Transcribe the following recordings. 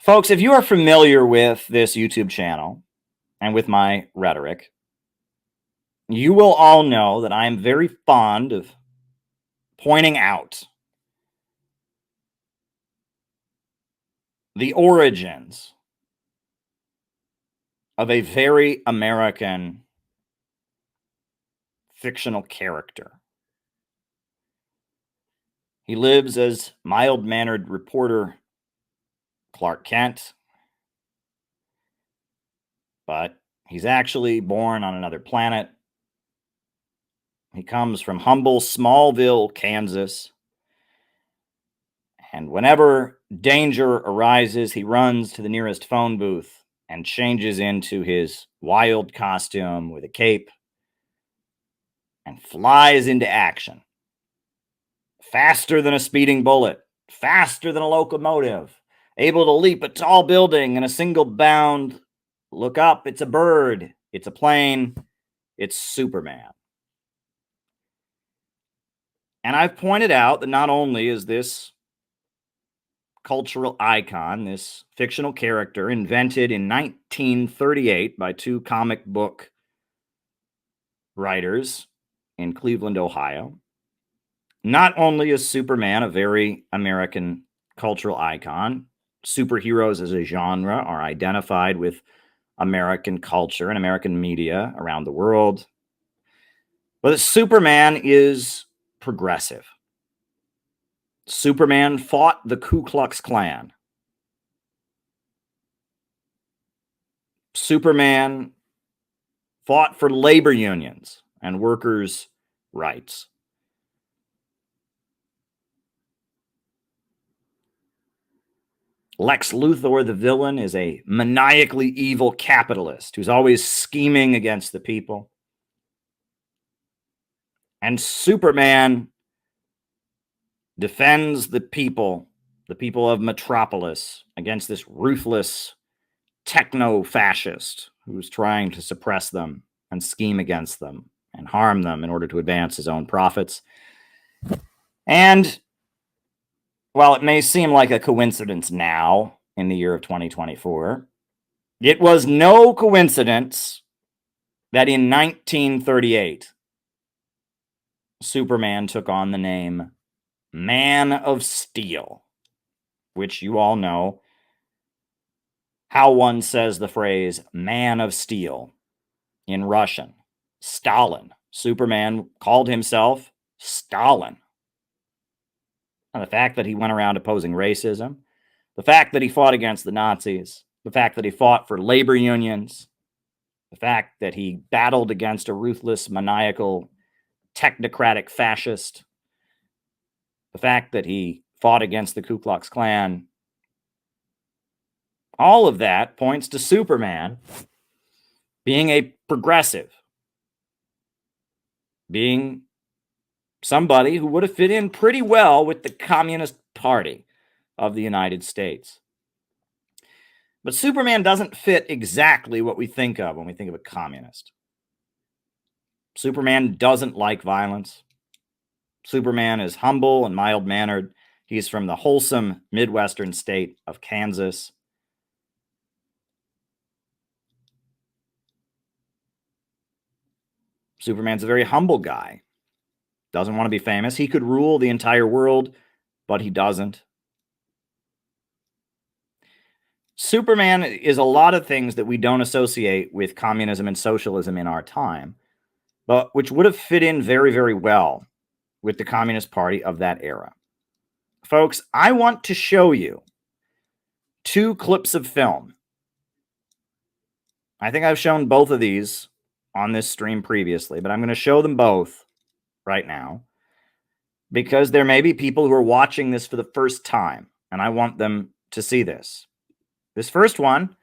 Folks, if you are familiar with this YouTube channel and with my rhetoric, you will all know that I am very fond of pointing out the origins of a very American fictional character. He lives as mild-mannered reporter Clark Kent, but he's actually born on another planet. He comes from humble Smallville, Kansas, and whenever danger arises, he runs to the nearest phone booth and changes into his wild costume with a cape and flies into action. Faster than a speeding bullet, faster than a locomotive, able to leap a tall building in a single bound. Look up, it's a bird, it's a plane, it's Superman. And I've pointed out that not only is this cultural icon, this fictional character invented in 1938 by two comic book writers in Cleveland, Ohio, not only is Superman a very American cultural icon, superheroes as a genre are identified with American culture and American media around the world, but Superman is progressive. Superman fought the Ku Klux Klan. Superman fought for labor unions and workers' rights. Lex Luthor, the villain, is a maniacally evil capitalist who's always scheming against the people. And Superman defends the people of Metropolis, against this ruthless techno-fascist who's trying to suppress them and scheme against them and harm them in order to advance his own profits. And while it may seem like a coincidence now in the year of 2024, it was no coincidence that in 1938, Superman took on the name Man of Steel, which you all know how one says the phrase Man of Steel in Russian. Stalin. Superman called himself Stalin. And the fact that he went around opposing racism, the fact that he fought against the Nazis, the fact that he fought for labor unions, the fact that he battled against a ruthless, maniacal, technocratic fascist, the fact that he fought against the Ku Klux Klan, all of that points to Superman being a progressive, being somebody who would have fit in pretty well with the Communist Party of the United States. But Superman doesn't fit exactly what we think of when we think of a communist. Superman doesn't like violence. Superman is humble and mild-mannered. He's from the wholesome Midwestern state of Kansas. Superman's a very humble guy. Doesn't want to be famous. He could rule the entire world, but he doesn't. Superman is a lot of things that we don't associate with communism and socialism in our time, but which would have fit in very, very well with the Communist Party of that era. Folks, I want to show you two clips of film. I think I've shown both of these on this stream previously, but I'm going to show them both right now because there may be people who are watching this for the first time, and I want them to see this. This first one,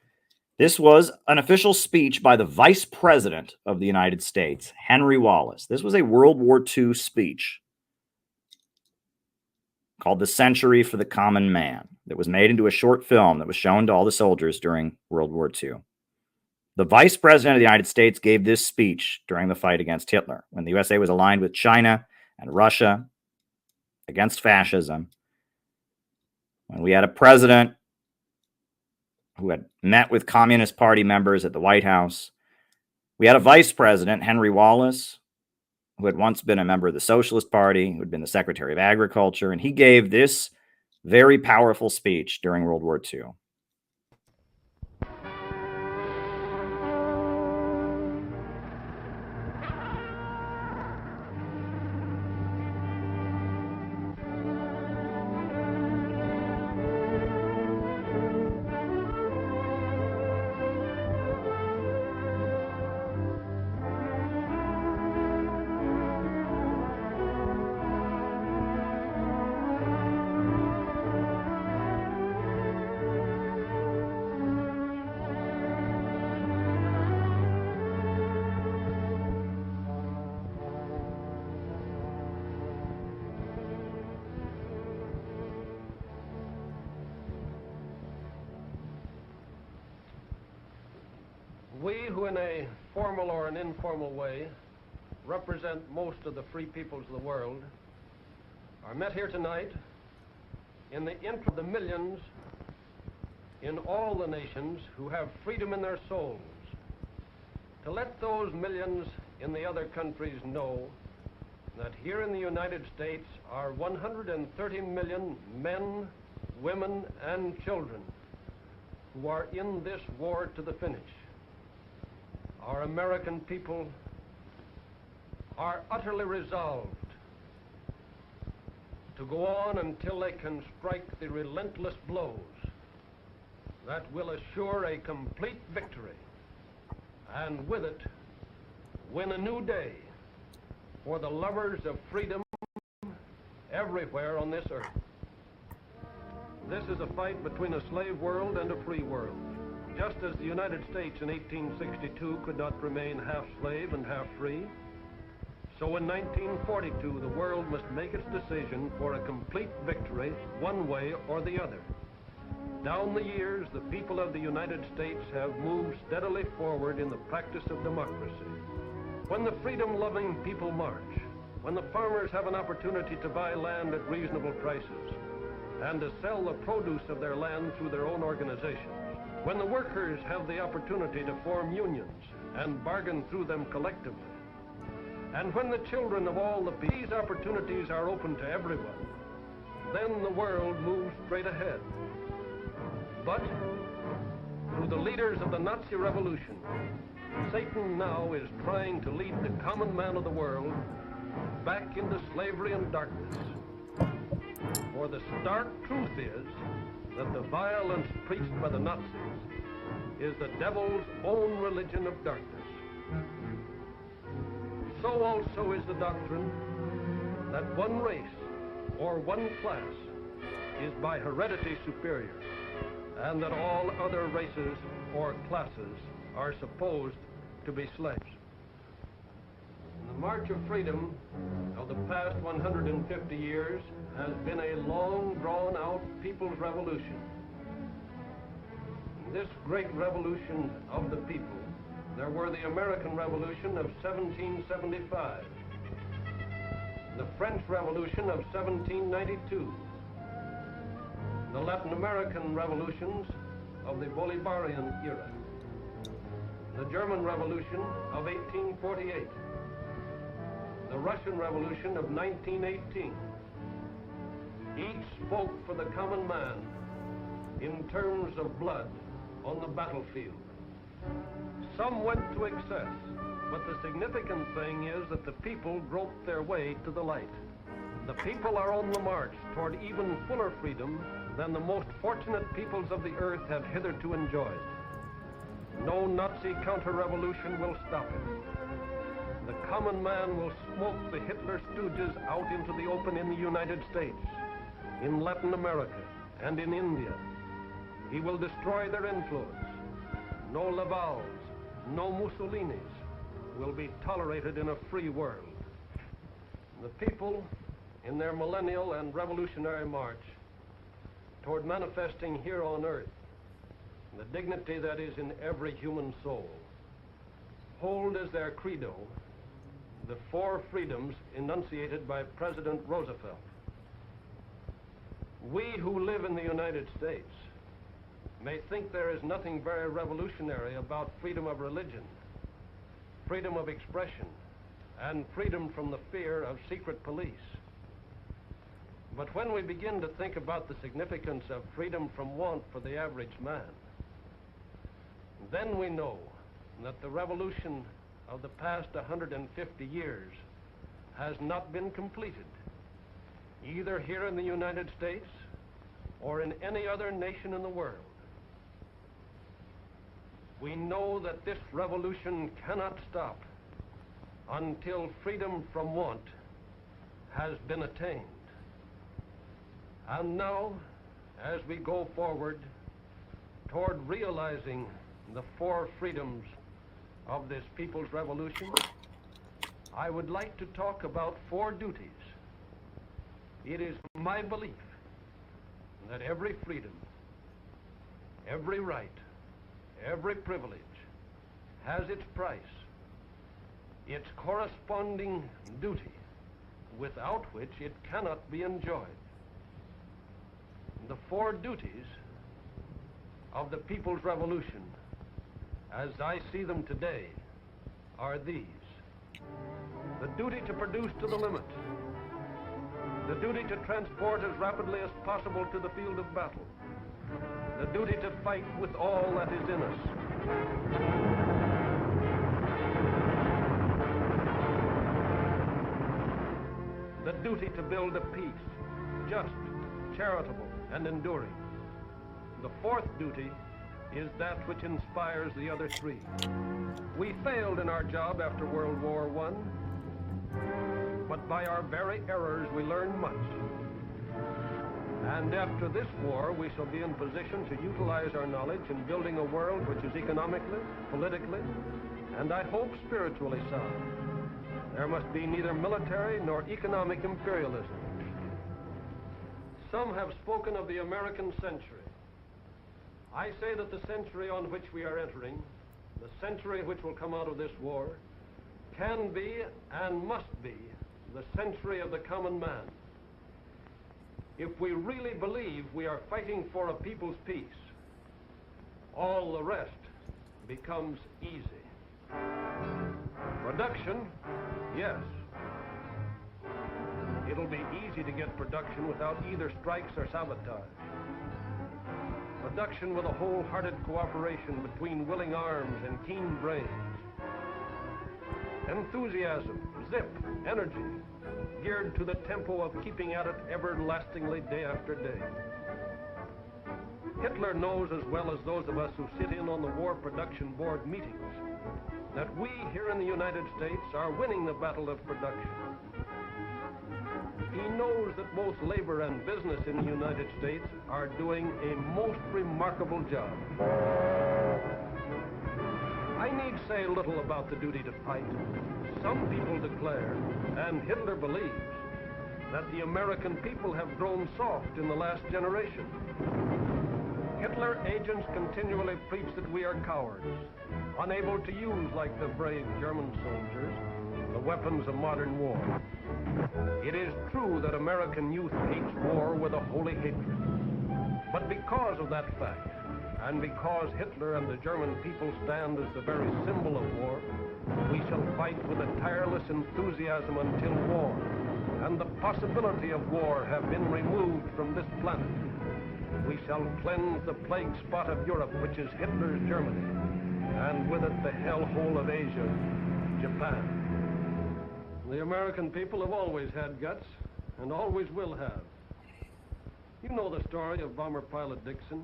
this was an official speech by the Vice President of the United States, Henry Wallace. This was a World War II speech called The Century for the Common Man that was made into a short film that was shown to all the soldiers during World War II. The Vice President of the United States gave this speech during the fight against Hitler, when the USA was aligned with China and Russia against fascism, when we had a president who had met with Communist Party members at the White House. We had a vice president, Henry Wallace, who had once been a member of the Socialist Party, who had been the Secretary of Agriculture, and he gave this very powerful speech during World War II. We who in a formal or an informal way represent most of the free peoples of the world are met here tonight in the interest of the millions in all the nations who have freedom in their souls, to let those millions in the other countries know that here in the United States are 130 million men, women, and children who are in this war to the finish. Our American people are utterly resolved to go on until they can strike the relentless blows that will assure a complete victory, and with it win a new day for the lovers of freedom everywhere on this earth. This is a fight between a slave world and a free world. Just as the United States in 1862 could not remain half slave and half free, so in 1942 the world must make its decision for a complete victory one way or the other. Down the years, the people of the United States have moved steadily forward in the practice of democracy. When the freedom-loving people march, when the farmers have an opportunity to buy land at reasonable prices and to sell the produce of their land through their own organizations, when the workers have the opportunity to form unions and bargain through them collectively, and when the children of all these opportunities are open to everyone, then the world moves straight ahead. But through the leaders of the Nazi Revolution, Satan now is trying to lead the common man of the world back into slavery and darkness. For the stark truth is that the violence preached by the Nazis is the devil's own religion of darkness. So also is the doctrine that one race or one class is by heredity superior, and that all other races or classes are supposed to be slaves. The march of freedom of the past 150 years has been a long, drawn-out people's revolution. In this great revolution of the people, there were the American Revolution of 1775, the French Revolution of 1792, the Latin American revolutions of the Bolivarian era, the German Revolution of 1848, the Russian Revolution of 1918. Each spoke for the common man in terms of blood on the battlefield. Some went to excess, but the significant thing is that the people groped their way to the light. The people are on the march toward even fuller freedom than the most fortunate peoples of the earth have hitherto enjoyed. No Nazi counter-revolution will stop it. The common man will smoke the Hitler stooges out into the open in the United States, in Latin America, and in India. He will destroy their influence. No Lavals, no Mussolinis will be tolerated in a free world. The people, in their millennial and revolutionary march toward manifesting here on earth the dignity that is in every human soul, hold as their credo the four freedoms enunciated by President Roosevelt. We who live in the United States may think there is nothing very revolutionary about freedom of religion, freedom of expression, and freedom from the fear of secret police. But when we begin to think about the significance of freedom from want for the average man, then we know that the revolution of the past 150 years has not been completed, either here in the United States or in any other nation in the world. We know that this revolution cannot stop until freedom from want has been attained. And now, as we go forward toward realizing the four freedoms of this people's revolution, I would like to talk about four duties. It is my belief that every freedom, every right, every privilege has its price, its corresponding duty, without which it cannot be enjoyed. The four duties of the People's Revolution, as I see them today, are these. The duty to produce to the limit. The duty to transport as rapidly as possible to the field of battle. The duty to fight with all that is in us. The duty to build a peace, just, charitable, and enduring. The fourth duty is that which inspires the other three. We failed in our job after World War I, but by our very errors we learned much. And after this war, we shall be in position to utilize our knowledge in building a world which is economically, politically, and I hope spiritually sound. There must be neither military nor economic imperialism. Some have spoken of the American century. I say that the century on which we are entering, the century which will come out of this war, can be and must be the century of the common man. If we really believe we are fighting for a people's peace, all the rest becomes easy. Production, yes. It'll be easy to get production without either strikes or sabotage. Production with a wholehearted cooperation between willing arms and keen brains. Enthusiasm, zip, energy, geared to the tempo of keeping at it everlastingly day after day. Hitler knows as well as those of us who sit in on the War Production Board meetings that we here in the United States are winning the battle of production. He knows that both labor and business in the United States are doing a most remarkable job. I need say little about the duty to fight. Some people declare, and Hitler believes, that the American people have grown soft in the last generation. Hitler agents continually preach that we are cowards, unable to use, like the brave German soldiers, the weapons of modern war. It is true that American youth hates war with a holy hatred. But because of that fact, and because Hitler and the German people stand as the very symbol of war, we shall fight with a tireless enthusiasm until war and the possibility of war have been removed from this planet. We shall cleanse the plague spot of Europe, which is Hitler's Germany, and with it the hellhole of Asia, Japan. The American people have always had guts, and always will have. You know the story of bomber pilot Dixon,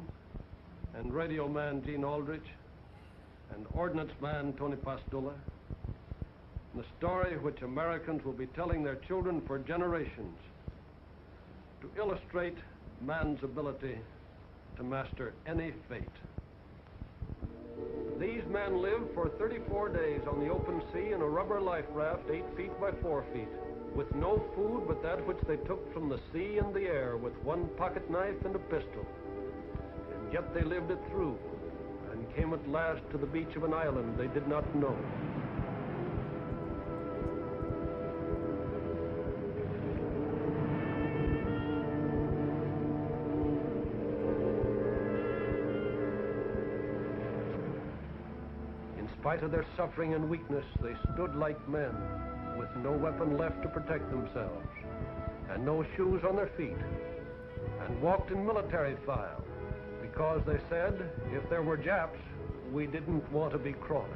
and radio man Gene Aldrich, and ordnance man Tony Pastula. The story which Americans will be telling their children for generations to illustrate man's ability to master any fate. These men lived for 34 days on the open sea in a rubber life raft 8 feet by 4 feet, with no food but that which they took from the sea and the air, with one pocket knife and a pistol. And yet they lived it through, and came at last to the beach of an island they did not know. spite of their suffering and weakness, they stood like men, with no weapon left to protect themselves, and no shoes on their feet, and walked in military file, because they said, if there were Japs, we didn't want to be crawling.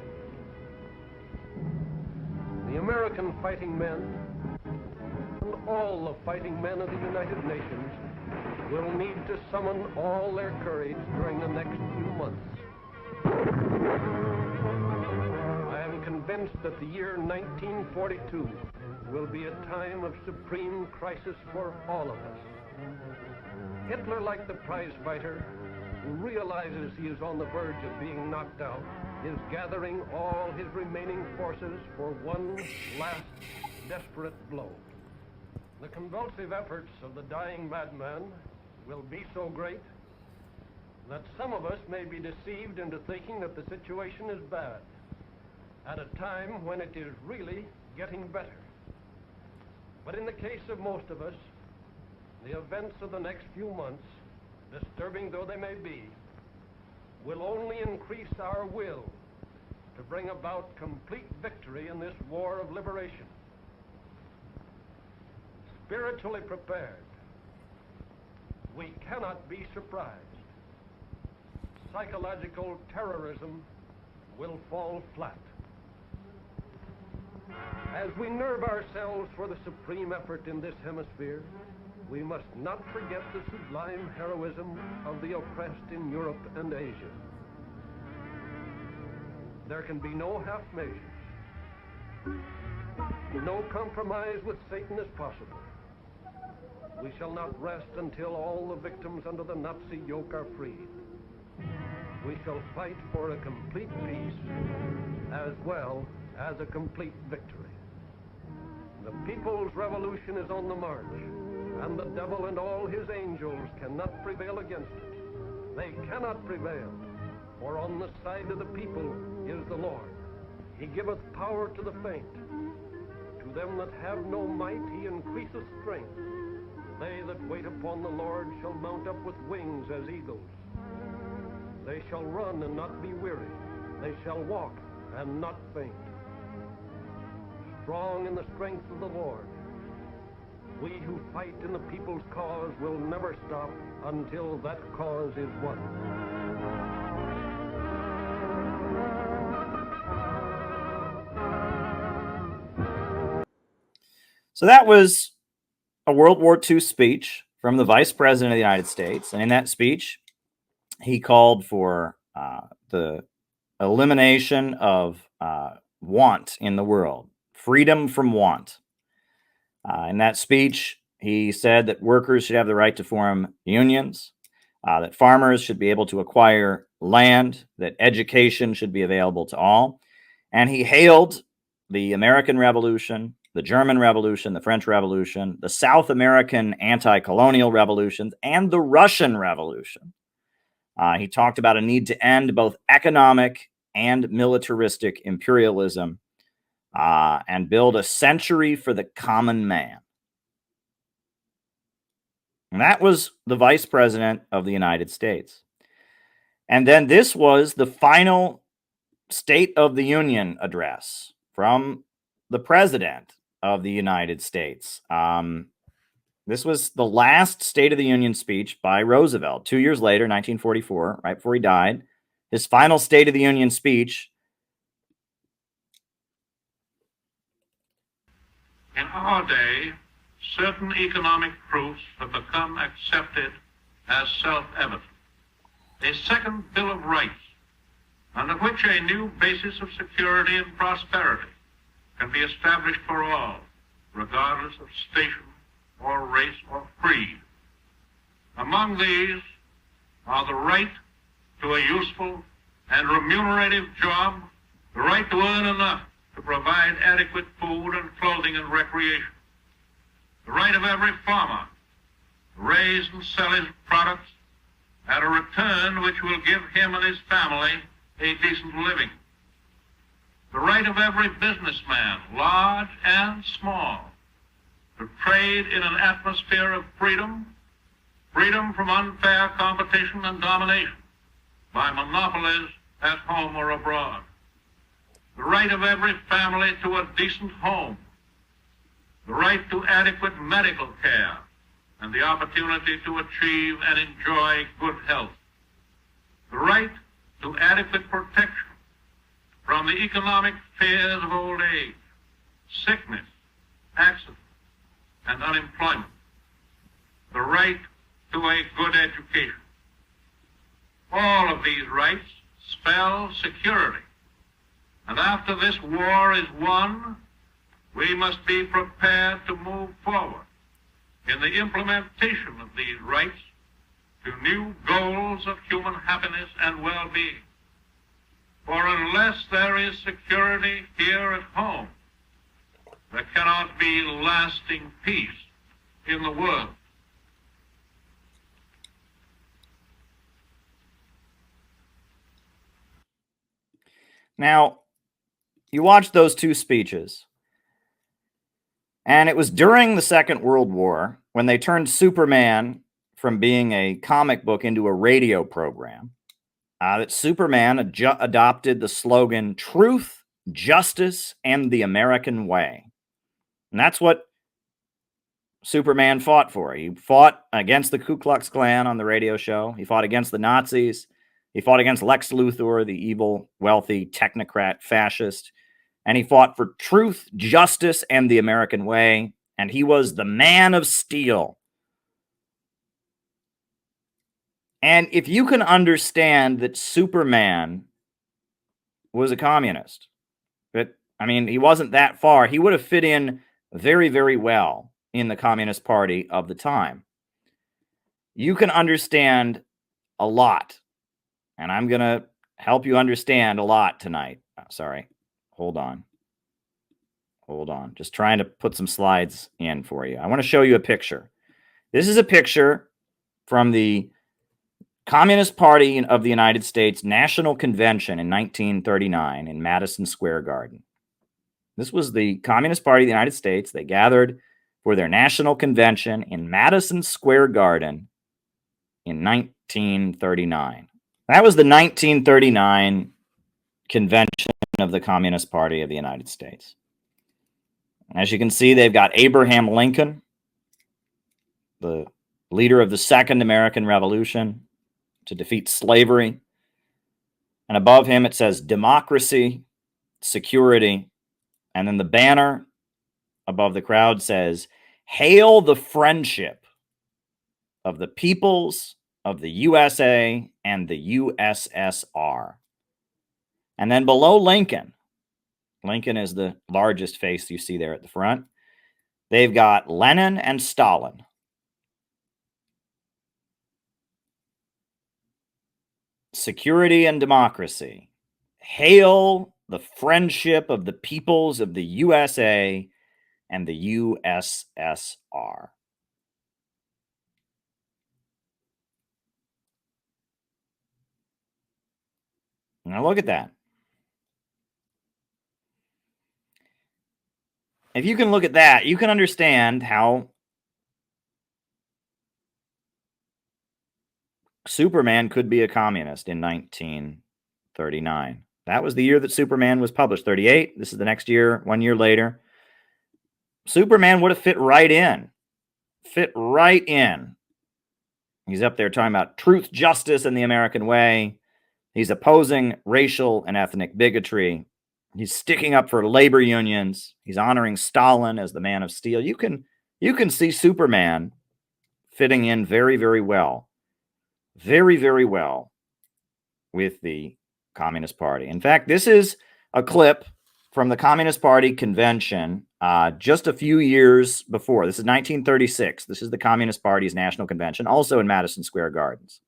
The American fighting men, and all the fighting men of the United Nations, will need to summon all their courage during the next few months. I am convinced that the year 1942 will be a time of supreme crisis for all of us. Hitler, like the prize fighter, who realizes he is on the verge of being knocked out, is gathering all his remaining forces for one last desperate blow. The convulsive efforts of the dying madman will be so great that some of us may be deceived into thinking that the situation is bad at a time when it is really getting better. But in the case of most of us, the events of the next few months, disturbing though they may be, will only increase our will to bring about complete victory in this war of liberation. Spiritually prepared, we cannot be surprised. Psychological terrorism will fall flat. As we nerve ourselves for the supreme effort in this hemisphere, we must not forget the sublime heroism of the oppressed in Europe and Asia. There can be no half measures. No compromise with Satan is possible. We shall not rest until all the victims under the Nazi yoke are freed. We shall fight for a complete peace as well as a complete victory. The people's revolution is on the march, and the devil and all his angels cannot prevail against it. They cannot prevail, for on the side of the people is the Lord. He giveth power to the faint. To them that have no might he increaseth strength. They that wait upon the Lord shall mount up with wings as eagles. They shall run and not be weary. They shall walk and not faint. Strong in the strength of the Lord, we who fight in the people's cause will never stop until that cause is won. So that was a World War II speech from the Vice President of the United States. And in that speech, he called for the elimination of want in the world, freedom from want. In that speech, he said that workers should have the right to form unions, that farmers should be able to acquire land, that education should be available to all. And he hailed the American Revolution, the German Revolution, the French Revolution, the South American anti-colonial revolutions, and the Russian Revolution. He talked about a need to end both economic and militaristic imperialism and build a century for the common man. And that was the Vice President of the United States. And then this was the final State of the Union address from the President of the United States. This was the last State of the Union speech by Roosevelt. 2 years later, 1944, right before he died, his final State of the Union speech. In our day, certain economic proofs have become accepted as self-evident. A second Bill of Rights, under which a new basis of security and prosperity can be established for all, regardless of station or race or creed. Among these are the right to a useful and remunerative job, the right to earn enough to provide adequate food and clothing and recreation, the right of every farmer to raise and sell his products at a return which will give him and his family a decent living, the right of every businessman, large and small, to trade in an atmosphere of freedom, freedom from unfair competition and domination by monopolies at home or abroad, the right of every family to a decent home, the right to adequate medical care, and the opportunity to achieve and enjoy good health, the right to adequate protection from the economic fears of old age, sickness, accident, and unemployment, the right to a good education. All of these rights spell security. And after this war is won, we must be prepared to move forward in the implementation of these rights to new goals of human happiness and well-being. For unless there is security here at home, there cannot be lasting peace in the world. Now, you watch those two speeches, and it was during the Second World War when they turned Superman from being a comic book into a radio program, that Superman adopted the slogan, "Truth, Justice, and the American Way." And that's what Superman fought for. He fought against the Ku Klux Klan on the radio show. He fought against the Nazis. He fought against Lex Luthor, the evil, wealthy technocrat fascist. And he fought for truth, justice, and the American way. And he was the man of steel. And if you can understand that Superman was a communist, he wasn't that far. He would have fit in very, very well in the Communist Party of the time. You can understand a lot. And I'm going to help you understand a lot tonight. Sorry. Hold on. Just trying to put some slides in for you. I want to show you a picture. This is a picture from the Communist Party of the United States National Convention in 1939 in Madison Square Garden. This was the Communist Party of the United States. They gathered for their national convention in Madison Square Garden in 1939. That was the 1939 convention of the Communist Party of the United States. As you can see, they've got Abraham Lincoln, the leader of the Second American Revolution to defeat slavery. And above him, it says democracy, security. And then the banner above the crowd says, "Hail the friendship of the peoples of the USA and the USSR." And then below Lincoln is the largest face you see there at the front. They've got Lenin and Stalin. Security and democracy. Hail the friendship of the peoples of the USA and the USSR. Now look at that. If you can look at that, you can understand how Superman could be a communist in 1939. That was the year that Superman was published, 38. This is the next year, 1 year later. Superman would have fit right in. He's up there talking about truth, justice, and the American way. He's opposing racial and ethnic bigotry. He's sticking up for labor unions. He's honoring Stalin as the man of steel. You can see Superman fitting in very, very well. Very, very well with the Communist Party. In fact, this is a clip from the Communist Party convention just a few years before. This is 1936. This is the Communist Party's national convention, also in Madison Square Gardens.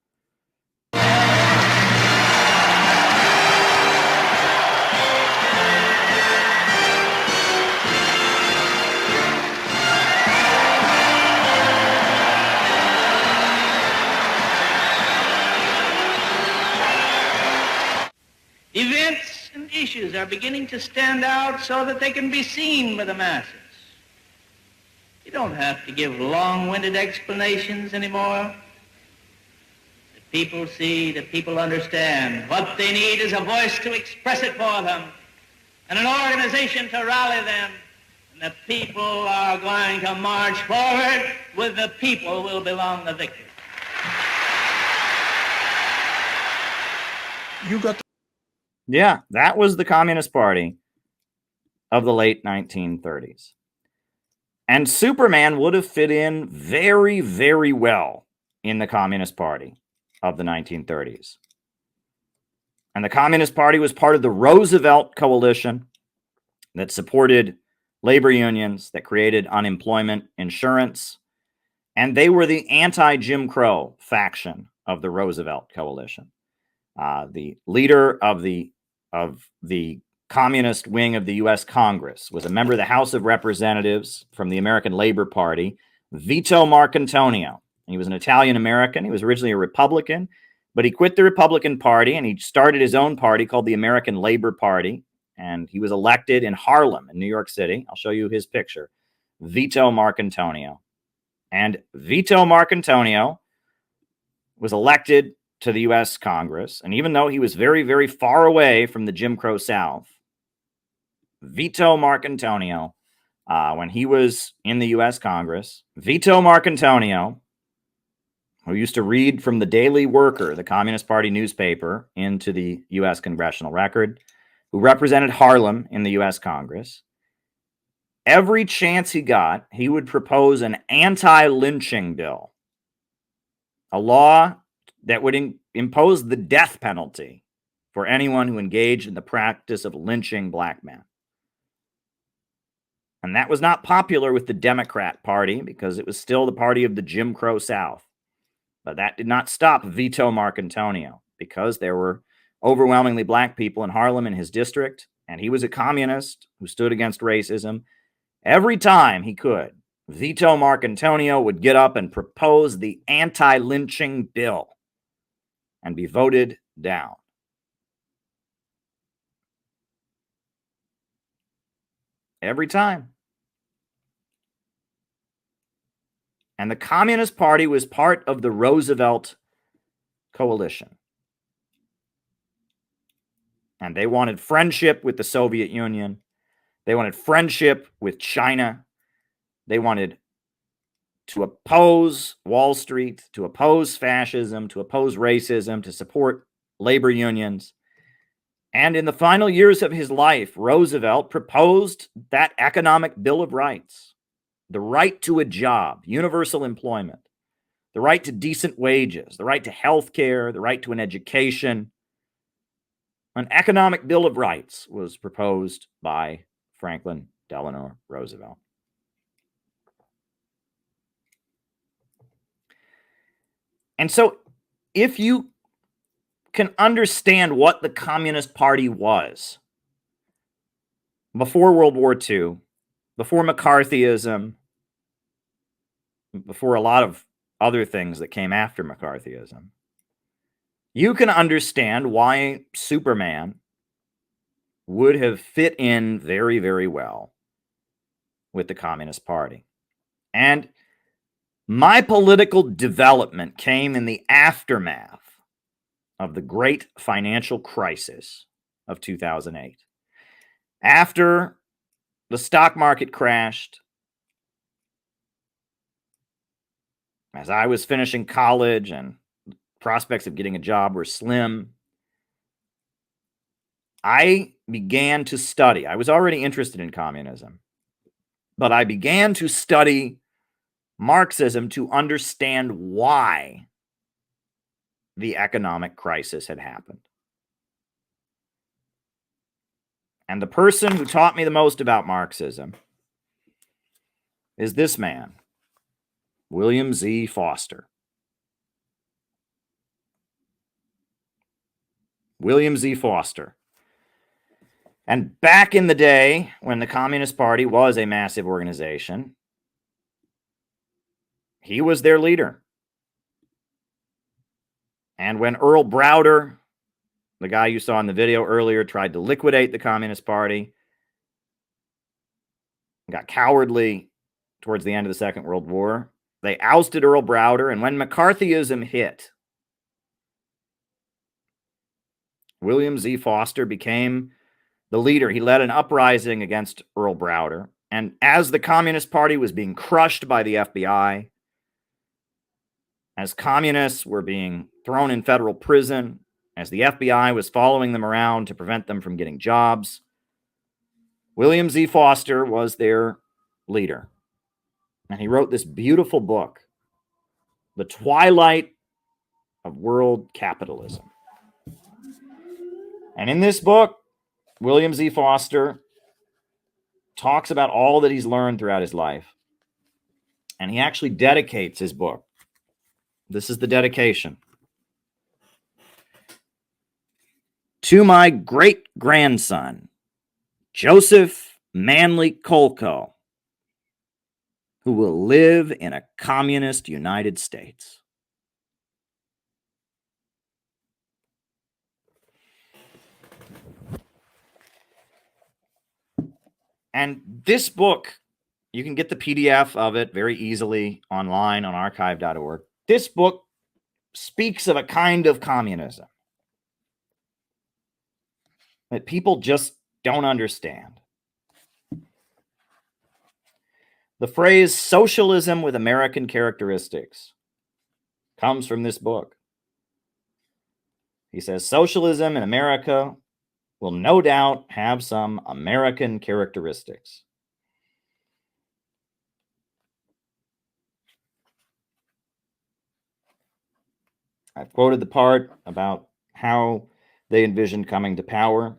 Events and issues are beginning to stand out so that they can be seen by the masses. You don't have to give long-winded explanations anymore. The people see, the people understand. What they need is a voice to express it for them. and an organization to rally them. And the people are going to march forward. With the people will belong the victory. You got Yeah, that was the Communist Party of the late 1930s. And Superman would have fit in very, very well in the Communist Party of the 1930s. And the Communist Party was part of the Roosevelt coalition that supported labor unions, that created unemployment insurance, and they were the anti-Jim Crow faction of the Roosevelt coalition. The leader of the communist wing of the U.S. Congress was a member of the House of Representatives from the American Labor Party, Vito Marcantonio. He was an Italian American. He was originally a Republican, but he quit the Republican Party and he started his own party called the American Labor Party. And he was elected in Harlem in New York City. I'll show you his picture. Vito Marcantonio. And Vito Marcantonio was elected to the U.S. Congress. And even though he was very, very far away from the Jim Crow South, Vito Marcantonio, when he was in the U.S. Congress, Vito Marcantonio, who used to read from the Daily Worker, the Communist Party newspaper, into the U.S. Congressional Record, who represented Harlem in the U.S. Congress, every chance he got, he would propose an anti-lynching bill, a law that would impose the death penalty for anyone who engaged in the practice of lynching black men. And that was not popular with the Democrat Party because it was still the party of the Jim Crow South. But that did not stop Vito Marcantonio because there were overwhelmingly black people in Harlem in his district, and he was a communist who stood against racism. Every time he could, Vito Marcantonio would get up and propose the anti-lynching bill and be voted down. Every time. And the Communist Party was part of the Roosevelt coalition. And they wanted friendship with the Soviet Union. They wanted friendship with China. They wanted to oppose Wall Street, to oppose fascism, to oppose racism, to support labor unions. And in the final years of his life, Roosevelt proposed that economic Bill of Rights, the right to a job, universal employment, the right to decent wages, the right to health care, the right to an education. An economic Bill of Rights was proposed by Franklin Delano Roosevelt. And so if you can understand what the Communist Party was before World War II, before McCarthyism, before a lot of other things that came after McCarthyism, you can understand why Superman would have fit in very, very well with the Communist Party. And my political development came in the aftermath of the great financial crisis of 2008. After the stock market crashed, as I was finishing college and prospects of getting a job were slim, I began to study. I was already interested in communism, but I began to study Marxism to understand why the economic crisis had happened. And the person who taught me the most about Marxism is this man, William Z. Foster. William Z. Foster. And back in the day when the Communist Party was a massive organization, he was their leader. And when Earl Browder, the guy you saw in the video earlier, tried to liquidate the Communist Party, got cowardly towards the end of the Second World War, they ousted Earl Browder. And when McCarthyism hit, William Z. Foster became the leader, he led an uprising against Earl Browder. And as the Communist Party was being crushed by the FBI, as communists were being thrown in federal prison, as the FBI was following them around to prevent them from getting jobs, William Z. Foster was their leader. And he wrote this beautiful book, The Twilight of World Capitalism. And in this book, William Z. Foster talks about all that he's learned throughout his life. And he actually dedicates his book. This is the dedication. To my great-grandson, Joseph Manley Colco, who will live in a communist United States. And this book, you can get the PDF of it very easily online on archive.org. This book speaks of a kind of communism that people just don't understand. The phrase socialism with American characteristics comes from this book. He says socialism in America will no doubt have some American characteristics. I've quoted the part about how they envisioned coming to power.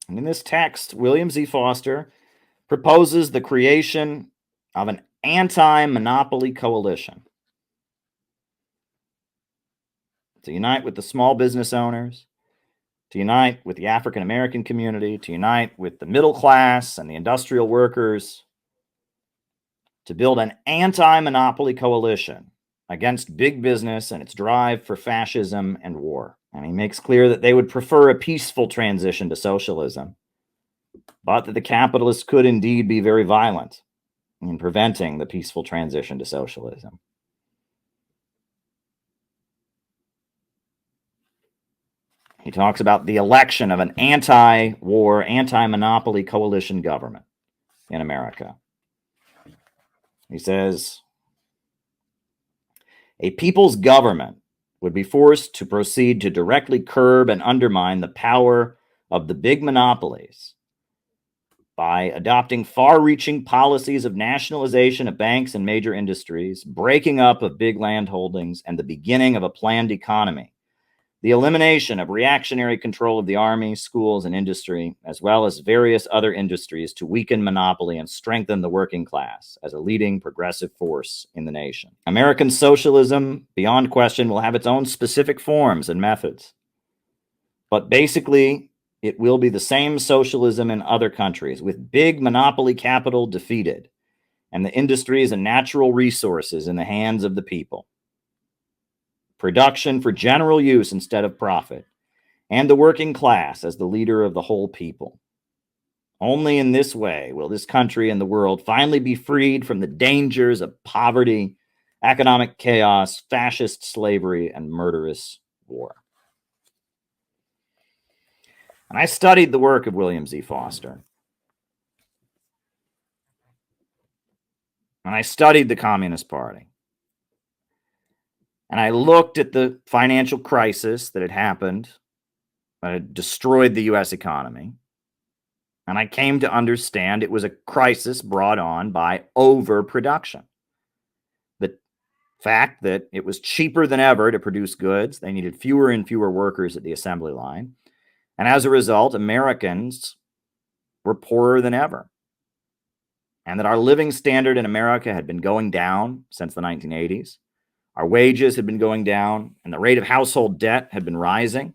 And in this text, William Z. Foster proposes the creation of an anti-monopoly coalition to unite with the small business owners, to unite with the African American community, to unite with the middle class and the industrial workers, to build an anti-monopoly coalition against big business and its drive for fascism and war. And he makes clear that they would prefer a peaceful transition to socialism, but that the capitalists could indeed be very violent in preventing the peaceful transition to socialism. He talks about the election of an anti-war, anti-monopoly coalition government in America. He says, a people's government would be forced to proceed to directly curb and undermine the power of the big monopolies by adopting far-reaching policies of nationalization of banks and major industries, breaking up of big land holdings, and the beginning of a planned economy, the elimination of reactionary control of the army, schools, and industry, as well as various other industries to weaken monopoly and strengthen the working class as a leading progressive force in the nation. American socialism, beyond question, will have its own specific forms and methods. But basically, it will be the same socialism in other countries, with big monopoly capital defeated and the industries and natural resources in the hands of the people. Production for general use instead of profit, and the working class as the leader of the whole people. Only in this way will this country and the world finally be freed from the dangers of poverty, economic chaos, fascist slavery, and murderous war. And I studied the work of William Z. Foster. And I studied the Communist Party. And I looked at the financial crisis that had happened, that had destroyed the U.S. economy. And I came to understand it was a crisis brought on by overproduction. The fact that it was cheaper than ever to produce goods. They needed fewer and fewer workers at the assembly line. And as a result, Americans were poorer than ever. And that our living standard in America had been going down since the 1980s. Our wages had been going down, and the rate of household debt had been rising.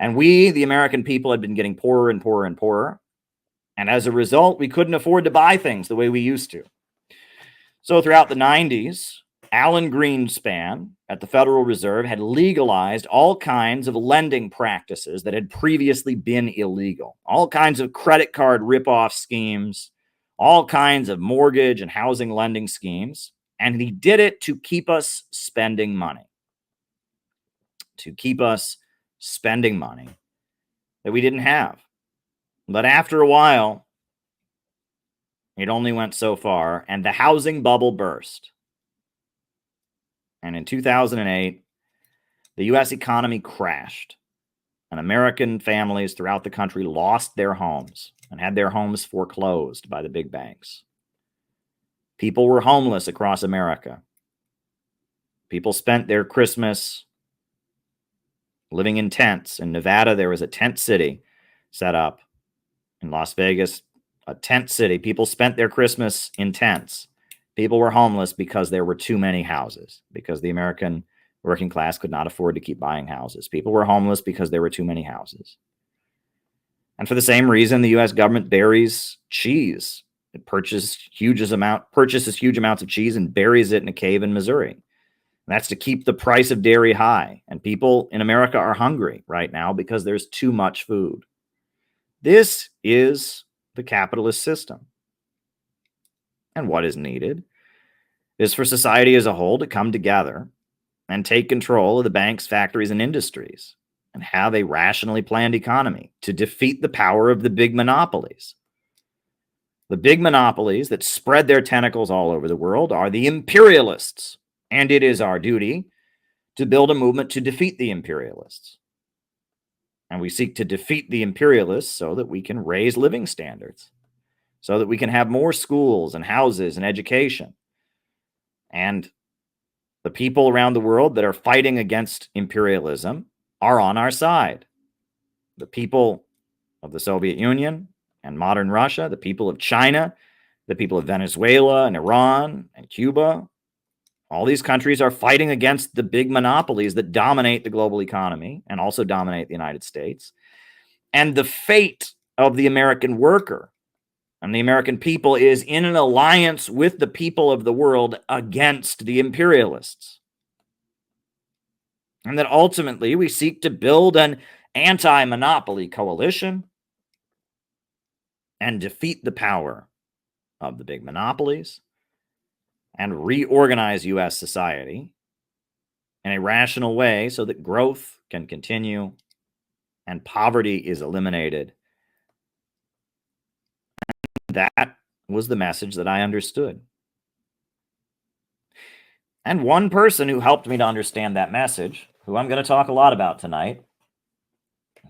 And we, the American people, had been getting poorer and poorer and poorer. And as a result, we couldn't afford to buy things the way we used to. So throughout the 90s, Alan Greenspan at the Federal Reserve had legalized all kinds of lending practices that had previously been illegal. All kinds of credit card rip-off schemes, all kinds of mortgage and housing lending schemes. And he did it to keep us spending money. To keep us spending money that we didn't have. But after a while, it only went so far, and the housing bubble burst. And in 2008, the U.S. economy crashed, and American families throughout the country lost their homes and had their homes foreclosed by the big banks. People were homeless across America. People spent their Christmas living in tents. In Nevada, there was a tent city set up. In Las Vegas, a tent city. People spent their Christmas in tents. People were homeless because there were too many houses, because the American working class could not afford to keep buying houses. People were homeless because there were too many houses. And for the same reason, the U.S. government buries cheese. It purchases huge amounts of cheese and buries it in a cave in Missouri. And that's to keep the price of dairy high. And people in America are hungry right now because there's too much food. This is the capitalist system. And what is needed is for society as a whole to come together and take control of the banks, factories, and industries and have a rationally planned economy to defeat the power of the big monopolies. The big monopolies that spread their tentacles all over the world are the imperialists, and it is our duty to build a movement to defeat the imperialists. And we seek to defeat the imperialists so that we can raise living standards, so that we can have more schools and houses and education. And the people around the world that are fighting against imperialism are on our side. The people of the Soviet Union and modern Russia, the people of China, the people of Venezuela and Iran and Cuba, all these countries are fighting against the big monopolies that dominate the global economy and also dominate the United States. And the fate of the American worker and the American people is in an alliance with the people of the world against the imperialists. And that ultimately we seek to build an anti-monopoly coalition and defeat the power of the big monopolies and reorganize U.S. society in a rational way so that growth can continue and poverty is eliminated. That was the message that I understood. And one person who helped me to understand that message, who I'm going to talk a lot about tonight,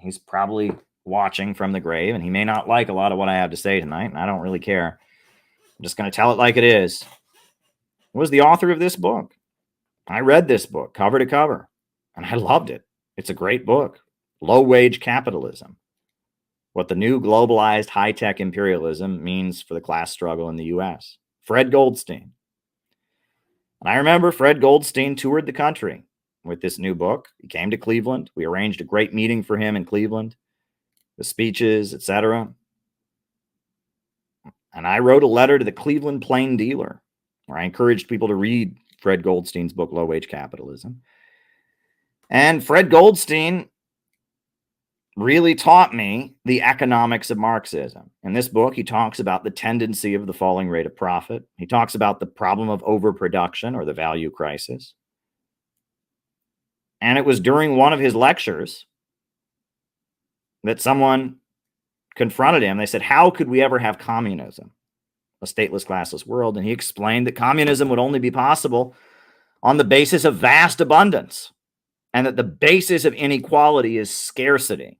he's probably watching from the grave, and he may not like a lot of what I have to say tonight, and I don't really care. I'm just going to tell it like it is. Was the author of this book. I read this book cover to cover, and I loved it. It's a great book. Low-wage capitalism. What the new globalized high-tech imperialism means for the class struggle in the U.S. Fred Goldstein. And I remember Fred Goldstein toured the country with this new book. He came to Cleveland. We arranged a great meeting for him in Cleveland, the speeches, etc. And I wrote a letter to the Cleveland Plain Dealer, where I encouraged people to read Fred Goldstein's book, Low Wage Capitalism. And Fred Goldstein really taught me the economics of Marxism. In this book, he talks about the tendency of the falling rate of profit. He talks about the problem of overproduction or the value crisis. And it was during one of his lectures that someone confronted him. They said, how could we ever have communism, a stateless, classless world? And he explained that communism would only be possible on the basis of vast abundance, and that the basis of inequality is scarcity.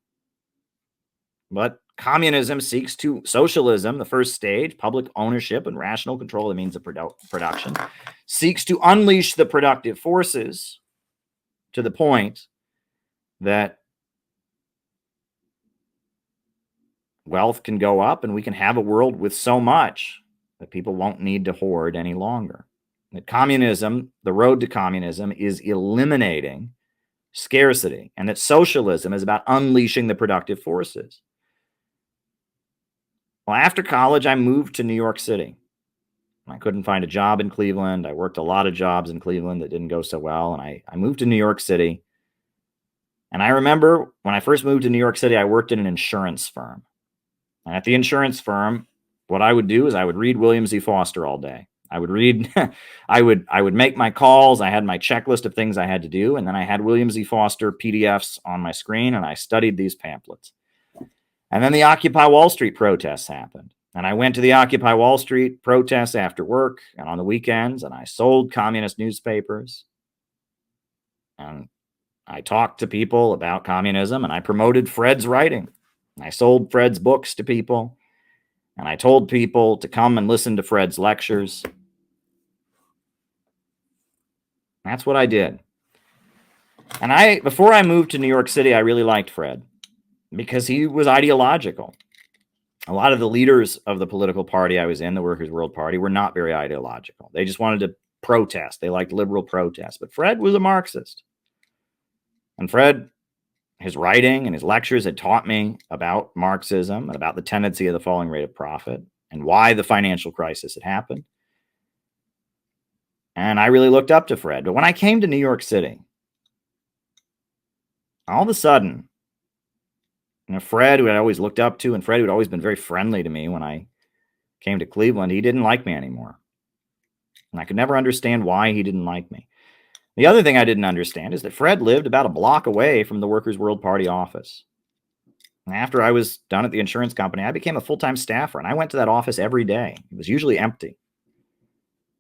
But communism seeks to, socialism, the first stage, public ownership and rational control of the means of production, seeks to unleash the productive forces to the point that wealth can go up and we can have a world with so much that people won't need to hoard any longer. That communism, the road to communism, is eliminating scarcity, and that socialism is about unleashing the productive forces. Well, after college, I moved to New York City. I couldn't find a job in Cleveland. I worked a lot of jobs in Cleveland that didn't go so well, and I moved to New York City. And I remember when I first moved to New York City, I worked in an insurance firm. And at the insurance firm, what I would do is I would read William Z. Foster all day. I would read, I would make my calls. I had my checklist of things I had to do, and then I had William Z. Foster PDFs on my screen, and I studied these pamphlets. And then the Occupy Wall Street protests happened. And I went to the Occupy Wall Street protests after work and on the weekends, and I sold communist newspapers. And I talked to people about communism, and I promoted Fred's writing. I sold Fred's books to people, and I told people to come and listen to Fred's lectures. That's what I did. And before I moved to New York City, I really liked Fred because he was ideological. A lot of the leaders of the political party I was in, the Workers' World Party, were not very ideological. They just wanted to protest. They liked liberal protest. But Fred was a Marxist. And Fred, his writing and his lectures had taught me about Marxism and about the tendency of the falling rate of profit and why the financial crisis had happened. And I really looked up to Fred. But when I came to New York City, all of a sudden, Fred, who I always looked up to, and Fred, who had always been very friendly to me when I came to Cleveland, he didn't like me anymore. And I could never understand why he didn't like me. The other thing I didn't understand is that Fred lived about a block away from the Workers' World Party office. And after I was done at the insurance company, I became a full-time staffer, and I went to that office every day. It was usually empty.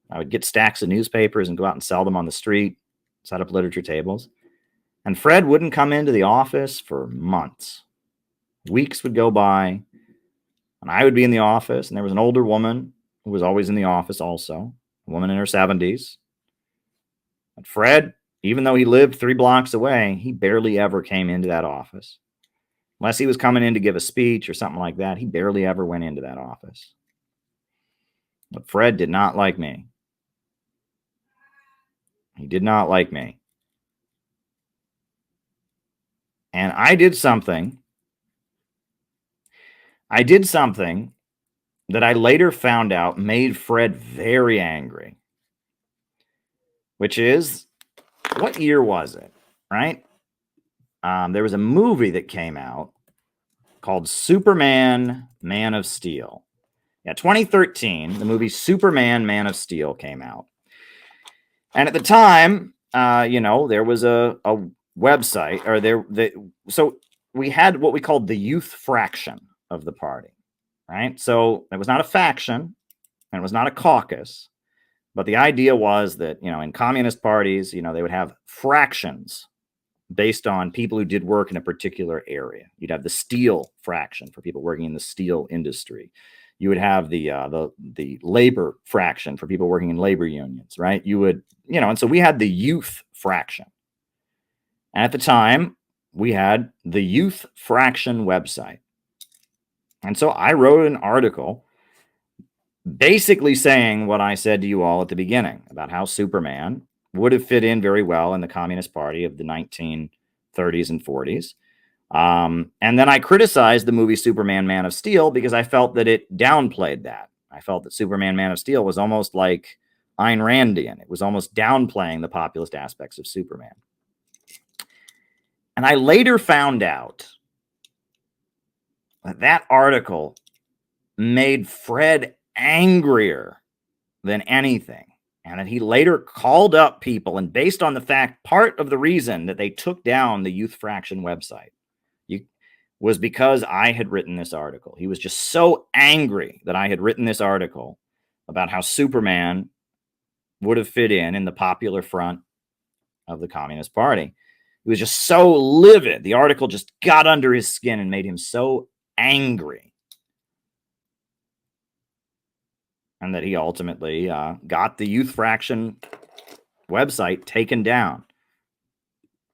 I would get stacks of newspapers and go out and sell them on the street, set up literature tables. And Fred wouldn't come into the office for months. Weeks would go by, and I would be in the office, and there was an older woman who was always in the office also, a woman in her 70s. But Fred, even though he lived 3 blocks away, he barely ever came into that office. Unless he was coming in to give a speech or something like that, he barely ever went into that office. But Fred did not like me. He did not like me. And I did something that I later found out made Fred very angry. Which is, what year was it, right? There was a movie that came out called Superman, Man of Steel. Yeah, 2013, the movie Superman, Man of Steel came out. And at the time, there was a website, so we had what we called the youth fraction of the party, right? So it was not a faction, and it was not a caucus, but the idea was that, in communist parties, they would have fractions based on people who did work in a particular area. You'd have the steel fraction for people working in the steel industry. You would have the labor fraction for people working in labor unions, right? You would, and so we had the youth fraction. And at the time, we had the youth fraction website. And so I wrote an article basically saying what I said to you all at the beginning about how Superman would have fit in very well in the Communist Party of the 1930s and 40s. And then I criticized the movie Superman, Man of Steel because I felt that it downplayed that. I felt that Superman, Man of Steel was almost like Ayn Randian. It was almost downplaying the populist aspects of Superman. And I later found out that that article made Fred angrier than anything. And that he later called up people, and based on the fact, part of the reason that they took down the Youth Fraction website was because I had written this article. He was just so angry that I had written this article about how Superman would have fit in the popular front of the Communist Party. He was just so livid. The article just got under his skin and made him so angry. And that he ultimately got the Youth Fraction website taken down.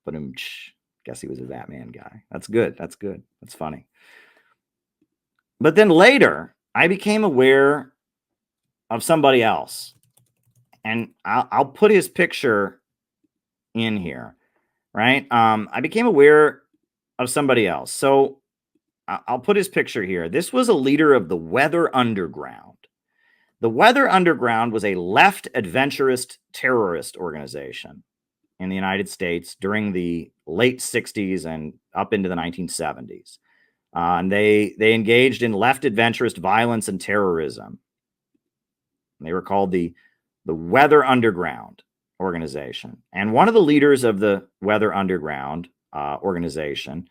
But guess he was a Batman guy. That's good. That's good. That's funny. But then later, I became aware of somebody else. And I'll put his picture in here, right? I became aware of somebody else. So I'll put his picture here. This was a leader of the Weather Underground. The Weather Underground was a left adventurist terrorist organization in the United States during the late 60s and up into the 1970s. And they engaged in left adventurist violence and terrorism. They were called the Weather Underground organization. And one of the leaders of the Weather Underground organization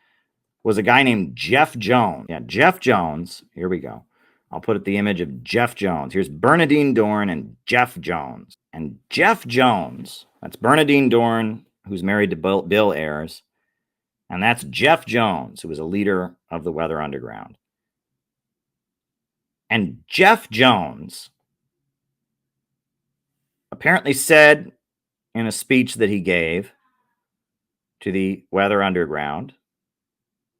was a guy named Jeff Jones. Yeah, Jeff Jones. Here we go. I'll put up the image of Jeff Jones. Here's Bernadine Dorn and Jeff Jones. And Jeff Jones, that's Bernadine Dorn, who's married to Bill Ayers. And that's Jeff Jones, who was a leader of the Weather Underground. And Jeff Jones apparently said in a speech that he gave to the Weather Underground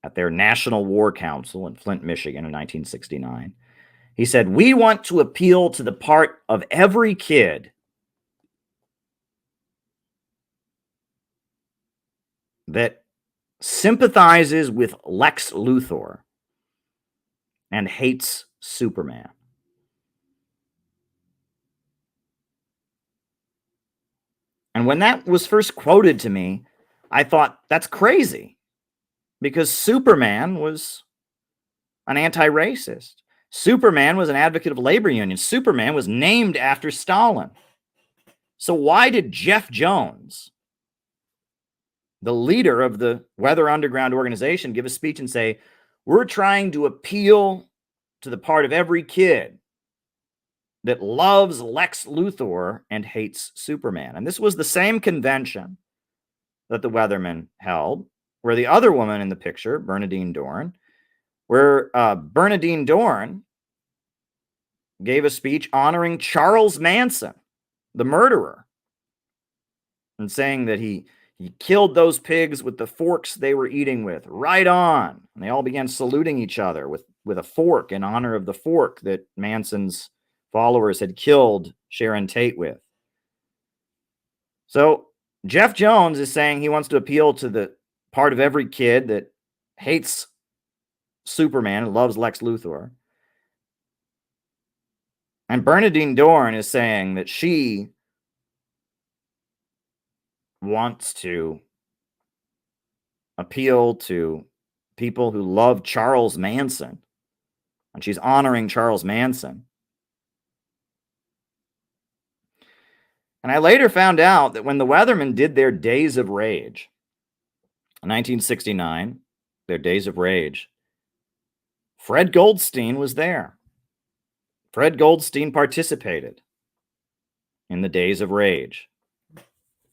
at their National War Council in Flint, Michigan in 1969, he said, "We want to appeal to the part of every kid that sympathizes with Lex Luthor and hates Superman." And when that was first quoted to me, I thought, that's crazy, because Superman was an anti-racist. Superman was an advocate of labor unions. Superman was named after Stalin. So why did Jeff Jones, the leader of the Weather Underground organization, give a speech and say, we're trying to appeal to the part of every kid that loves Lex Luthor and hates Superman? And this was the same convention that the Weathermen held, where the other woman in the picture, Bernadine Dorn, where Bernadine Dorn gave a speech honoring Charles Manson, the murderer, and saying that he killed those pigs with the forks they were eating with. Right on. And they all began saluting each other with a fork in honor of the fork that Manson's followers had killed Sharon Tate with. So Jeff Jones is saying he wants to appeal to the part of every kid that hates Superman and loves Lex Luthor. And Bernadine Dorn is saying that she wants to appeal to people who love Charles Manson. And she's honoring Charles Manson. And I later found out that when the Weathermen did their Days of Rage in 1969, their Days of Rage, Fred Goldstein was there. Fred Goldstein participated in the Days of Rage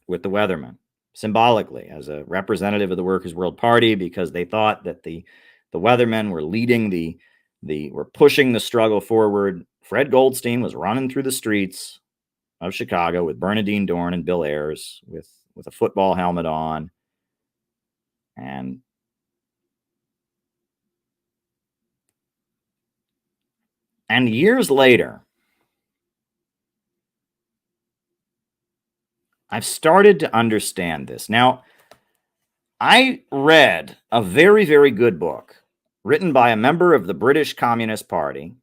with the Weathermen, symbolically, as a representative of the Workers' World Party, because they thought that the Weathermen were leading were pushing the struggle forward. Fred Goldstein was running through the streets of Chicago with Bernadine Dorn and Bill Ayers with a football helmet on. And years later, I've started to understand this. Now, I read a very, very good book written by a member of the British Communist Party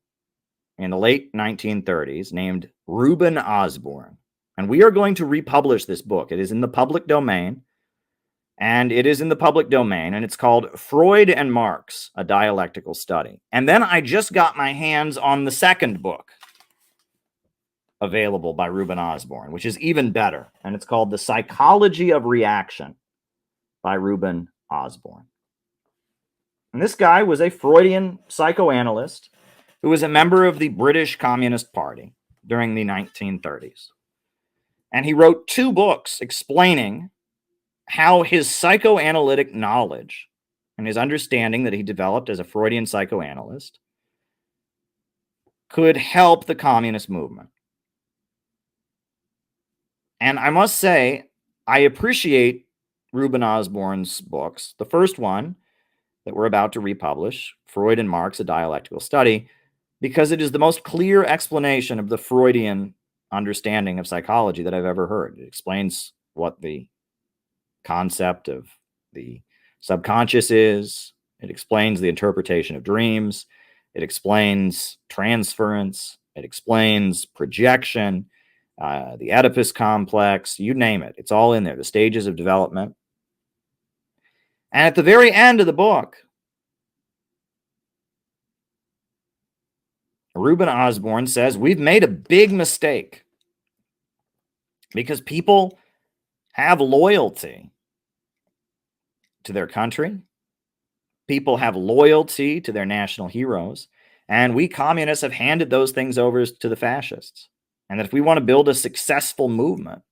in the late 1930s named Reuben Osborne. And we are going to republish this book. It is in the public domain. And it's called Freud and Marx, A Dialectical Study. And then I just got my hands on the second book available by Reuben Osborne, which is even better. And it's called The Psychology of Reaction by Reuben Osborne. And this guy was a Freudian psychoanalyst who was a member of the British Communist Party during the 1930s. And he wrote 2 books explaining how his psychoanalytic knowledge and his understanding that he developed as a Freudian psychoanalyst could help the communist movement. And I must say, I appreciate Reuben Osborne's books. The first one that we're about to republish, Freud and Marx, A Dialectical Study, because it is the most clear explanation of the Freudian understanding of psychology that I've ever heard. It explains what the concept of the subconscious is. It explains the interpretation of dreams. It explains transference. It explains projection, the Oedipus complex, you name it. It's all in there, the stages of development. And at the very end of the book, Reuben Osborne says, we've made a big mistake because people have loyalty to their country. People have loyalty to their national heroes. And we communists have handed those things over to the fascists. And that if we want to build a successful movement,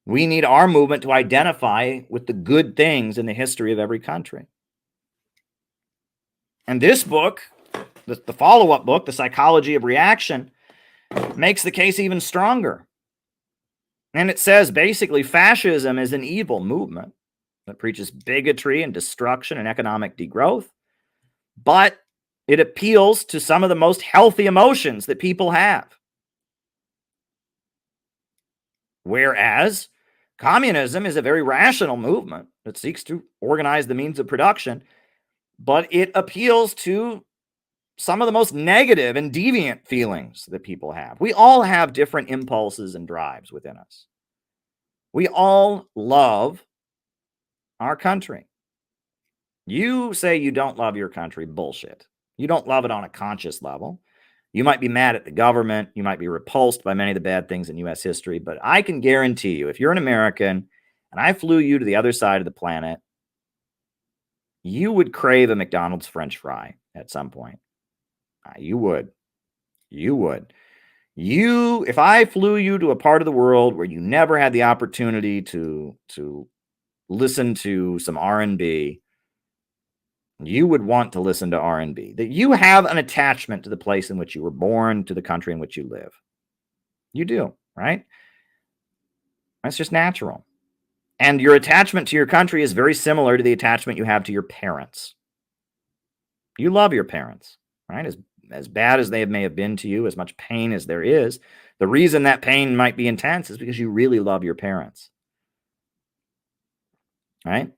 we need our movement to identify with the good things in the history of every country. And this book, the follow-up book, The Psychology of Reaction, makes the case even stronger. And it says basically fascism is an evil movement that preaches bigotry and destruction and economic degrowth, but it appeals to some of the most healthy emotions that people have. Whereas communism is a very rational movement that seeks to organize the means of production, but it appeals to some of the most negative and deviant feelings that people have. We all have different impulses and drives within us. We all love our country. You say you don't love your country, bullshit. You don't love it on a conscious level. You might be mad at the government. You might be repulsed by many of the bad things in U.S. history, but I can guarantee you, if you're an American and I flew you to the other side of the planet, you would crave a McDonald's French fry at some point. You would. If I flew you to a part of the world where you never had the opportunity to listen to some R&B, you would want to listen to R&B. That you have an attachment to the place in which you were born, to the country in which you live. You do, right? That's just natural. And your attachment to your country is very similar to the attachment you have to your parents. You love your parents, right? As bad as they may have been to you, as much pain as there is, the reason that pain might be intense is because you really love your parents, right?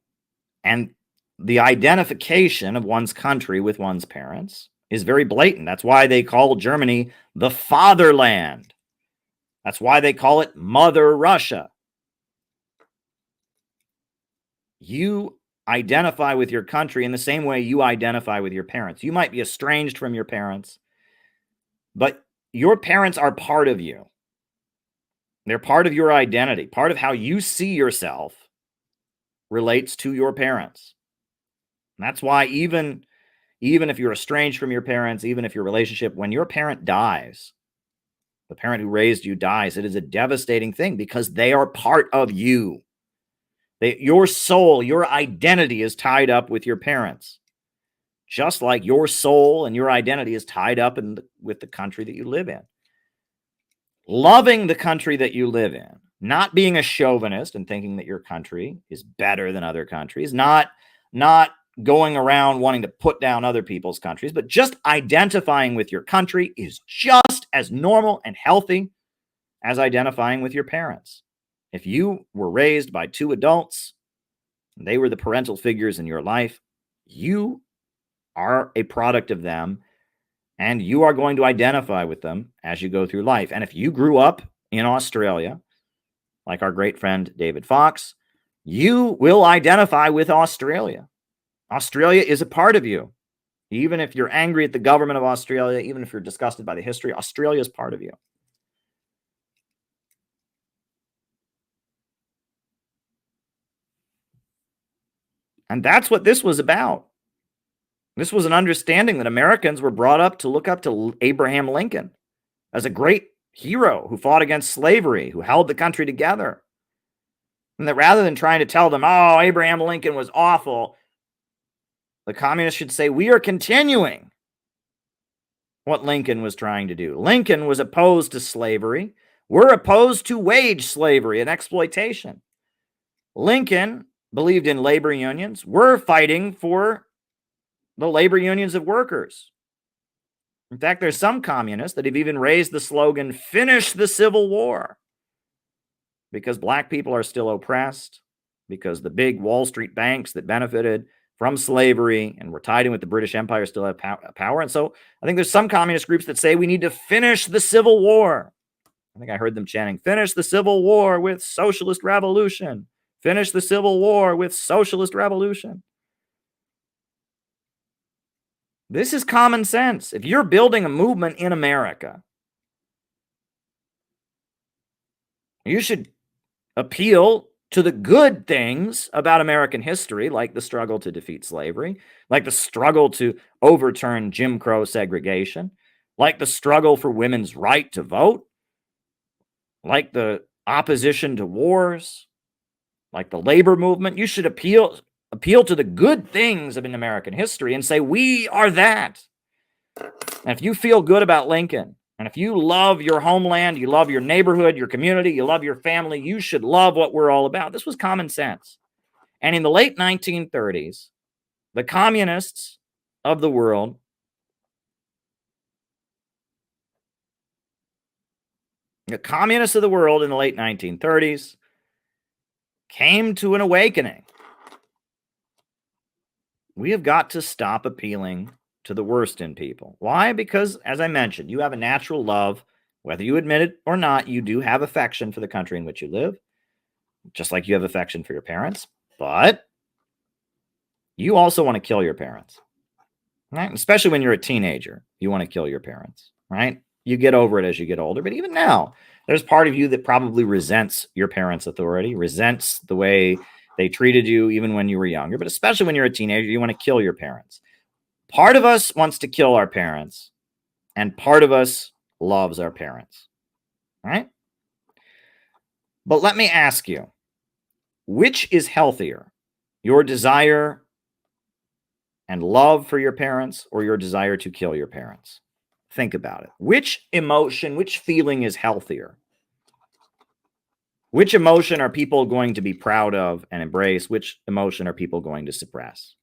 And the identification of one's country with one's parents is very blatant. That's why they call Germany the fatherland. That's why they call it Mother Russia. You identify with your country in the same way you identify with your parents. You might be estranged from your parents, but your parents are part of you. They're part of your identity. Part of how you see yourself relates to your parents. And that's why even if you're estranged from your parents, even if your relationship, when your parent dies, the parent who raised you dies, it is a devastating thing because they are part of you. Your soul, your identity is tied up with your parents, just like your soul and your identity is tied up with the country that you live in. Loving the country that you live in, not being a chauvinist and thinking that your country is better than other countries, not going around wanting to put down other people's countries, but just identifying with your country is just as normal and healthy as identifying with your parents. If you were raised by two adults, and they were the parental figures in your life, you are a product of them, and you are going to identify with them as you go through life. And if you grew up in Australia, like our great friend David Fox, you will identify with Australia. Australia is a part of you. Even if you're angry at the government of Australia, even if you're disgusted by the history, Australia is part of you. And that's what this was about. This was an understanding that Americans were brought up to look up to Abraham Lincoln as a great hero who fought against slavery, who held the country together. And that rather than trying to tell them, oh, Abraham Lincoln was awful, the communists should say, we are continuing what Lincoln was trying to do. Lincoln was opposed to slavery. We're opposed to wage slavery and exploitation. Lincoln believed in labor unions. We're fighting for the labor unions of workers. In fact, there's some communists that have even raised the slogan, finish the Civil War, because black people are still oppressed, because the big Wall Street banks that benefited from slavery and were tied in with the British Empire still have power. And so I think there's some communist groups that say we need to finish the Civil War. I think I heard them chanting, finish the Civil War with socialist revolution. Finish the Civil War with socialist revolution. This is common sense. If you're building a movement in America, you should appeal to the good things about American history, like the struggle to defeat slavery, like the struggle to overturn Jim Crow segregation, like the struggle for women's right to vote, like the opposition to wars, like the labor movement. You should appeal to the good things of American history and say, we are that. And if you feel good about Lincoln, and if you love your homeland, you love your neighborhood, your community, you love your family, you should love what we're all about. This was common sense. And in the late 1930s, the communists of the world in the late 1930s came to an awakening. We have got to stop appealing to the worst in people. Why? Because, as I mentioned, you have a natural love. Whether you admit it or not, you do have affection for the country in which you live, just like you have affection for your parents. But you also want to kill your parents, right? Especially when you're a teenager, you want to kill your parents, right? You get over it as you get older. But even now, there's part of you that probably resents your parents' authority, resents the way they treated you even when you were younger. But especially when you're a teenager, you want to kill your parents. Part of us wants to kill our parents, and part of us loves our parents, right? But let me ask you, which is healthier, your desire and love for your parents or your desire to kill your parents? Think about it. Which emotion, which feeling is healthier? Which emotion are people going to be proud of and embrace? Which emotion are people going to suppress?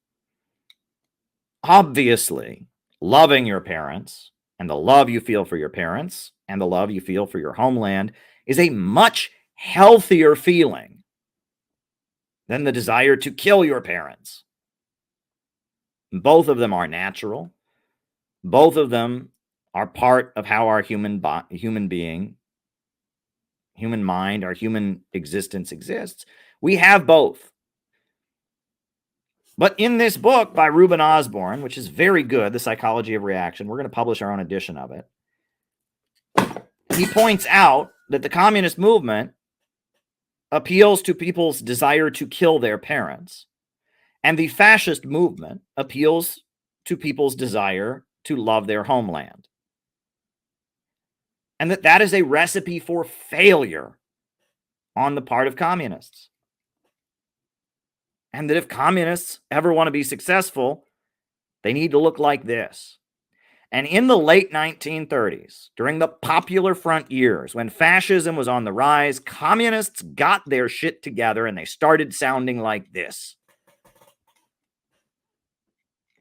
Obviously, loving your parents and the love you feel for your parents and the love you feel for your homeland is a much healthier feeling than the desire to kill your parents. Both of them are natural. Both of them are part of how our human mind, our human existence exists. We have both. But in this book by Reuben Osborne, which is very good, The Psychology of Reaction, we're going to publish our own edition of it. He points out that the communist movement appeals to people's desire to kill their parents, and the fascist movement appeals to people's desire to love their homeland. And that is a recipe for failure on the part of communists. And that if communists ever want to be successful, they need to look like this. And in the late 1930s, during the Popular Front years, when fascism was on the rise, communists got their shit together and they started sounding like this.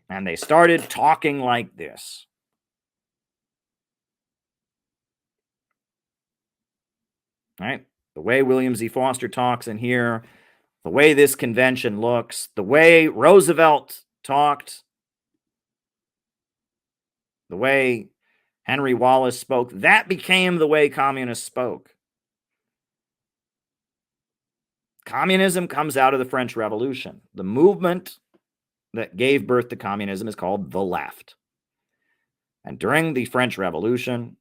And they started talking like this. Right? The way William Z. Foster talks in here, the way this convention looks, the way Roosevelt talked, the way Henry Wallace spoke, that became the way communists spoke. Communism comes out of the French Revolution. The movement that gave birth to communism is called the left. And during the French Revolution,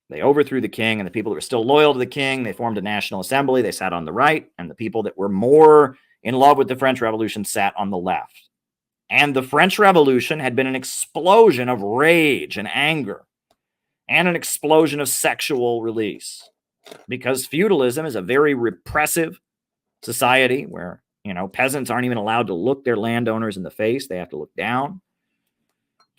they overthrew the king, and the people that were still loyal to the king, they formed a national assembly. They sat on the right, and the people that were more in love with the French Revolution sat on the left. And the French Revolution had been an explosion of rage and anger and an explosion of sexual release, because feudalism is a very repressive society where, peasants aren't even allowed to look their landowners in the face. They have to look down.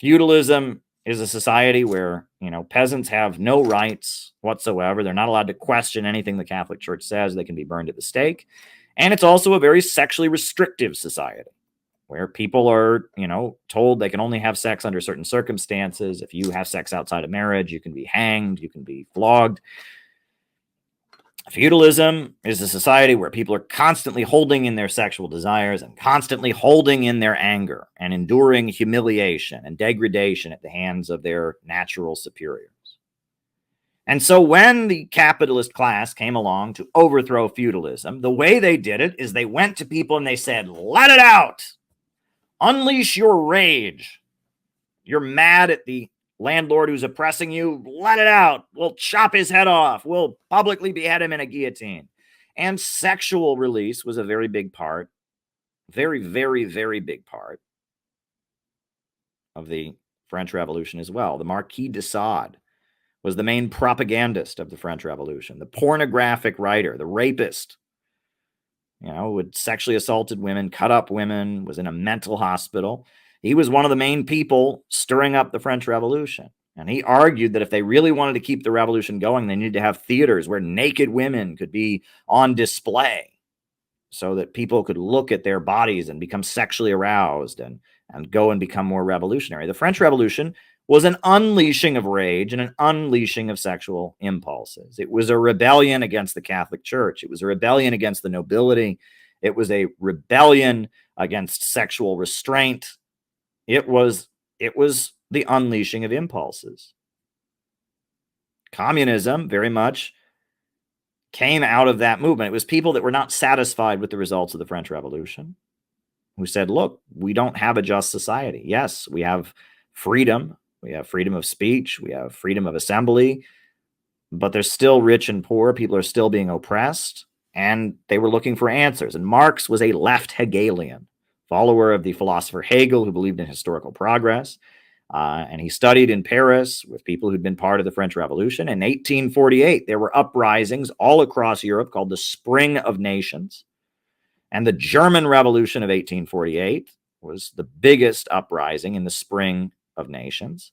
Feudalism is a society where, peasants have no rights whatsoever. They're not allowed to question anything the Catholic Church says. They can be burned at the stake. And it's also a very sexually restrictive society where people are, told they can only have sex under certain circumstances. If you have sex outside of marriage, you can be hanged, you can be flogged. Feudalism is a society where people are constantly holding in their sexual desires and constantly holding in their anger and enduring humiliation and degradation at the hands of their natural superiors. And so when the capitalist class came along to overthrow feudalism, the way they did it is they went to people and they said, let it out. Unleash your rage. You're mad at the landlord who's oppressing you, let it out. We'll chop his head off. We'll publicly behead him in a guillotine. And sexual release was a very big part, very, very, very big part of the French Revolution as well. The Marquis de Sade was the main propagandist of the French Revolution, the pornographic writer, the rapist, who had sexually assaulted women, cut up women, was in a mental hospital. He was one of the main people stirring up the French Revolution. And he argued that if they really wanted to keep the revolution going, they needed to have theaters where naked women could be on display so that people could look at their bodies and become sexually aroused and go and become more revolutionary. The French Revolution was an unleashing of rage and an unleashing of sexual impulses. It was a rebellion against the Catholic Church. It was a rebellion against the nobility. It was a rebellion against sexual restraint. It was the unleashing of impulses. Communism very much came out of that movement. It was people that were not satisfied with the results of the French Revolution who said, look, we don't have a just society. Yes, we have freedom. We have freedom of speech. We have freedom of assembly. But there's still rich and poor. People are still being oppressed. And they were looking for answers. And Marx was a left Hegelian, follower of the philosopher Hegel, who believed in historical progress. And he studied in Paris with people who'd been part of the French Revolution. In 1848, there were uprisings all across Europe called the Spring of Nations. And the German Revolution of 1848 was the biggest uprising in the Spring of Nations.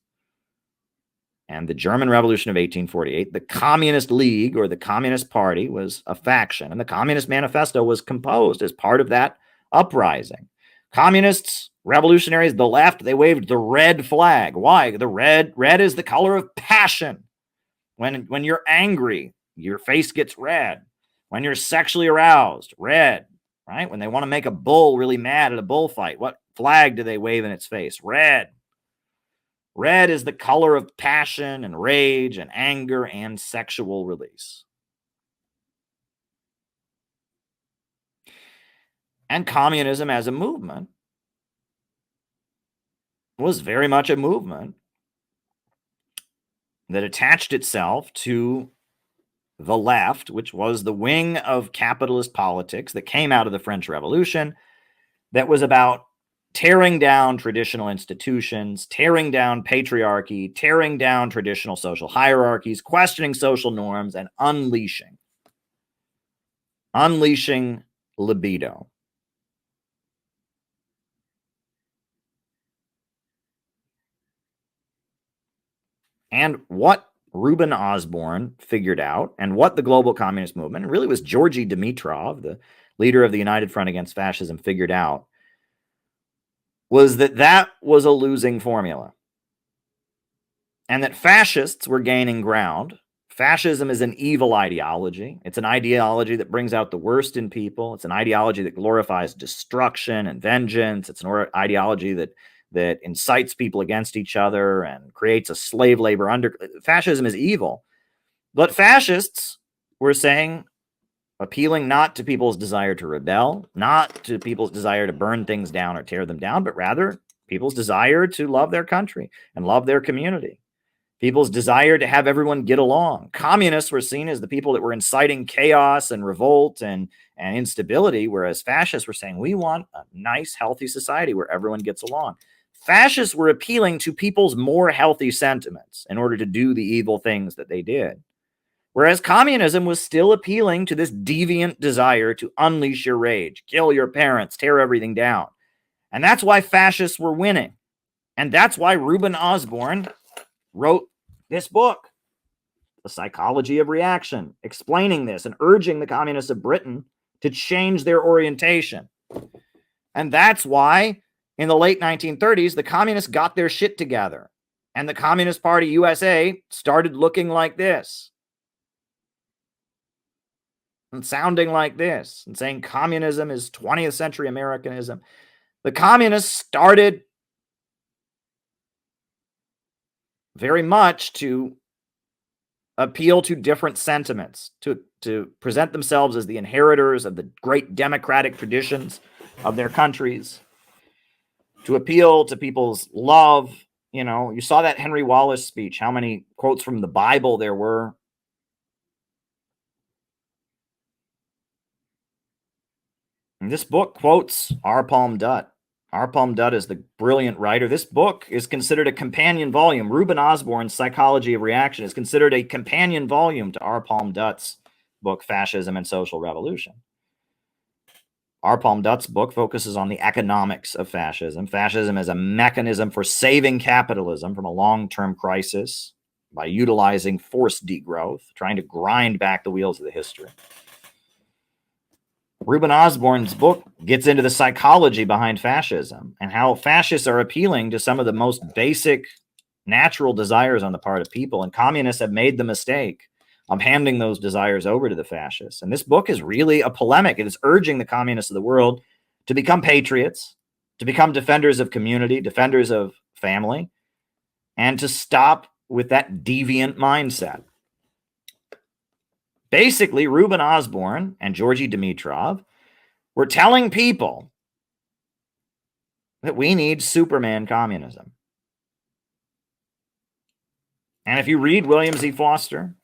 And the German Revolution of 1848, the Communist League or the Communist Party was a faction. And the Communist Manifesto was composed as part of that uprising. Communists, revolutionaries, the left, they waved the red flag. Why? The red is the color of passion. When you're angry, your face gets red. When you're sexually aroused, red, right? When they want to make a bull really mad at a bullfight, what flag do they wave in its face? Red. Red is the color of passion and rage and anger and sexual release. And communism as a movement was very much a movement that attached itself to the left, which was the wing of capitalist politics that came out of the French Revolution, that was about tearing down traditional institutions, tearing down patriarchy, tearing down traditional social hierarchies, questioning social norms, and unleashing libido. And what Reuben Osborne figured out, and what the global communist movement, and really was Georgy Dimitrov, the leader of the United Front Against Fascism, figured out, was that was a losing formula. And that fascists were gaining ground. Fascism is an evil ideology. It's an ideology that brings out the worst in people. It's an ideology that glorifies destruction and vengeance. It's an ideology that incites people against each other and creates a slave labor fascism is evil. But fascists were saying, appealing not to people's desire to rebel, not to people's desire to burn things down or tear them down, but rather people's desire to love their country and love their community. People's desire to have everyone get along. Communists were seen as the people that were inciting chaos and revolt and instability, whereas fascists were saying, we want a nice, healthy society where everyone gets along. Fascists were appealing to people's more healthy sentiments in order to do the evil things that they did. Whereas communism was still appealing to this deviant desire to unleash your rage, kill your parents, tear everything down. And that's why fascists were winning. And that's why Reuben Osborne wrote this book, The Psychology of Reaction, explaining this and urging the communists of Britain to change their orientation. And that's why in the late 1930s, the communists got their shit together. And the Communist Party USA started looking like this. And sounding like this, and saying communism is 20th century Americanism. The communists started very much to appeal to different sentiments, to present themselves as the inheritors of the great democratic traditions of their countries, to appeal to people's love You saw that Henry Wallace speech, how many quotes from the Bible there were. And this book quotes R. Palm Dutt. R. Palm Dutt is the brilliant writer. This book is considered a companion volume. Reuben Osborne's Psychology of Reaction is considered a companion volume to R. Palm Dutt's book, Fascism and Social Revolution. R. Palm Dutt's book focuses on the economics of fascism. Fascism as a mechanism for saving capitalism from a long-term crisis by utilizing forced degrowth, trying to grind back the wheels of the history. Reuben Osborne's book gets into the psychology behind fascism and how fascists are appealing to some of the most basic natural desires on the part of people, and communists have made the mistake of handing those desires over to the fascists. And this book is really a polemic. It is urging the communists of the world to become patriots, to become defenders of community, defenders of family, and to stop with that deviant mindset. Basically, Reuben Osborne and Georgy Dimitrov were telling people that we need Superman communism. And if you read William Z. Foster,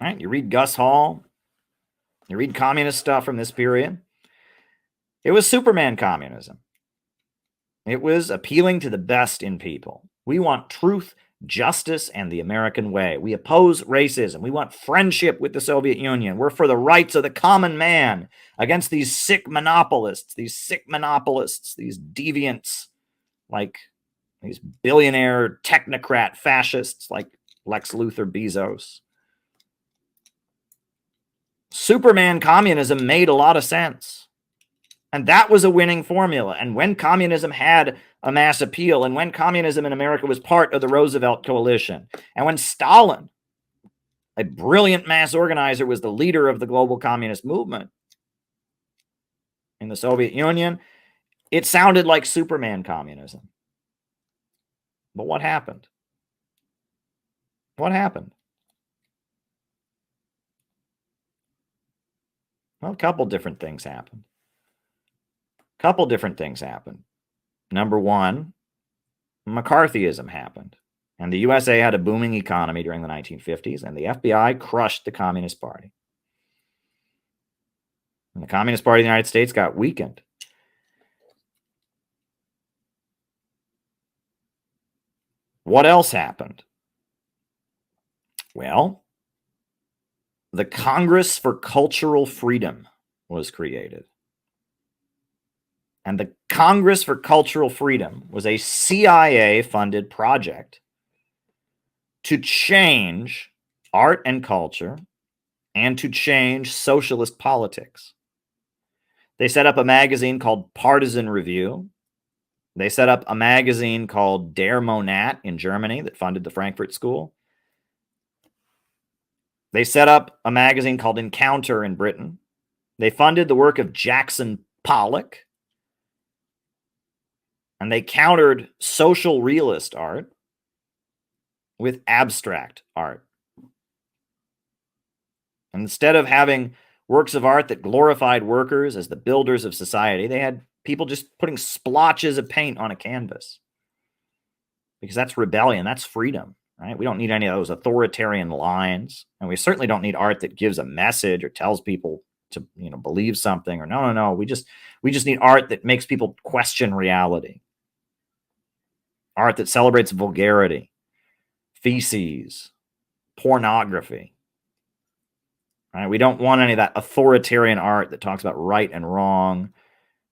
right, you read Gus Hall, you read communist stuff from this period, it was Superman communism. It was appealing to the best in people. We want truth, justice, and the American way. We oppose racism. We want friendship with the Soviet Union. We're for the rights of the common man against these sick monopolists, these deviants, like these billionaire technocrat fascists like Lex Luthor Bezos. Superman communism made a lot of sense. And that was a winning formula. And when communism had a mass appeal, and when communism in America was part of the Roosevelt coalition, and when Stalin, a brilliant mass organizer, was the leader of the global communist movement in the Soviet Union, it sounded like Superman communism. But what happened? What happened? Well, a couple different things happened. Number one, McCarthyism happened. And the USA had a booming economy during the 1950s, and the FBI crushed the Communist Party. And the Communist Party of the United States got weakened. What else happened? Well, the Congress for Cultural Freedom was created. And the Congress for Cultural Freedom was a CIA-funded project to change art and culture and to change socialist politics. They set up a magazine called Partisan Review. They set up a magazine called Der Monat in Germany that funded the Frankfurt School. They set up a magazine called Encounter in Britain. They funded the work of Jackson Pollock. And they countered social realist art with abstract art. And instead of having works of art that glorified workers as the builders of society, they had people just putting splotches of paint on a canvas. Because that's rebellion, that's freedom, right? We don't need any of those authoritarian lines. And we certainly don't need art that gives a message or tells people to, believe something, or no. We just need art that makes people question reality. Art that celebrates vulgarity, feces, pornography. Right? We don't want any of that authoritarian art that talks about right and wrong,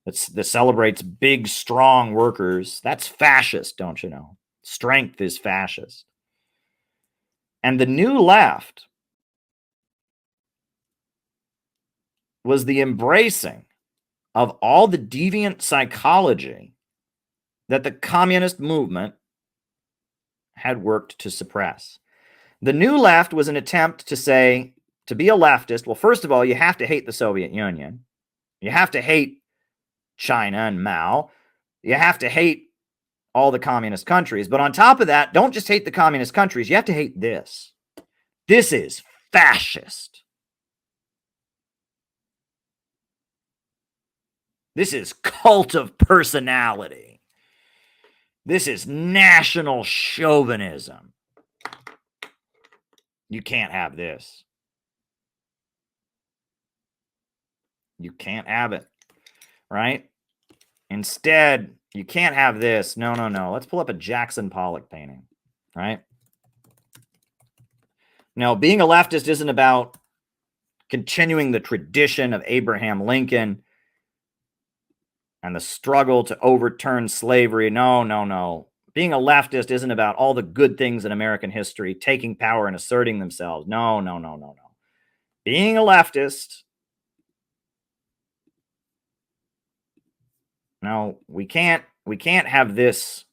that celebrates big, strong workers. That's fascist, don't you know? Strength is fascist. And the new left was the embracing of all the deviant psychology that the communist movement had worked to suppress. The new left was an attempt to say, to be a leftist, well, first of all, you have to hate the Soviet Union. You have to hate China and Mao. You have to hate all the communist countries. But on top of that, don't just hate the communist countries. You have to hate this. This is fascist. This is cult of personality. This is national chauvinism. You can't have this. You can't have it, right? Instead, you can't have this. No, no, no. Let's pull up a Jackson Pollock painting, right? Now, being a leftist isn't about continuing the tradition of Abraham Lincoln and the struggle to overturn slavery. No, no, no. Being a leftist isn't about all the good things in American history, taking power and asserting themselves. No, no, no, no, no. Being a leftist, no, we can't have this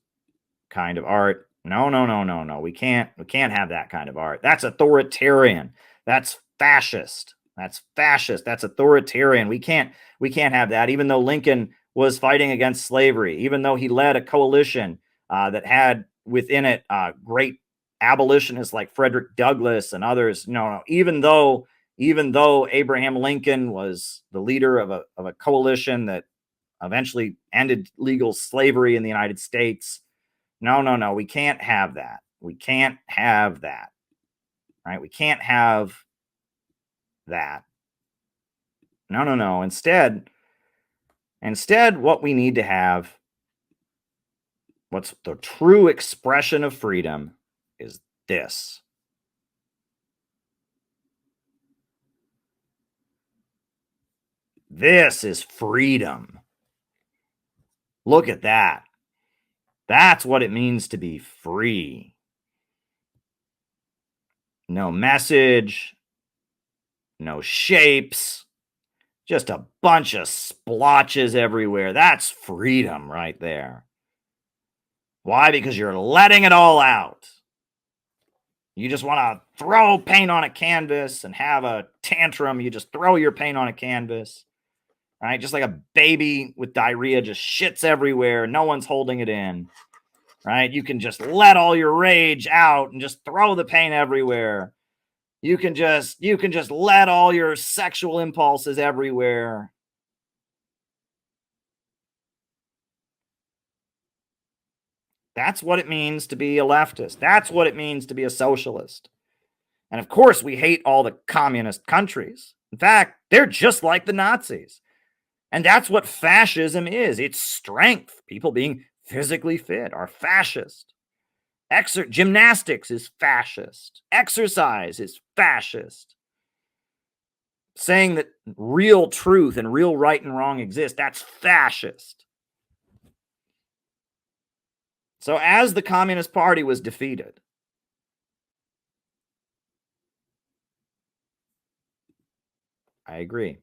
kind of art. No, no, no, no, no. We can't have that kind of art. That's authoritarian. That's fascist. That's fascist. That's authoritarian. We can't have that, even though Lincoln was fighting against slavery, even though he led a coalition that had within it great abolitionists like Frederick Douglass and others. No, even though Abraham Lincoln was the leader of a coalition that eventually ended legal slavery in the United States. No, no, no. We can't have that. We can't have that. Right? We can't have that. No, no, no. Instead, what we need to have, what's the true expression of freedom, is this. This is freedom. Look at that. That's what it means to be free. No message, no shapes, just a bunch of splotches everywhere. That's freedom right there. Why? Because you're letting it all out. You just want to throw paint on a canvas and have a tantrum. You just throw your paint on a canvas, right? Just like a baby with diarrhea, just shits everywhere. No one's holding it in, right? You can just let all your rage out and just throw the paint everywhere. You can just let all your sexual impulses everywhere. That's what it means to be a leftist. That's what it means to be a socialist. And of course, we hate all the communist countries. In fact, they're just like the Nazis. And that's what fascism is. It's strength. People being physically fit are fascist. Gymnastics is fascist. Exercise is fascist. Saying that real truth and real right and wrong exist, that's fascist. So as the Communist Party was defeated, I agree.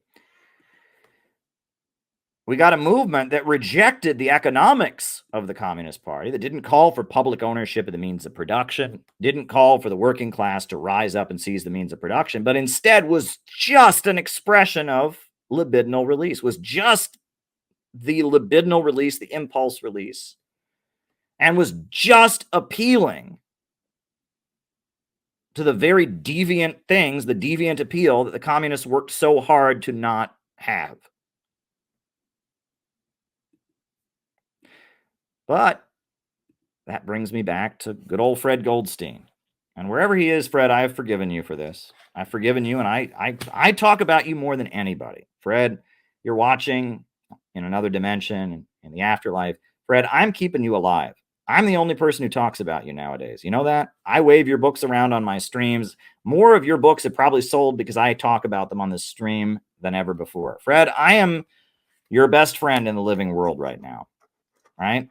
We got a movement that rejected the economics of the Communist Party, that didn't call for public ownership of the means of production, didn't call for the working class to rise up and seize the means of production, but instead was just an expression of libidinal release, was just the libidinal release, the impulse release, and was just appealing to the very deviant things, the deviant appeal that the communists worked so hard to not have. But that brings me back to good old Fred Goldstein. And wherever he is, Fred, I have forgiven you for this. I've forgiven you, and I talk about you more than anybody. Fred, you're watching in another dimension, in the afterlife. Fred, I'm keeping you alive. I'm the only person who talks about you nowadays. You know that? I wave your books around on my streams. More of your books have probably sold because I talk about them on this stream than ever before. Fred, I am your best friend in the living world right now, right?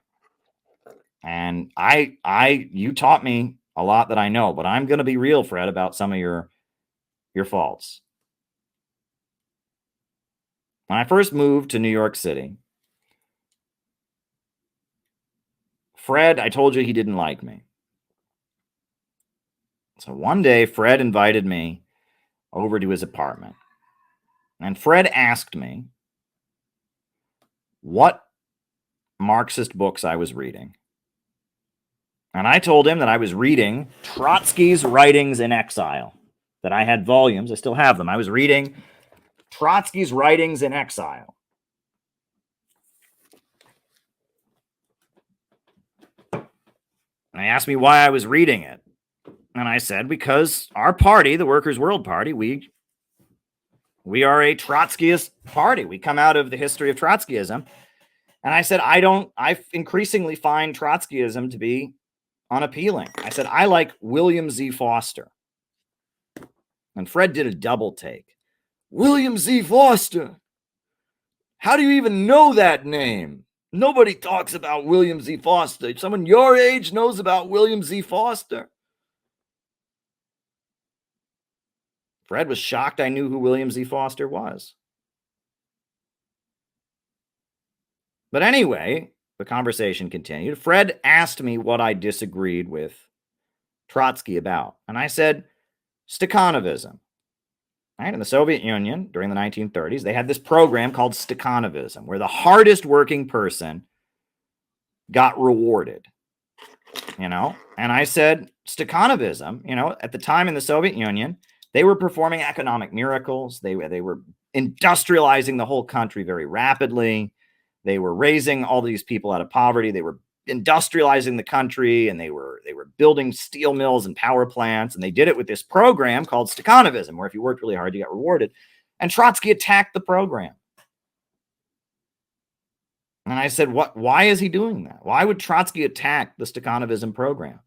And you taught me a lot that I know, but I'm going to be real, Fred, about some of your faults. When I first moved to New York City, Fred, I told you he didn't like me. So one day, Fred invited me over to his apartment. And Fred asked me what Marxist books I was reading. And I told him that I was reading Trotsky's Writings in Exile, that I had volumes. I still have them. I was reading Trotsky's Writings in Exile. And they asked me why I was reading it. And I said, because our party, the Workers' World Party, we are a Trotskyist party. We come out of the history of Trotskyism. And I said, I increasingly find Trotskyism to be unappealing. I said, I like William Z. Foster. And Fred did a double take. William Z. Foster. How do you even know that name? Nobody talks about William Z. Foster. Someone your age knows about William Z. Foster. Fred was shocked I knew who William Z. Foster was. But anyway, the conversation continued. Fred asked me what I disagreed with Trotsky about. And I said, Stakhanovism. Right? In the Soviet Union during the 1930s, they had this program called Stakhanovism, where the hardest working person got rewarded. And I said, Stakhanovism, at the time in the Soviet Union, they were performing economic miracles. They were industrializing the whole country very rapidly. They were raising all these people out of poverty. They were industrializing the country, and they were building steel mills and power plants. And they did it with this program called Stakhanovism, where if you worked really hard, you got rewarded. And Trotsky attacked the program. And I said, why is he doing that? Why would Trotsky attack the Stakhanovism program?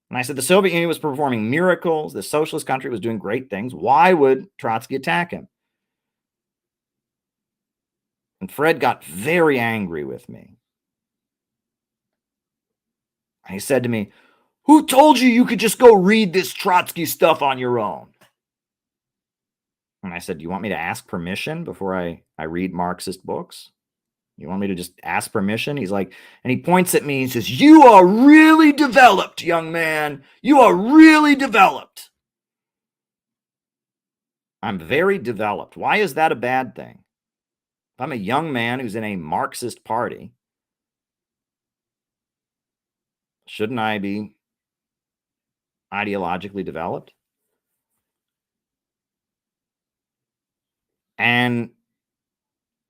And I said, the Soviet Union was performing miracles. The socialist country was doing great things. Why would Trotsky attack him? And Fred got very angry with me. He said to me, who told you could just go read this Trotsky stuff on your own? And I said, do you want me to ask permission before I read Marxist books? You want me to just ask permission? He's like, and he points at me and says, you are really developed, young man. You are really developed. I'm very developed. Why is that a bad thing? If I'm a young man who's in a Marxist party, shouldn't I be ideologically developed? And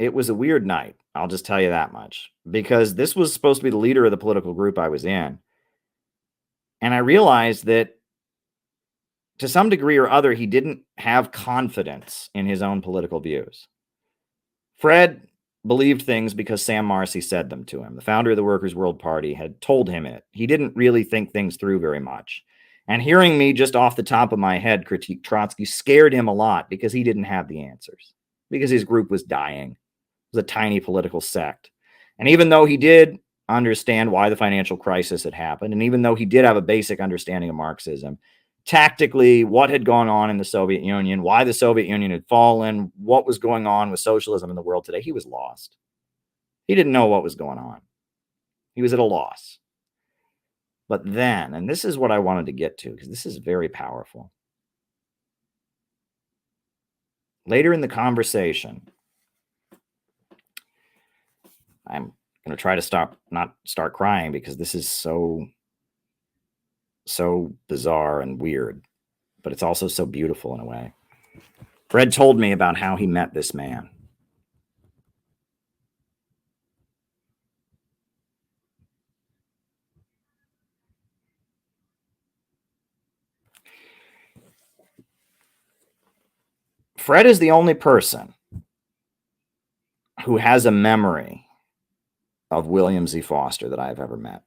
it was a weird night. I'll just tell you that much, because this was supposed to be the leader of the political group I was in. And I realized that to some degree or other, he didn't have confidence in his own political views. Fred believed things because Sam Marcy said them to him. The founder of the Workers' World Party had told him it. He didn't really think things through very much. And hearing me just off the top of my head critique Trotsky scared him a lot, because he didn't have the answers, because his group was dying. It was a tiny political sect. And even though he did understand why the financial crisis had happened, and even though he did have a basic understanding of Marxism, tactically, what had gone on in the Soviet Union, why the Soviet Union had fallen, what was going on with socialism in the world today, he was lost. He didn't know what was going on. He was at a loss. But then, and this is what I wanted to get to, because this is very powerful. Later in the conversation, I'm going to try to not start crying, because this is so bizarre and weird, but it's also so beautiful in a way. Fred told me about how he met this man. Fred is the only person who has a memory of William Z. Foster that I've ever met.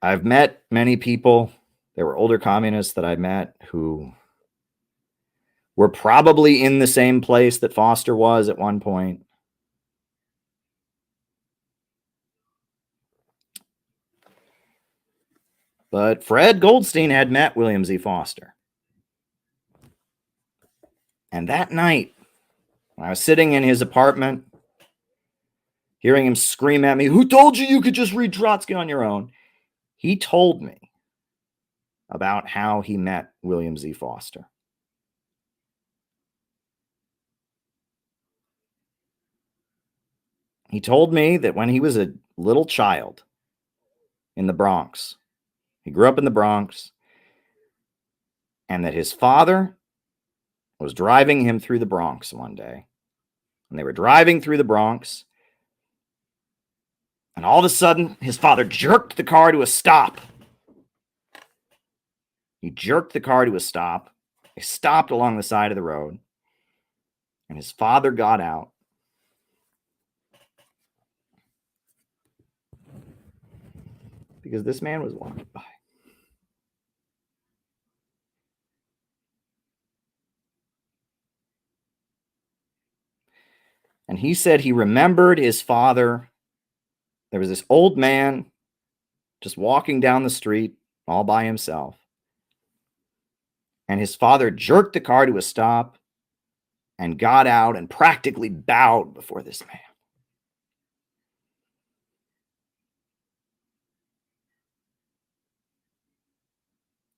I've met many people. There were older communists that I met who were probably in the same place that Foster was at one point. But Fred Goldstein had met William Z. Foster. And that night, when I was sitting in his apartment, hearing him scream at me, who told you could just read Trotsky on your own? He told me about how he met William Z. Foster. He told me that when he was a little child in the Bronx, he grew up in the Bronx, and that his father was driving him through the Bronx one day, And they were driving through the Bronx. And all of a sudden, his father jerked the car to a stop. He jerked the car to a stop. They stopped along the side of the road. And his father got out. Because this man was walking by. And he said he remembered his father. There was this old man just walking down the street all by himself. And his father jerked the car to a stop and got out and practically bowed before this man.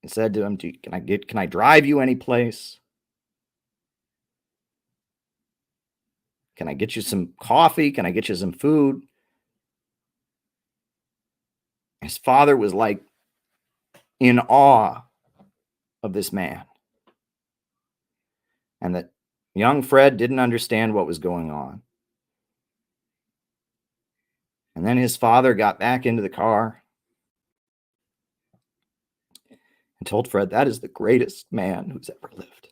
And said to him, can I drive you any place? Can I get you some coffee? Can I get you some food? His father was like in awe of this man. And that young Fred didn't understand what was going on. And then his father got back into the car and told Fred, that is the greatest man who's ever lived.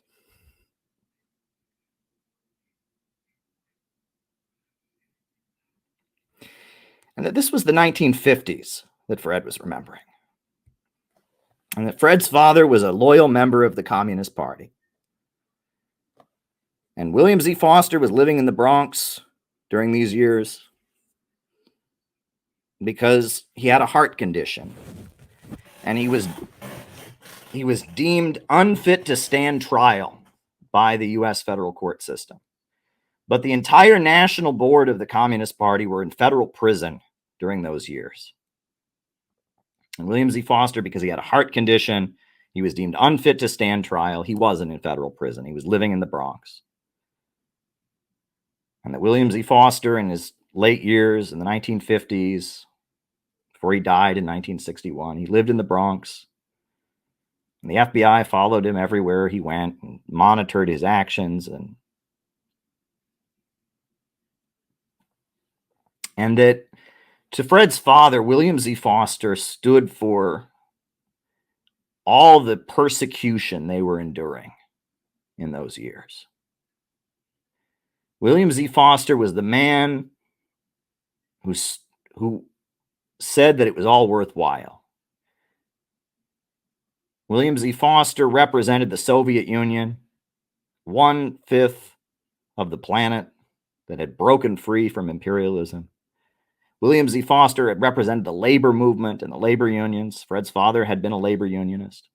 And that this was the 1950s that Fred was remembering. And that Fred's father was a loyal member of the Communist Party. And William Z. Foster was living in the Bronx during these years because he had a heart condition. And he was deemed unfit to stand trial by the U.S. federal court system. But the entire national board of the Communist Party were in federal prison during those years. And William Z. Foster, because he had a heart condition, he was deemed unfit to stand trial. He wasn't in federal prison. He was living in the Bronx. And that William Z. Foster, in his late years in the 1950s, before he died in 1961, he lived in the Bronx. And the FBI followed him everywhere he went and monitored his actions. And that to Fred's father, William Z. Foster stood for all the persecution they were enduring in those years. William Z. Foster was the man who said that it was all worthwhile. William Z. Foster represented the Soviet Union, 1/5 of the planet that had broken free from imperialism. William Z. Foster had represented the labor movement and the labor unions. Fred's father had been a labor unionist.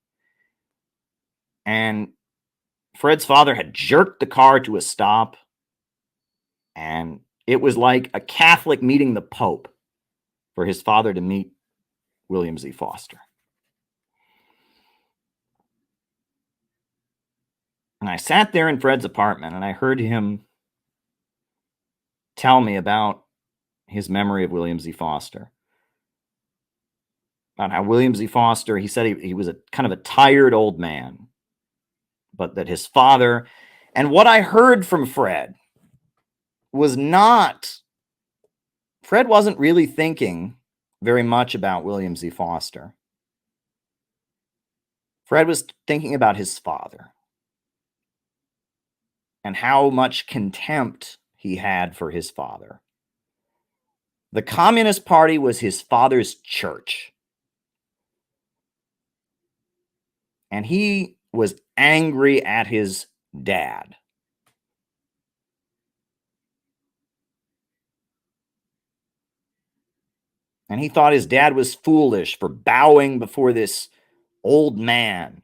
And Fred's father had jerked the car to a stop. And it was like a Catholic meeting the Pope for his father to meet William Z. Foster. And I sat there in Fred's apartment and I heard him tell me about his memory of William Z. Foster. About how William Z. Foster, he said he was a kind of a tired old man, but that his father, and what I heard from Fred was not, Fred wasn't really thinking very much about William Z. Foster. Fred was thinking about his father and how much contempt he had for his father. The Communist Party was his father's church. And he was angry at his dad. And he thought his dad was foolish for bowing before this old man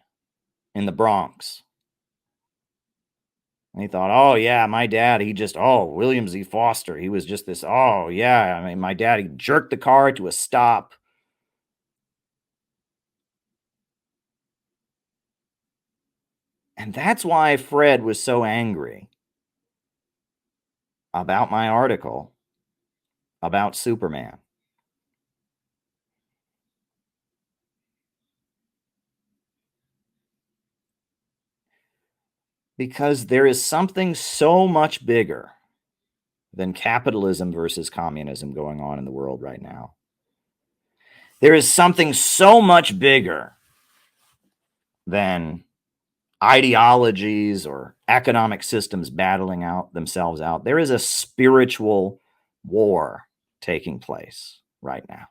in the Bronx. And he thought, oh, yeah, my dad, William Z. Foster, he was just this, oh, yeah, I mean, my dad, he jerked the car to a stop. And that's why Fred was so angry about my article about Superman. Because there is something so much bigger than capitalism versus communism going on in the world right now. There is something so much bigger than ideologies or economic systems battling out themselves out. There is a spiritual war taking place right now.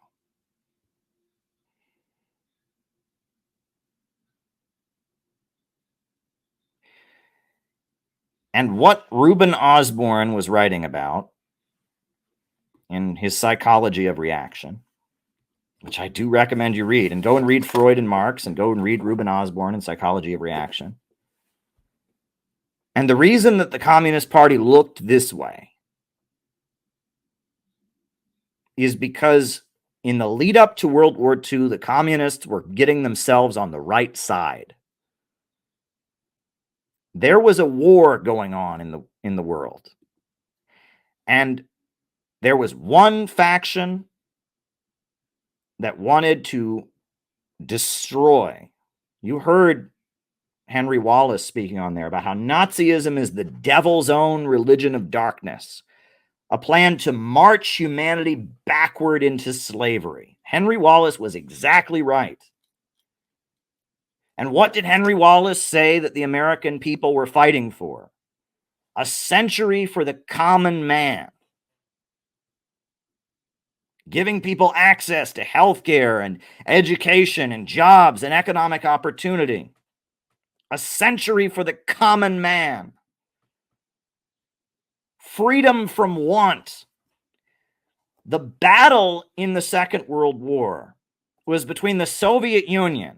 And what Reuben Osborne was writing about in his Psychology of Reaction, which I do recommend you read, and go and read Freud and Marx, and go and read Reuben Osborne in Psychology of Reaction. And the reason that the Communist Party looked this way is because in the lead up to World War II, the communists were getting themselves on the right side. There was a war going on in the world. And there was one faction that wanted to destroy. You heard Henry Wallace speaking on there about how Nazism is the devil's own religion of darkness, a plan to march humanity backward into slavery. Henry Wallace was exactly right. And what did Henry Wallace say that the American people were fighting for? A century for the common man. Giving people access to health care and education and jobs and economic opportunity. A century for the common man. Freedom from want. The battle in the Second World War was between the Soviet Union,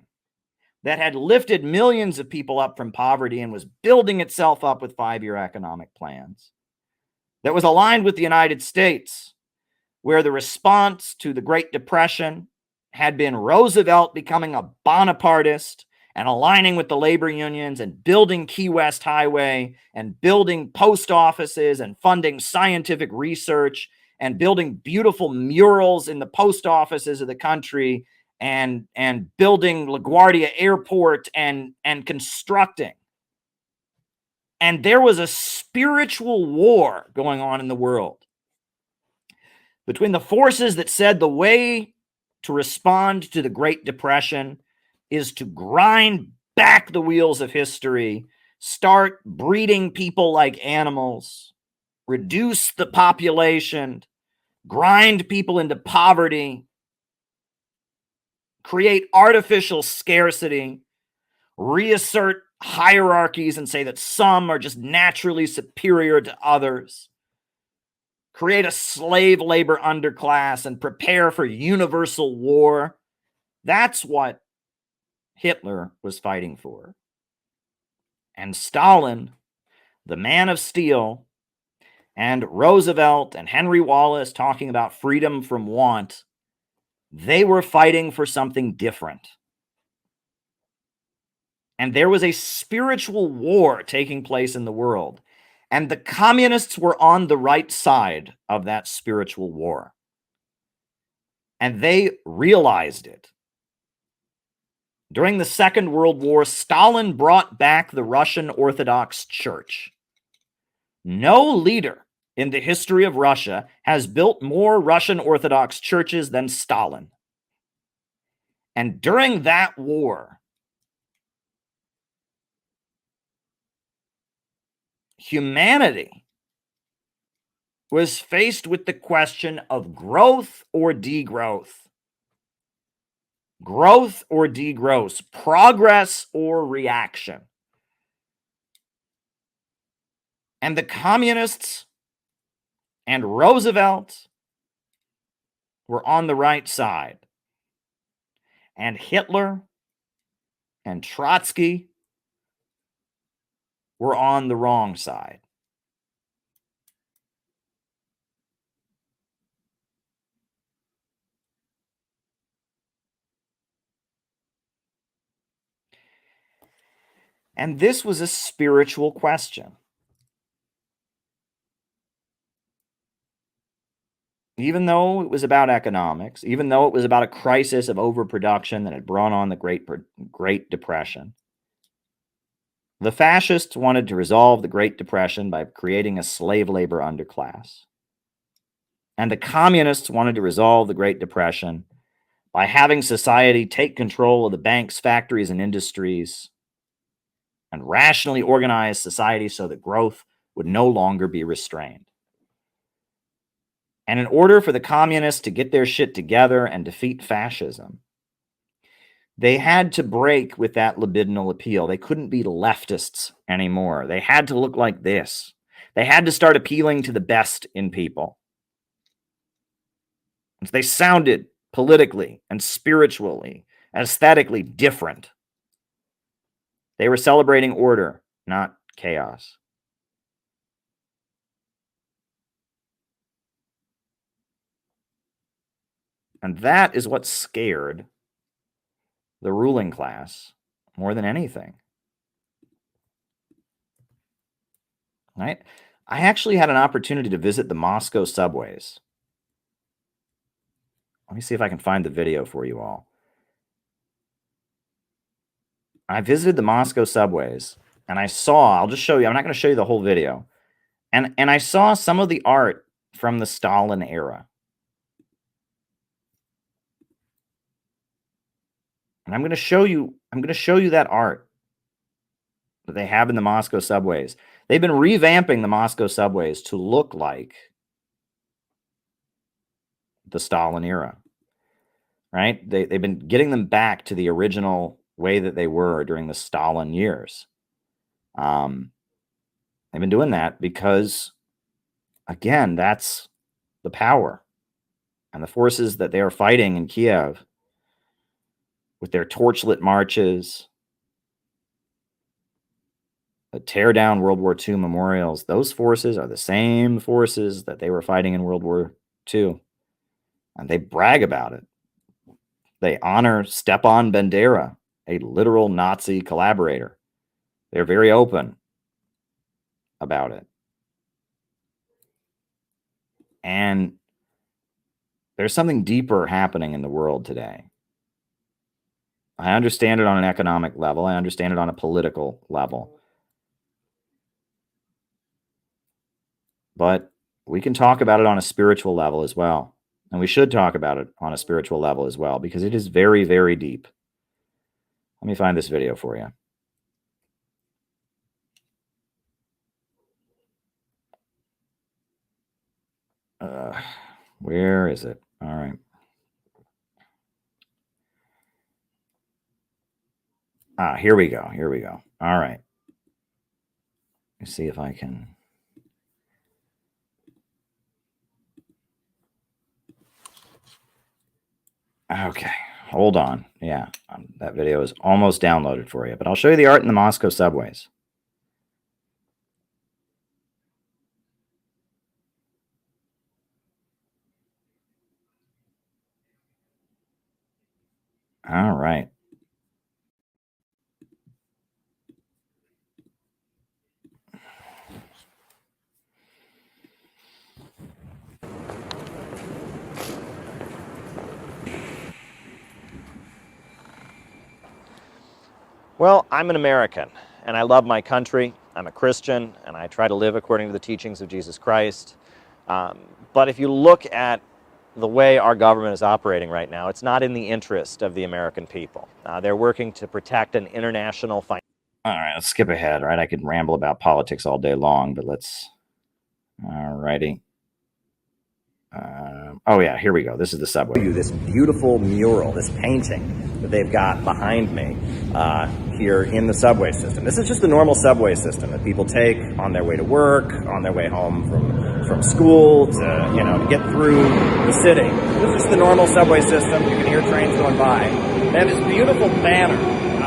that had lifted millions of people up from poverty and was building itself up with 5-year economic plans, that was aligned with the United States, where the response to the Great Depression had been Roosevelt becoming a Bonapartist and aligning with the labor unions and building Key West Highway and building post offices and funding scientific research and building beautiful murals in the post offices of the country and building LaGuardia Airport and constructing. And there was a spiritual war going on in the world between the forces that said the way to respond to the Great Depression is to grind back the wheels of history, start breeding people like animals, reduce the population, grind people into poverty, create artificial scarcity, reassert hierarchies and say that some are just naturally superior to others, create a slave labor underclass and prepare for universal war. That's what Hitler was fighting for. And Stalin, the man of steel, and Roosevelt and Henry Wallace talking about freedom from want, they were fighting for something different. And there was a spiritual war taking place in the world. And the communists were on the right side of that spiritual war. And they realized it. During the Second World War, Stalin brought back the Russian Orthodox Church. No leader in the history of Russia has built more Russian Orthodox churches than Stalin. And during that war, humanity was faced with the question of growth or degrowth. Growth or degrowth, progress or reaction. And the communists and Roosevelt were on the right side. And Hitler and Trotsky were on the wrong side. And this was a spiritual question. Even though it was about economics, even though it was about a crisis of overproduction that had brought on the Great Depression, the fascists wanted to resolve the Great Depression by creating a slave labor underclass. And the communists wanted to resolve the Great Depression by having society take control of the banks, factories, and industries and rationally organize society so that growth would no longer be restrained. And in order for the communists to get their shit together and defeat fascism, they had to break with that libidinal appeal. They couldn't be leftists anymore. They had to look like this. They had to start appealing to the best in people. They sounded politically and spiritually, aesthetically different. They were celebrating order, not chaos. And that is what scared the ruling class more than anything. Right? I actually had an opportunity to visit the Moscow subways. Let me see if I can find the video for you all. I visited the Moscow subways and I saw, I'll just show you, I'm not going to show you the whole video. And I saw some of the art from the Stalin era. And I'm going to show you that art that they have in the Moscow subways. They've been revamping the Moscow subways to look like the Stalin era. Right? They've been getting them back to the original way that they were during the Stalin years. They've been doing that because, again, that's the power and the forces that they are fighting in Kiev with their torchlit marches, the tear down World War II memorials. Those forces are the same forces that they were fighting in World War II. And they brag about it. They honor Stepan Bandera, a literal Nazi collaborator. They're very open about it. And there's something deeper happening in the world today. I understand it on an economic level. I understand it on a political level. But we can talk about it on a spiritual level as well. And we should talk about it on a spiritual level as well, because it is very, very deep. Let me find this video for you. Where is it? All right. Here we go. Here we go. All right. Let's see if I can. Okay, hold on. Yeah, that video is almost downloaded for you, but I'll show you the art in the Moscow subways. All right. Well, I'm an American, and I love my country. I'm a Christian, and I try to live according to the teachings of Jesus Christ. But if you look at the way our government is operating right now, it's not in the interest of the American people. They're working to protect an international... All right, let's skip ahead, right? I could ramble about politics all day long, but let's... All righty. Oh yeah, here we go. This is the subway. This beautiful mural, this painting that they've got behind me here in the subway system. This is just the normal subway system that people take on their way to work, on their way home from school, to, you know, to get through the city. This is the normal subway system. You can hear trains going by. They have this beautiful banner,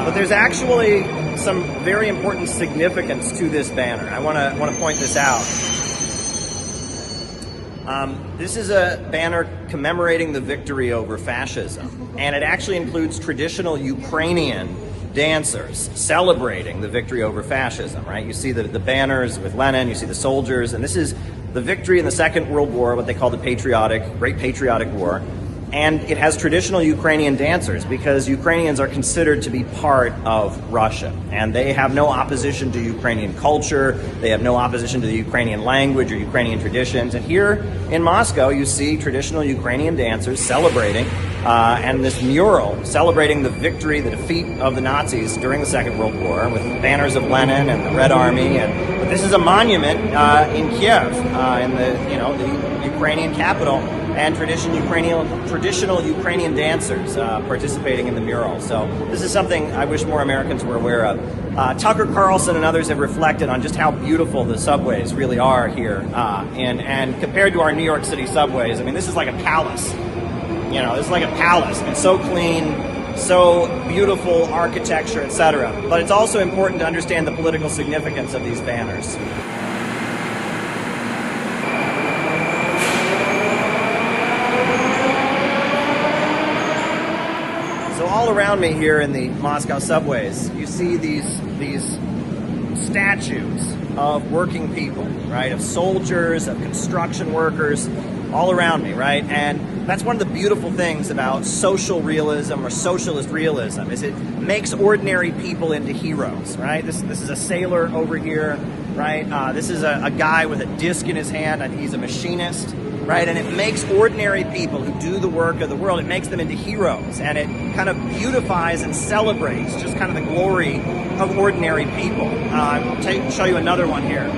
but there's actually some very important significance to this banner. I want to point this out. This is a banner commemorating the victory over fascism, and it actually includes traditional Ukrainian dancers celebrating the victory over fascism, right? You see the banners with Lenin, you see the soldiers, and this is the victory in the Second World War, what they call the Great Patriotic War. And it has traditional Ukrainian dancers because Ukrainians are considered to be part of Russia. And they have no opposition to Ukrainian culture. They have no opposition to the Ukrainian language or Ukrainian traditions. And here in Moscow, you see traditional Ukrainian dancers celebrating and this mural celebrating the victory, the defeat of the Nazis during the Second World War with banners of Lenin and the Red Army. And this is a monument in Kiev, in the Ukrainian capital, and traditional Ukrainian dancers participating in the mural. So this is something I wish more Americans were aware of. Tucker Carlson and others have reflected on just how beautiful the subways really are here. And compared to our New York City subways, I mean, this is like a palace. This is like a palace. It's so clean, so beautiful architecture, etc. But it's also important to understand the political significance of these banners. So all around me here in the Moscow subways, you see these statues of working people, right? Of soldiers, of construction workers, all around me, right? And that's one of the beautiful things about social realism or socialist realism, is it makes ordinary people into heroes, right? This is a sailor over here, right? This is a guy with a disc in his hand, and he's a machinist, right? And it makes ordinary people who do the work of the world, it makes them into heroes, and it kind of beautifies and celebrates just kind of the glory of ordinary people. I'll show you another one here.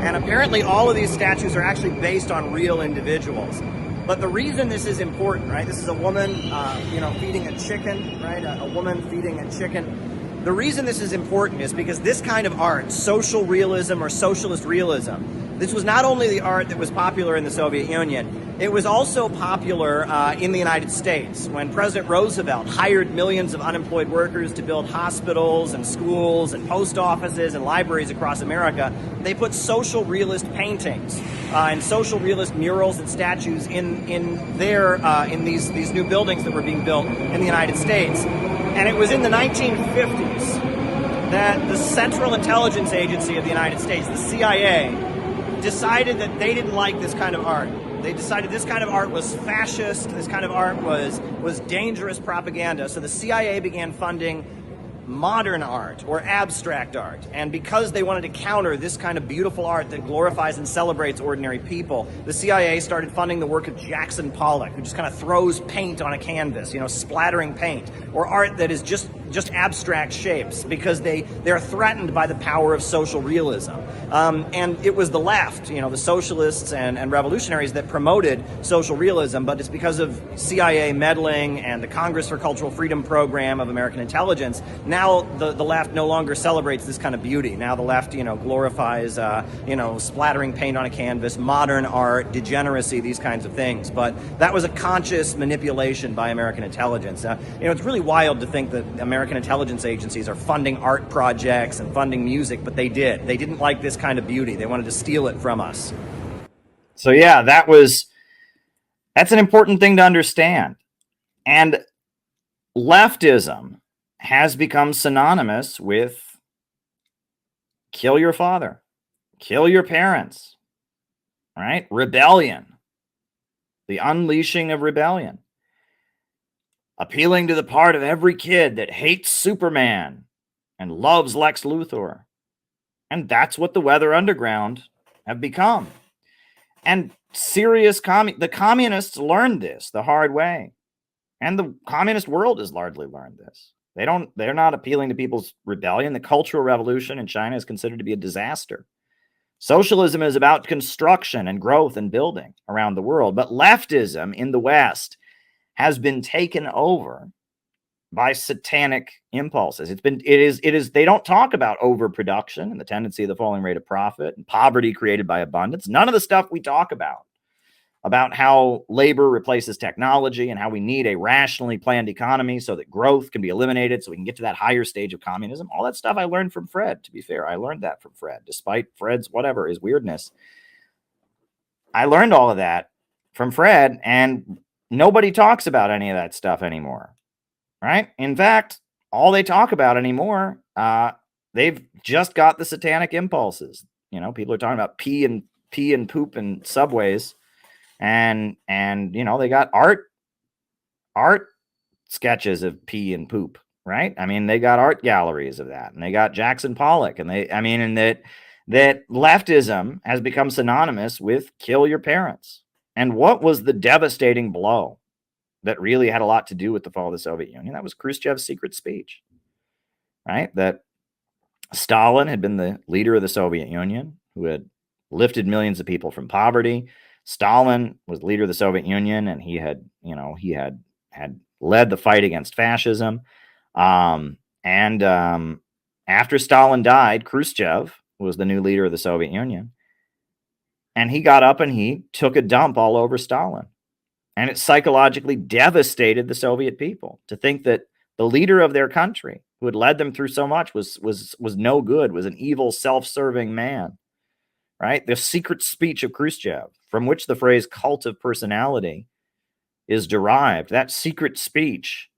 And apparently all of these statues are actually based on real individuals. But the reason this is important, right? This is a woman, feeding a chicken, right? A woman feeding a chicken. The reason this is important is because this kind of art, social realism or socialist realism, this was not only the art that was popular in the Soviet Union, it was also popular in the United States. When President Roosevelt hired millions of unemployed workers to build hospitals and schools and post offices and libraries across America, they put social realist paintings and social realist murals and statues in these new buildings that were being built in the United States. And it was in the 1950s that the Central Intelligence Agency of the United States, the CIA, decided that they didn't like this kind of art. They decided this kind of art was fascist, this kind of art was dangerous propaganda. So the CIA began funding modern art or abstract art. And because they wanted to counter this kind of beautiful art that glorifies and celebrates ordinary people, the CIA started funding the work of Jackson Pollock, who just kind of throws paint on a canvas, splattering paint, or art that is just abstract shapes, because they're threatened by the power of social realism. And it was the left, the socialists and revolutionaries that promoted social realism, but it's because of CIA meddling and the Congress for Cultural Freedom program of American intelligence. Now the left no longer celebrates this kind of beauty. Now the left, glorifies, splattering paint on a canvas, modern art, degeneracy, these kinds of things. But that was a conscious manipulation by American intelligence. It's really wild to think that American intelligence agencies are funding art projects and funding music, but they did. They didn't like this kind of beauty. They wanted to steal it from us. So yeah, that's an important thing to understand. And leftism has become synonymous with kill your father, kill your parents, right? Rebellion, the unleashing of rebellion. Appealing to the part of every kid that hates Superman and loves Lex Luthor. And that's what the Weather Underground have become. And serious the communists learned this the hard way. And the communist world has largely learned this. They're not appealing to people's rebellion. The Cultural Revolution in China is considered to be a disaster. Socialism is about construction and growth and building around the world. But leftism in the West has been taken over by satanic impulses. They don't talk about overproduction and the tendency of the falling rate of profit and poverty created by abundance. None of the stuff we talk about how labor replaces technology and how we need a rationally planned economy so that growth can be eliminated so we can get to that higher stage of communism. All that stuff I learned from Fred, to be fair. I learned that from Fred, despite Fred's his weirdness. I learned all of that from Fred, and nobody talks about any of that stuff anymore, right? In fact, all they talk about anymore they've just got the satanic impulses. People are talking about pee and poop in subways, and they got art sketches of pee and poop, right? I mean, they got art galleries of that, and they got Jackson Pollock, and that leftism has become synonymous with kill your parents. And what was the devastating blow that really had a lot to do with the fall of the Soviet Union? That was Khrushchev's secret speech, right? That Stalin had been the leader of the Soviet Union, who had lifted millions of people from poverty. Stalin was leader of the Soviet Union, and he had led the fight against fascism. And after Stalin died, Khrushchev was the new leader of the Soviet Union. And he got up and he took a dump all over Stalin. And it psychologically devastated the Soviet people to think that the leader of their country, who had led them through so much, was no good, was an evil, self-serving man, right? The secret speech of Khrushchev, from which the phrase cult of personality is derived, that secret speech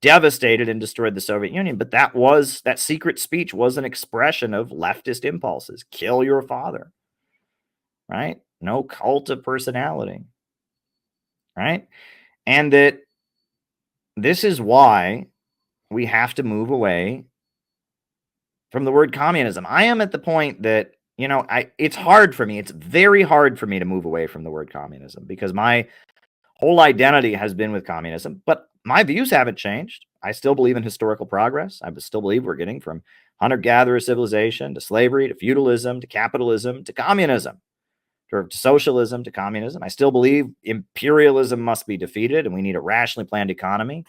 devastated and destroyed the Soviet Union. But that secret speech was an expression of leftist impulses. Kill your father, right? No cult of personality, right? And that this is why we have to move away from the word communism. I am at the point that, it's hard for me. It's very hard for me to move away from the word communism, because my whole identity has been with communism, but my views haven't changed. I still believe in historical progress. I still believe we're getting from hunter-gatherer civilization to slavery to feudalism to capitalism to communism, to socialism to communism. I still believe imperialism must be defeated and we need a rationally planned economy.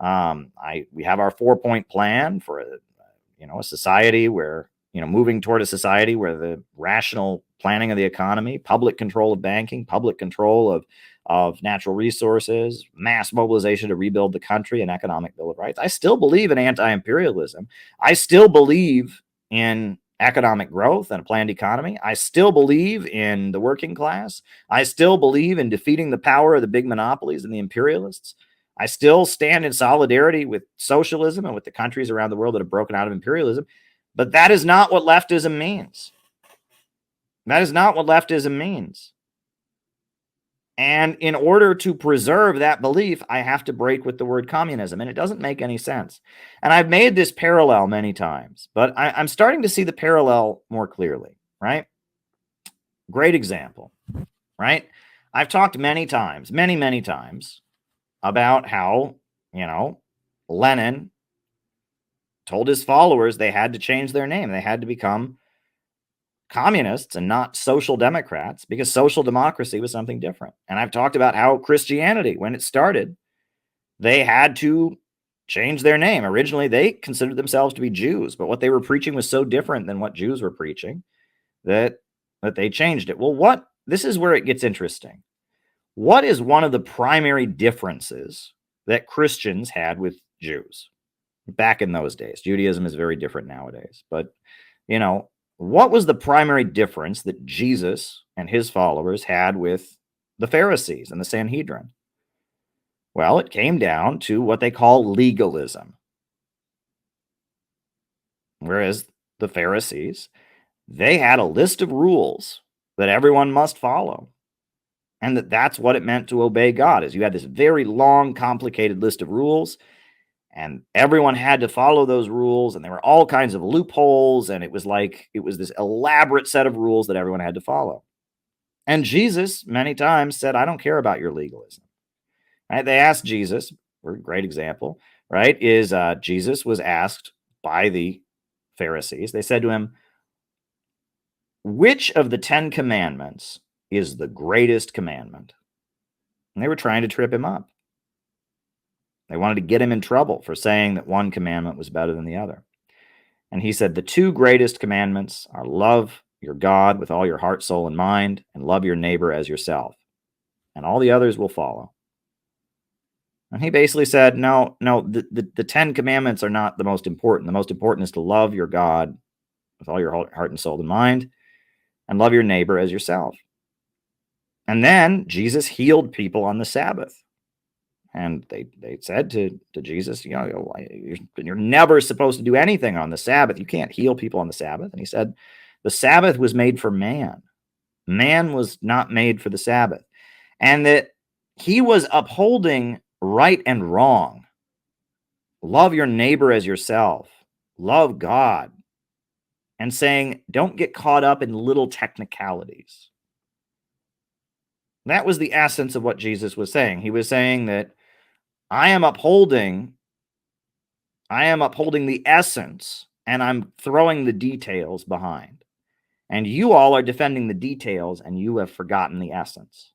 We have our 4-point plan for a society where, moving toward a society where the rational planning of the economy, public control of banking, public control of natural resources, mass mobilization to rebuild the country, an economic bill of rights. I still believe in anti-imperialism. I still believe in economic growth and a planned economy. I still believe in the working class. I still believe in defeating the power of the big monopolies and the imperialists. I still stand in solidarity with socialism and with the countries around the world that have broken out of imperialism. But that is not what leftism means. That is not what leftism means. And in order to preserve that belief, I have to break with the word communism. And it doesn't make any sense. And I've made this parallel many times, but I'm starting to see the parallel more clearly, right? Great example, right? I've talked many times, many times, about how, Lenin told his followers they had to change their name. They had to become communists and not social democrats, because social democracy was something different. And I've talked about how Christianity, when it started, they had to change their name. Originally, they considered themselves to be Jews, but what they were preaching was so different than what Jews were preaching that they changed it. Well, this is where it gets interesting. What is one of the primary differences that Christians had with Jews back in those days? Judaism is very different nowadays, but, what was the primary difference that Jesus and his followers had with the Pharisees and the Sanhedrin? Well, it came down to what they call legalism. Whereas the Pharisees, they had a list of rules that everyone must follow. And that's what it meant to obey God, is you had this very long, complicated list of rules, and everyone had to follow those rules, and there were all kinds of loopholes, and it was this elaborate set of rules that everyone had to follow. And Jesus many times said, I don't care about your legalism. Right? They asked Jesus, a great example, right, is Jesus was asked by the Pharisees. They said to him, which of the 10 commandments is the greatest commandment? And they were trying to trip him up. They wanted to get him in trouble for saying that one commandment was better than the other. And he said, the 2 greatest commandments are love your God with all your heart, soul, and mind, and love your neighbor as yourself. And all the others will follow. And he basically said, no, the 10 commandments are not the most important. The most important is to love your God with all your heart and soul and mind, and love your neighbor as yourself. And then Jesus healed people on the Sabbath. And they said to Jesus, you're never supposed to do anything on the Sabbath. You can't heal people on the Sabbath. And he said, the Sabbath was made for man. Man was not made for the Sabbath. And that he was upholding right and wrong. Love your neighbor as yourself. Love God. And saying, don't get caught up in little technicalities. That was the essence of what Jesus was saying. He was saying that I am upholding the essence, and I'm throwing the details behind. And you all are defending the details, and you have forgotten the essence.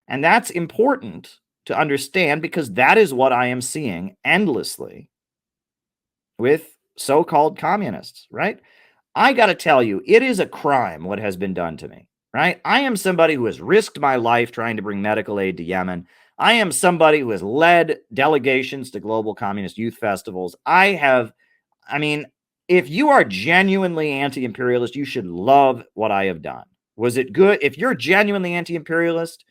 And that's important to understand, because that is what I am seeing endlessly with so-called communists, right? I got to tell you, it is a crime what has been done to me, right? I am somebody who has risked my life trying to bring medical aid to Yemen. I am somebody who has led delegations to global communist youth festivals. If you are genuinely anti-imperialist, you should love what I have done. Was it good? If you're genuinely anti-imperialist,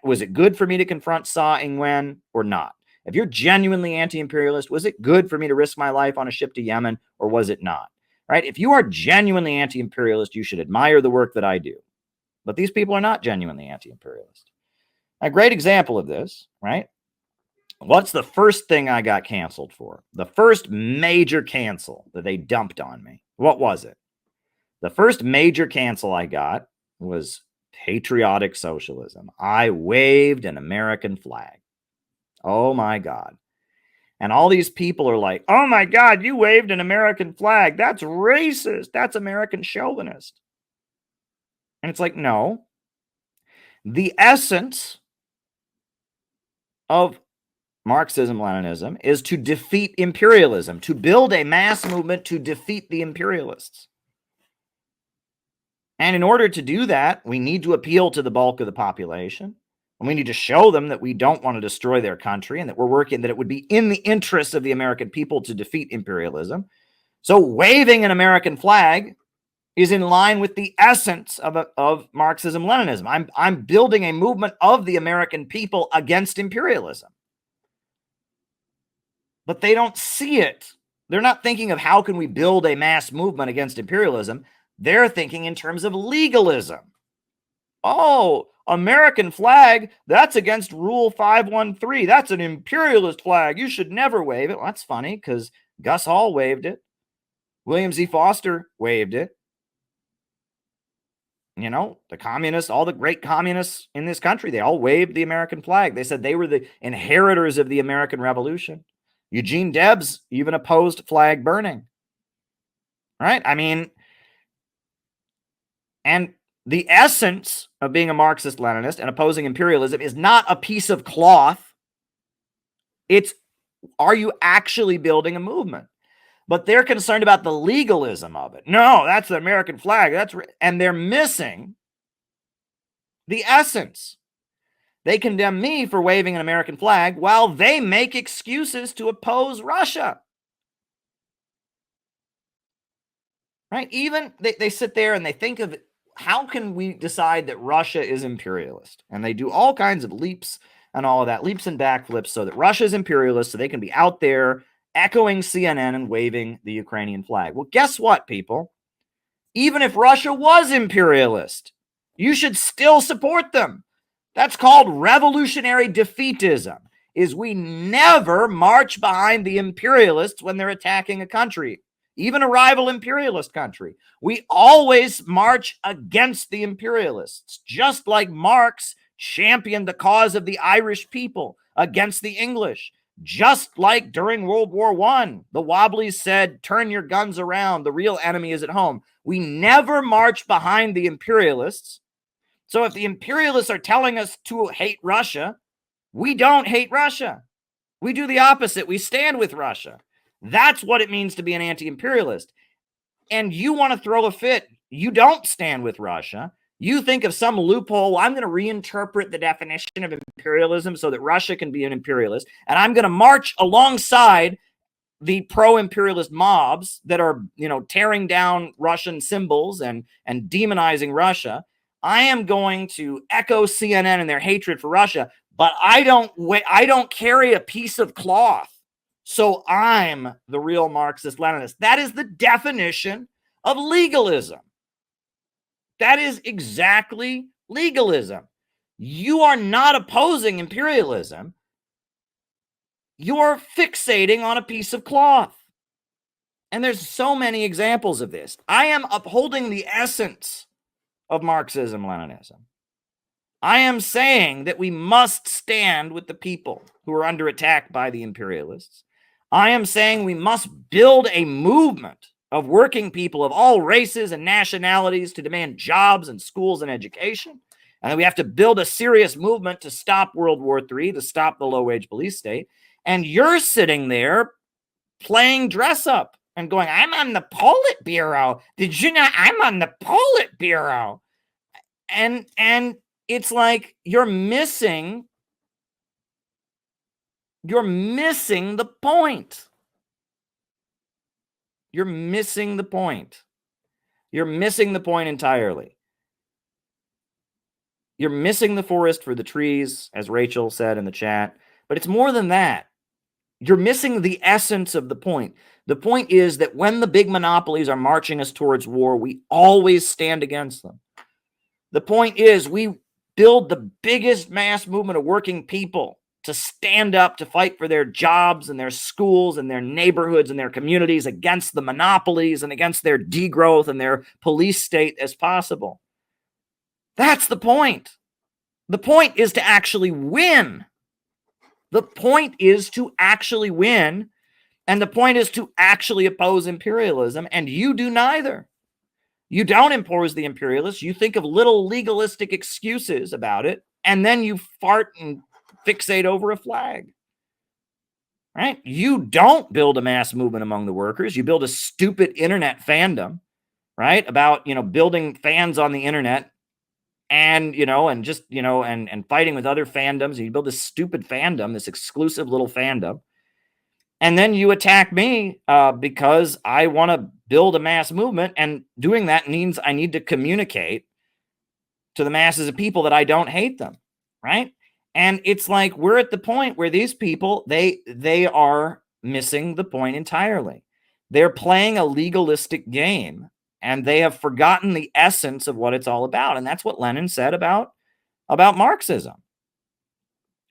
was it good for me to confront Sa Ing-wen or not? If you're genuinely anti-imperialist, was it good for me to risk my life on a ship to Yemen, or was it not? Right? If you are genuinely anti-imperialist, you should admire the work that I do. But these people are not genuinely anti-imperialist. A great example of this, right? What's the first thing I got canceled for? The first major cancel that they dumped on me. What was it? The first major cancel I got was patriotic socialism. I waved an American flag. Oh my God. And all these people are like, oh my God, you waved an American flag. That's racist. That's American chauvinist. And it's like, no. The essence of Marxism-Leninism is to defeat imperialism, to build a mass movement to defeat the imperialists. And in order to do that, we need to appeal to the bulk of the population. And we need to show them that we don't want to destroy their country, and that we're working, that it would be in the interests of the American people to defeat imperialism. So waving an American flag is in line with the essence of Marxism-Leninism. I'm building a movement of the American people against imperialism. But they don't see it. They're not thinking of how can we build a mass movement against imperialism. They're thinking in terms of legalism. Oh, American flag, that's against Rule 513. That's an imperialist flag. You should never wave it. Well, that's funny because Gus Hall waved it. William Z. Foster waved it. You know, the communists, all the great communists in this country, they all waved the American flag. They said they were the inheritors of the American Revolution. Eugene Debs even opposed flag burning. Right? I mean, and the essence of being a Marxist-Leninist and opposing imperialism is not a piece of cloth. It's, are you actually building a movement? But they're concerned about the legalism of it. No, that's the American flag. And they're missing the essence. They condemn me for waving an American flag while they make excuses to oppose Russia. Right? Even they sit there and they think of how can we decide that Russia is imperialist? And they do all kinds of leaps and all of that, leaps and backflips, so that Russia is imperialist, so they can be out there echoing CNN and waving the Ukrainian flag. Well, guess what, people? Even if Russia was imperialist, you should still support them. That's called revolutionary defeatism, is we never march behind the imperialists when they're attacking a country, even a rival imperialist country. We always march against the imperialists, just like Marx championed the cause of the Irish people against the English. Just like during World War I, the Wobblies said, turn your guns around, the real enemy is at home. We never march behind the imperialists. So if the imperialists are telling us to hate Russia, we don't hate Russia. We do the opposite. We stand with Russia. That's what it means to be an anti-imperialist. And you want to throw a fit. You don't stand with Russia. You think of some loophole. Well, I'm going to reinterpret the definition of imperialism so that Russia can be an imperialist. And I'm going to march alongside the pro-imperialist mobs that are, tearing down Russian symbols and demonizing Russia. I am going to echo CNN and their hatred for Russia, but I don't carry a piece of cloth. So I'm the real Marxist-Leninist. That is the definition of legalism. That is exactly legalism. You are not opposing imperialism. You're fixating on a piece of cloth. And there's so many examples of this. I am upholding the essence of Marxism-Leninism. I am saying that we must stand with the people who are under attack by the imperialists. I am saying we must build a movement of working people of all races and nationalities to demand jobs and schools and education. And we have to build a serious movement to stop World War III, to stop the low-wage police state. And you're sitting there playing dress up and going, I'm on the Politburo. Did you know I'm on the Politburo? And it's like you're missing the point. You're missing the point. You're missing the point entirely. You're missing the forest for the trees, as Rachel said in the chat. But it's more than that. You're missing the essence of the point. The point is that when the big monopolies are marching us towards war, we always stand against them. The point is we build the biggest mass movement of working people to stand up to fight for their jobs and their schools and their neighborhoods and their communities against the monopolies and against their degrowth and their police state as possible. That's the point. The point is to actually win. The point is to actually win, and the point is to actually oppose imperialism, and you do neither. You don't impose the imperialists. You think of little legalistic excuses about it, and then you fart and fixate over a flag. Right? You don't build a mass movement among the workers. You build a stupid internet fandom, right? About, building fans on the internet and, and fighting with other fandoms. And you build this stupid fandom, this exclusive little fandom. And then you attack me because I want to build a mass movement. And doing that means I need to communicate to the masses of people that I don't hate them, right? And it's like we're at the point where these people, they are missing the point entirely. They're playing a legalistic game, and they have forgotten the essence of what it's all about. And that's what Lenin said about Marxism.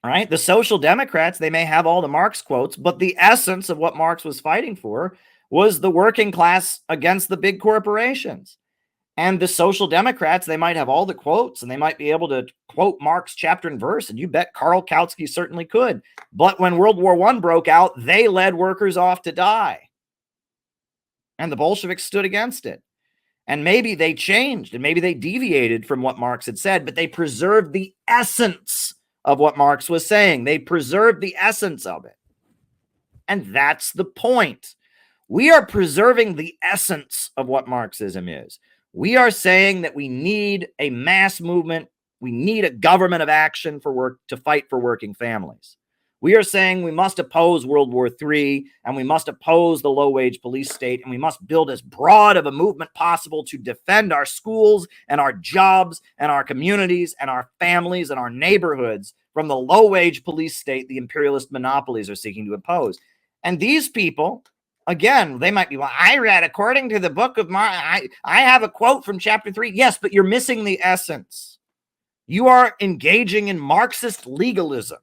Right? The Social Democrats, they may have all the Marx quotes, but the essence of what Marx was fighting for was the working class against the big corporations. And the Social Democrats, they might have all the quotes and they might be able to quote Marx chapter and verse. And you bet Karl Kautsky certainly could. But when World War I broke out, they led workers off to die. And the Bolsheviks stood against it. And maybe they changed and maybe they deviated from what Marx had said, but they preserved the essence of what Marx was saying. They preserved the essence of it. And that's the point. We are preserving the essence of what Marxism is. We are saying that we need a mass movement. We need a government of action to fight for working families. We are saying we must oppose World War III and we must oppose the low-wage police state, and we must build as broad of a movement possible to defend our schools and our jobs and our communities and our families and our neighborhoods from the low-wage police state the imperialist monopolies are seeking to impose. And these people, again, they might be, well, I read according to the book of Marx, I have a quote from chapter 3. Yes, but you're missing the essence. You are engaging in Marxist legalism.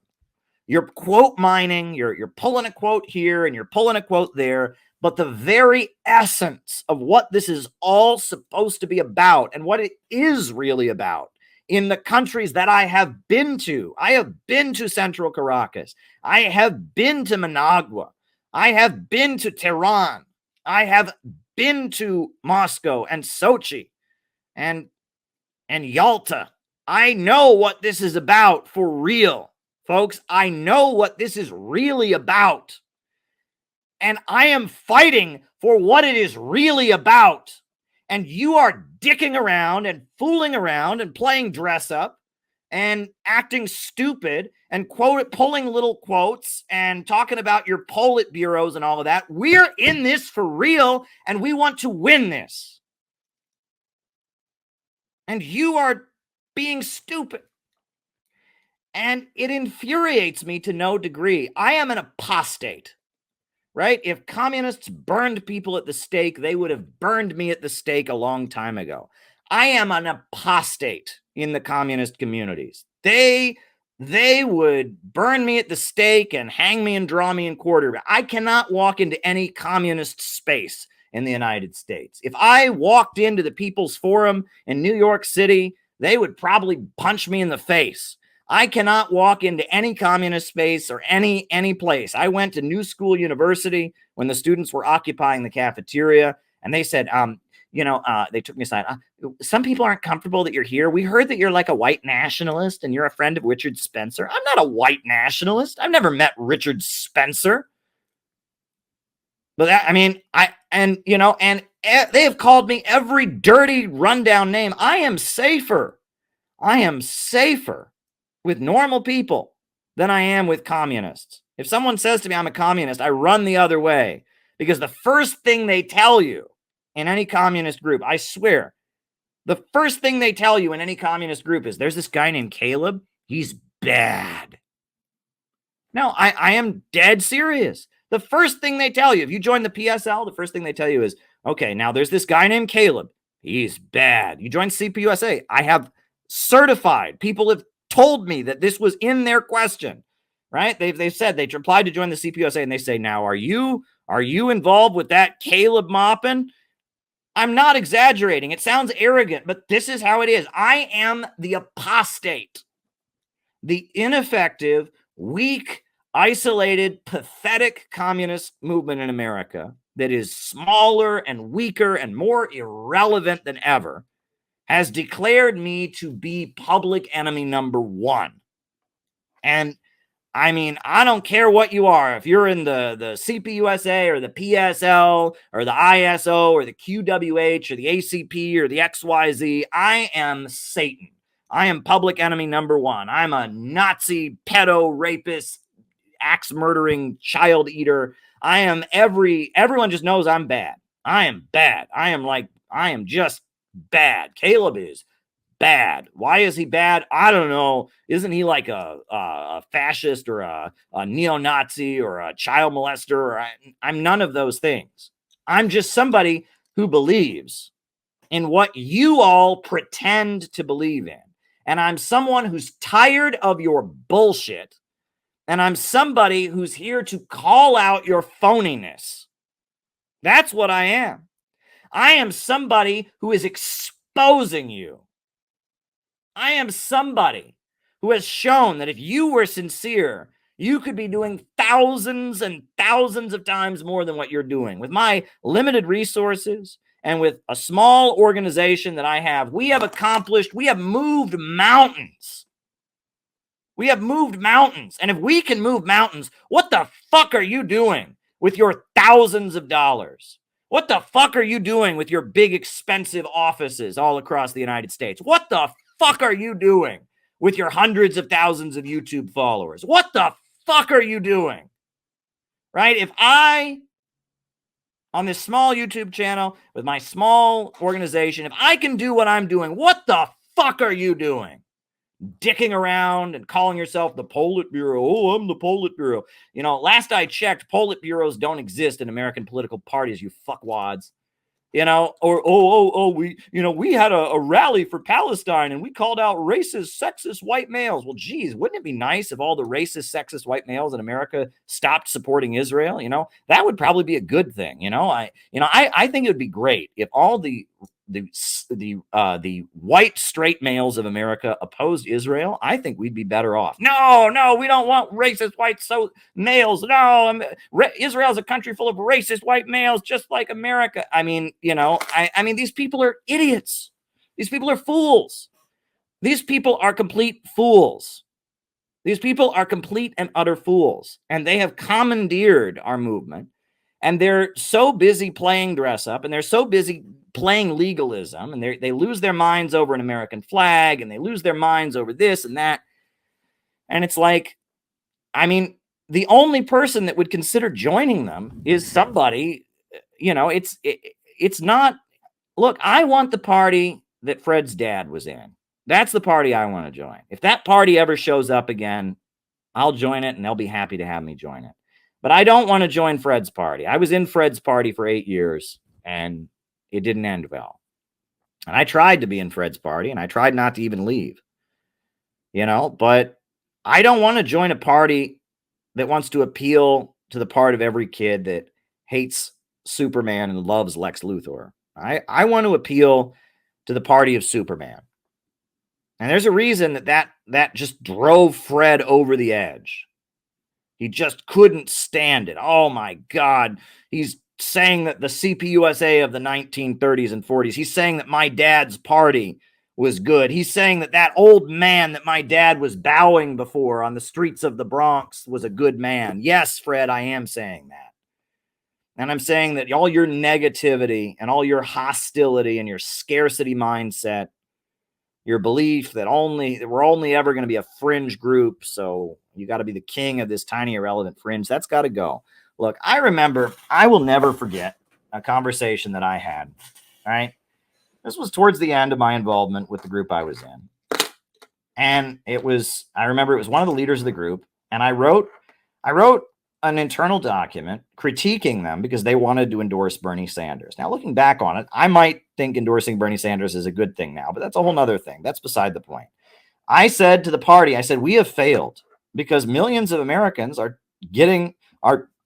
You're quote mining, you're pulling a quote here and you're pulling a quote there, but the very essence of what this is all supposed to be about and what it is really about in the countries that I have been to. I have been to Central Caracas. I have been to Managua. I have been to Tehran. I have been to Moscow and Sochi and Yalta. I know what this is about for real. Folks, I know what this is really about. And I am fighting for what it is really about. And you are dicking around and fooling around and playing dress up and acting stupid and pulling little quotes and talking about your Politburos and all of that. We're in this for real, and we want to win this. And you are being stupid. And it infuriates me to no degree. I am an apostate, right? If communists burned people at the stake, they would have burned me at the stake a long time ago. I am an apostate in the communist communities. They would burn me at the stake and hang me and draw me and quarter. I cannot walk into any communist space in the United States. If I walked into the People's Forum in New York City, they would probably punch me in the face. I cannot walk into any communist space or any place. I went to New School University when the students were occupying the cafeteria, and they said, they took me aside. Some people aren't comfortable that you're here. We heard that you're like a white nationalist and you're a friend of Richard Spencer. I'm not a white nationalist. I've never met Richard Spencer. But they have called me every dirty rundown name. I am safer with normal people than I am with communists. If someone says to me I'm a communist, I run the other way, because the first thing they tell you in any communist group, I swear, the first thing they tell you in any communist group is, there's this guy named Caleb. He's bad. No, I am dead serious. The first thing they tell you, if you join the PSL, the first thing they tell you is, okay, now there's this guy named Caleb. He's bad. You join CPUSA. I have certified. People have told me that this was in their question, right? They've said they applied to join the CPUSA, and they say, now, are you involved with that Caleb Maupin? I'm not exaggerating. It sounds arrogant, but this is how it is. I am the apostate, the ineffective, weak, isolated, pathetic communist movement in America that is smaller and weaker and more irrelevant than ever, has declared me to be public enemy number one. And I mean, I don't care what you are. If you're in the CPUSA or the PSL or the ISO or the QWH or the ACP or the XYZ, I am Satan. I am public enemy number one. I'm a Nazi, pedo, rapist, axe murdering, child eater. I am everyone just knows I'm bad. I am bad. I am just bad. Caleb is bad. Why is he bad? I don't know. Isn't he like a fascist or a neo-Nazi or a child molester? I'm none of those things. I'm just somebody who believes in what you all pretend to believe in. And I'm someone who's tired of your bullshit. And I'm somebody who's here to call out your phoniness. That's what I am. I am somebody who is exposing you. I am somebody who has shown that if you were sincere, you could be doing thousands and thousands of times more than what you're doing. With my limited resources and with a small organization that I have, we have moved mountains. We have moved mountains. And if we can move mountains, what the fuck are you doing with your thousands of dollars? What the fuck are you doing with your big, expensive offices all across the United States? What the fuck are you doing with your hundreds of thousands of YouTube followers? What the fuck are you doing? Right? If I, on this small YouTube channel with my small organization, if I can do what I'm doing, what the fuck are you doing? Dicking around and calling yourself the Politburo. Oh, I'm the Politburo. You know, last I checked, Politburos don't exist in American political parties, you fuckwads. You know, or, we had a rally for Palestine and we called out racist, sexist white males. Well, geez, wouldn't it be nice if all the racist, sexist white males in America stopped supporting Israel? You know, that would probably be a good thing. I think it would be great if all the white straight males of America opposed Israel. I think we'd be better off. No, we don't want racist white males. No, Israel's a country full of racist white males, just like America. I mean, these people are idiots. These people are fools. These people are complete fools. These people are complete and utter fools. And they have commandeered our movement. And they're so busy playing dress up, and they're so busy playing legalism, and they lose their minds over an American flag, and they lose their minds over this and that. And it's like, I mean, the only person that would consider joining them is somebody, it's not, look, I want the party that Fred's dad was in. That's the party I want to join. If that party ever shows up again, I'll join it and they'll be happy to have me join it. But I don't want to join Fred's party. I was in Fred's party for 8 years and it didn't end well. And I tried to be in Fred's party and I tried not to even leave. But I don't want to join a party that wants to appeal to the part of every kid that hates Superman and loves Lex Luthor. I want to appeal to the party of Superman. And there's a reason that just drove Fred over the edge. He just couldn't stand it. Oh my God. He's saying that the CPUSA of the 1930s and 40s, he's saying that my dad's party was good. He's saying that old man that my dad was bowing before on the streets of the Bronx was a good man. Yes, Fred, I am saying that. And I'm saying that all your negativity and all your hostility and your scarcity mindset, your belief that we're only ever going to be a fringe group, so you got to be the king of this tiny irrelevant fringe, that's got to go. Look, I will never forget a conversation that I had. All right. This was towards the end of my involvement with the group I was in. And I remember it was one of the leaders of the group. And I wrote an internal document critiquing them because they wanted to endorse Bernie Sanders. Now, looking back on it, I might think endorsing Bernie Sanders is a good thing now, but that's a whole nother thing. That's beside the point. I said to the party, we have failed because millions of Americans are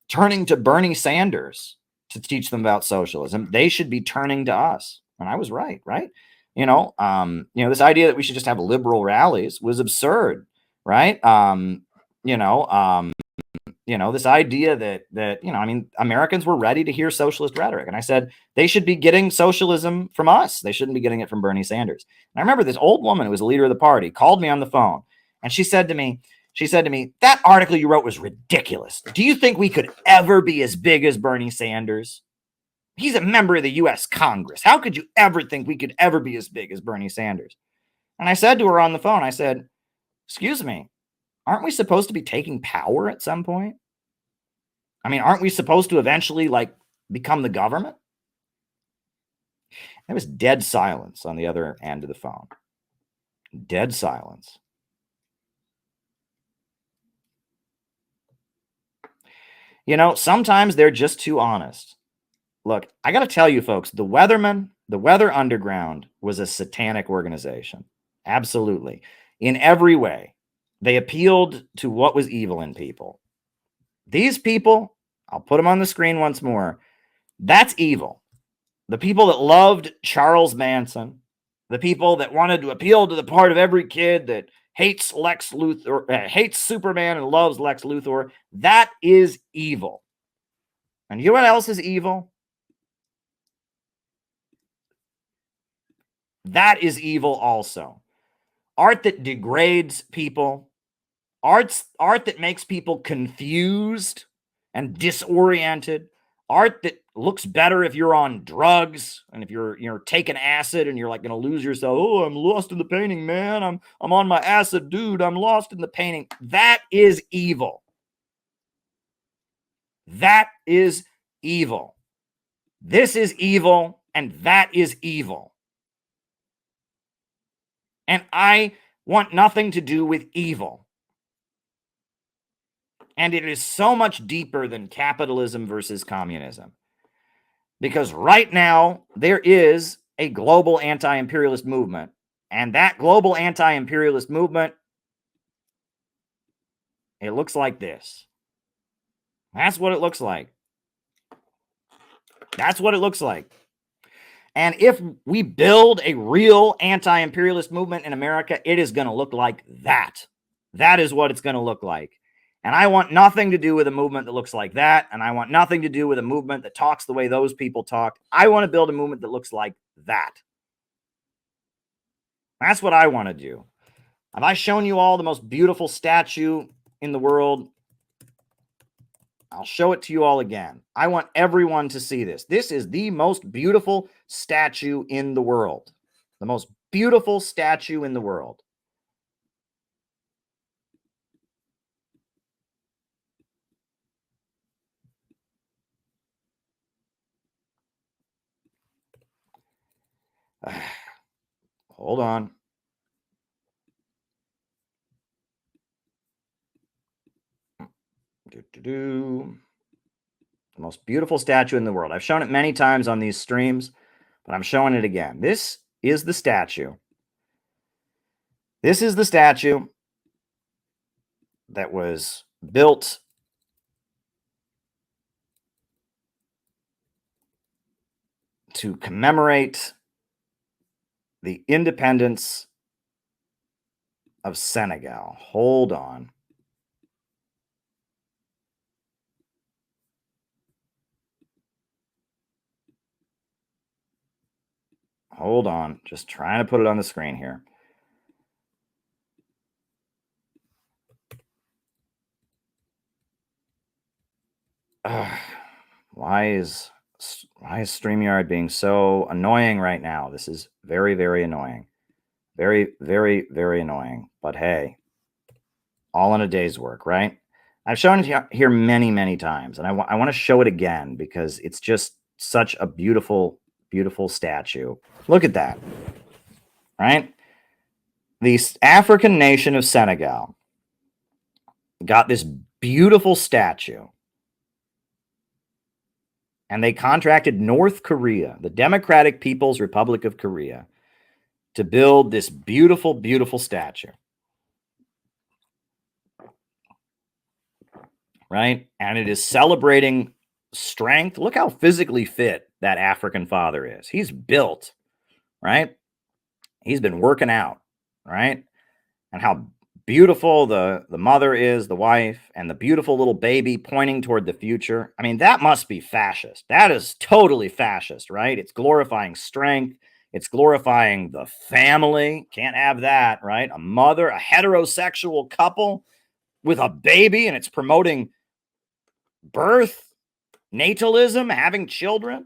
turning to Bernie Sanders to teach them about socialism. They should be turning to us. And I was right? This idea that we should just have liberal rallies was absurd, right? This idea that Americans were ready to hear socialist rhetoric. And I said, they should be getting socialism from us. They shouldn't be getting it from Bernie Sanders. And I remember this old woman who was the leader of the party called me on the phone and she said to me, that article you wrote was ridiculous. Do you think we could ever be as big as Bernie Sanders? He's a member of the U.S. Congress. How could you ever think we could ever be as big as Bernie Sanders? And I said to her on the phone, I said, excuse me, aren't we supposed to be taking power at some point? Aren't we supposed to eventually become the government? There was dead silence on the other end of the phone. Dead silence. Sometimes they're just too honest. Look, I got to tell you folks, the Weather Underground was a satanic organization. Absolutely. In every way. They appealed to what was evil in people. These people, I'll put them on the screen once more. That's evil. The people that loved Charles Manson, the people that wanted to appeal to the part of every kid that hates Lex Luthor, hates Superman and loves Lex Luthor, that is evil. And you know what else is evil? That is evil also. Art that degrades people, art that makes people confused and disoriented, art that looks better if you're on drugs and if you're taking acid and you're going to lose yourself. Oh, I'm lost in the painting, man. I'm on my acid, dude. I'm lost in the painting. That is evil. That is evil. This is evil and that is evil. And I want nothing to do with evil. And it is so much deeper than capitalism versus communism. Because right now, there is a global anti-imperialist movement. And that global anti-imperialist movement, it looks like this. That's what it looks like. That's what it looks like. And if we build a real anti-imperialist movement in America, it is going to look like that. That is what it's going to look like. And I want nothing to do with a movement that looks like that. And I want nothing to do with a movement that talks the way those people talk. I want to build a movement that looks like that. That's what I want to do. Have I shown you all the most beautiful statue in the world? I'll show it to you all again. I want everyone to see this. This is the most beautiful statue in the world. The most beautiful statue in the world. Hold on. The most beautiful statue in the world. I've shown it many times on these streams, but I'm showing it again. This is the statue. This is the statue that was built to commemorate the independence of Senegal. Hold on. Hold on. Just trying to put it on the screen here. Why is StreamYard being so annoying right now? This is very, very annoying. Very, very, very annoying. But hey, all in a day's work, right? I've shown it here many, many times, and I want to show it again because it's just such a beautiful, beautiful statue. Look at that, right? The African nation of Senegal got this beautiful statue, and they contracted North Korea, the Democratic People's Republic of Korea, to build this beautiful, beautiful statue. Right? And it is celebrating strength. Look how physically fit that African father is. He's built, right? He's been working out, right? And how beautiful the mother is, the wife, and the beautiful little baby pointing toward the future. I mean, that must be fascist. That is totally fascist, right? It's glorifying strength. It's glorifying the family. Can't have that, right? A mother, a heterosexual couple with a baby, and it's promoting birth, natalism, having children,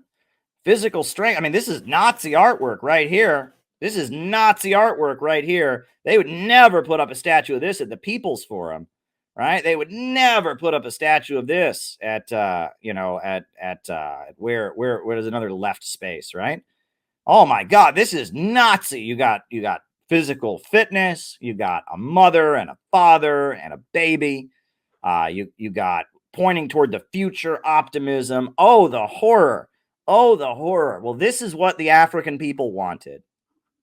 physical strength. I mean, this is Nazi artwork right here. This is Nazi artwork right here. They would never put up a statue of this at the People's Forum, right? They would never put up a statue of this at where there's another left space, right? Oh my God, this is Nazi. You got physical fitness. You got a mother and a father and a baby. You got pointing toward the future, optimism. Oh, the horror. Oh, the horror. Well, this is what the African people wanted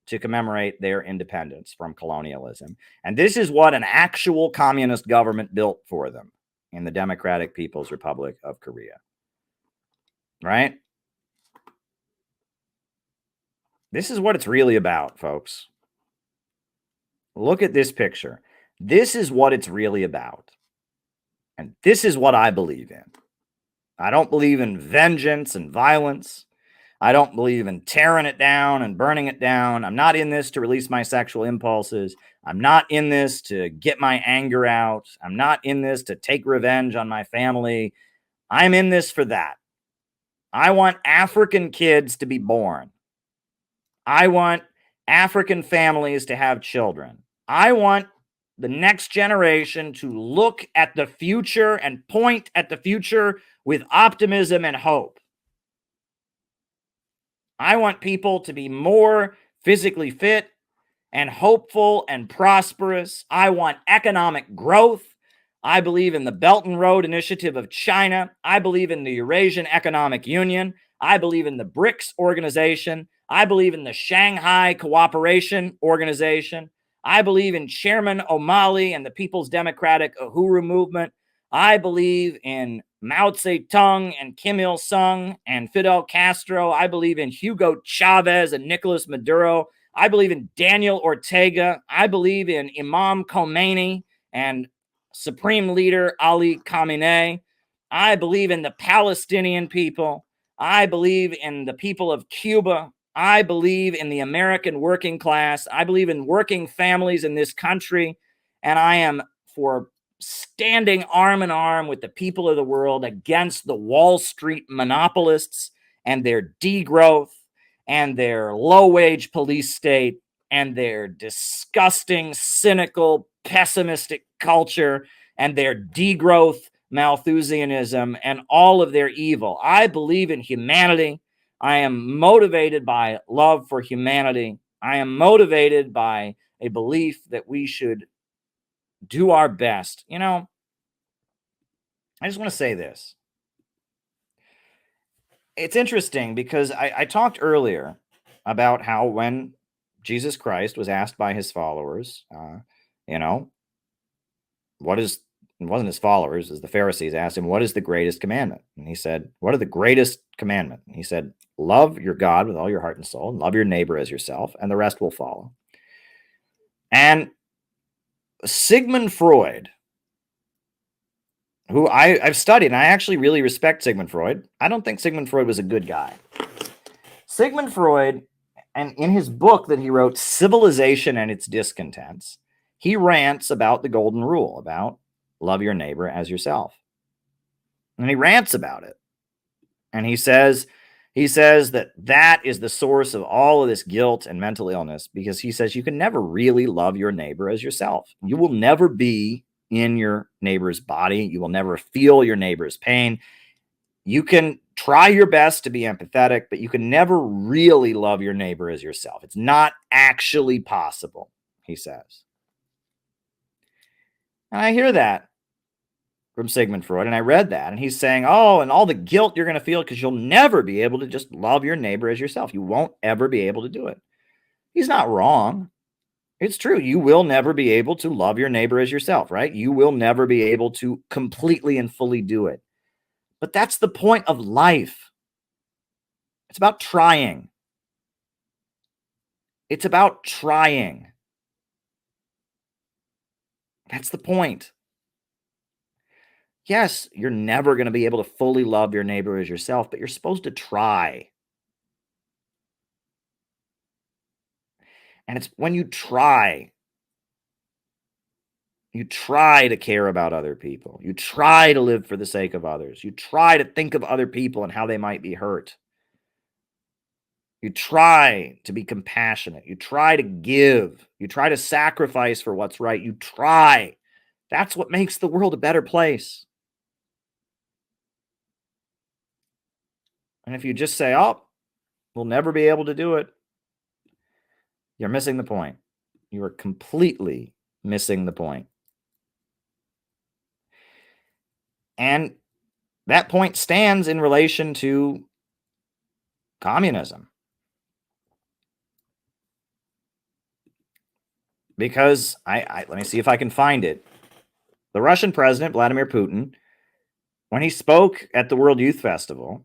to commemorate their independence from colonialism. And this is what an actual communist government built for them in the Democratic People's Republic of Korea. Right? This is what it's really about, folks. Look at this picture. This is what it's really about. And this is what I believe in. I don't believe in vengeance and violence. I don't believe in tearing it down and burning it down. I'm not in this to release my sexual impulses. I'm not in this to get my anger out. I'm not in this to take revenge on my family. I'm in this for that. I want African kids to be born. I want African families to have children. I want the next generation to look at the future and point at the future with optimism and hope. I want people to be more physically fit and hopeful and prosperous. I want economic growth. I believe in the Belt and Road Initiative of China. I believe in the Eurasian Economic Union. I believe in the BRICS organization. I believe in the Shanghai Cooperation Organization. I believe in Chairman O'Malley and the People's Democratic Uhuru Movement. I believe in Mao Zedong and Kim Il-sung and Fidel Castro. I believe in Hugo Chavez and Nicolas Maduro. I believe in Daniel Ortega. I believe in Imam Khomeini and Supreme Leader Ali Khamenei. I believe in the Palestinian people. I believe in the people of Cuba. I believe in the American working class. I believe in working families in this country. And I am for standing arm in arm with the people of the world against the Wall Street monopolists and their degrowth and their low-wage police state and their disgusting, cynical, pessimistic culture and their degrowth Malthusianism and all of their evil. I believe in humanity. I am motivated by love for humanity. I am motivated by a belief that we should do our best. You know, I just want to say this. It's interesting because I talked earlier about how when Jesus Christ was asked by his followers, you know, what is, it wasn't his followers, as the Pharisees asked him, what is the greatest commandment? And he said, what are the greatest commandment? And he said, love your God with all your heart and soul, and love your neighbor as yourself, and the rest will follow. And Sigmund Freud, who I've studied, and I actually really respect Sigmund Freud. I don't think Sigmund Freud was a good guy. Sigmund Freud, and in his book that he wrote, Civilization and Its Discontents, he rants about the golden rule, about love your neighbor as yourself. And he rants about it. And he says that that is the source of all of this guilt and mental illness, because he says you can never really love your neighbor as yourself. You will never be in your neighbor's body. You will never feel your neighbor's pain. You can try your best to be empathetic, but you can never really love your neighbor as yourself. It's not actually possible, he says. And I hear that from Sigmund Freud, and I read that, and he's saying, oh, and all the guilt you're going to feel because you'll never be able to just love your neighbor as yourself. You won't ever be able to do it. He's not wrong. It's true. You will never be able to love your neighbor as yourself, right? You will never be able to completely and fully do it. But that's the point of life. It's about trying. It's about trying. That's the point. Yes, you're never going to be able to fully love your neighbor as yourself, but you're supposed to try. And it's when you try to care about other people. You try to live for the sake of others. You try to think of other people and how they might be hurt. You try to be compassionate. You try to give. You try to sacrifice for what's right. You try. That's what makes the world a better place. And if you just say, oh, we'll never be able to do it, you're missing the point. You are completely missing the point. And that point stands in relation to communism. Because let me see if I can find it. The Russian president, Vladimir Putin, when he spoke at the World Youth Festival,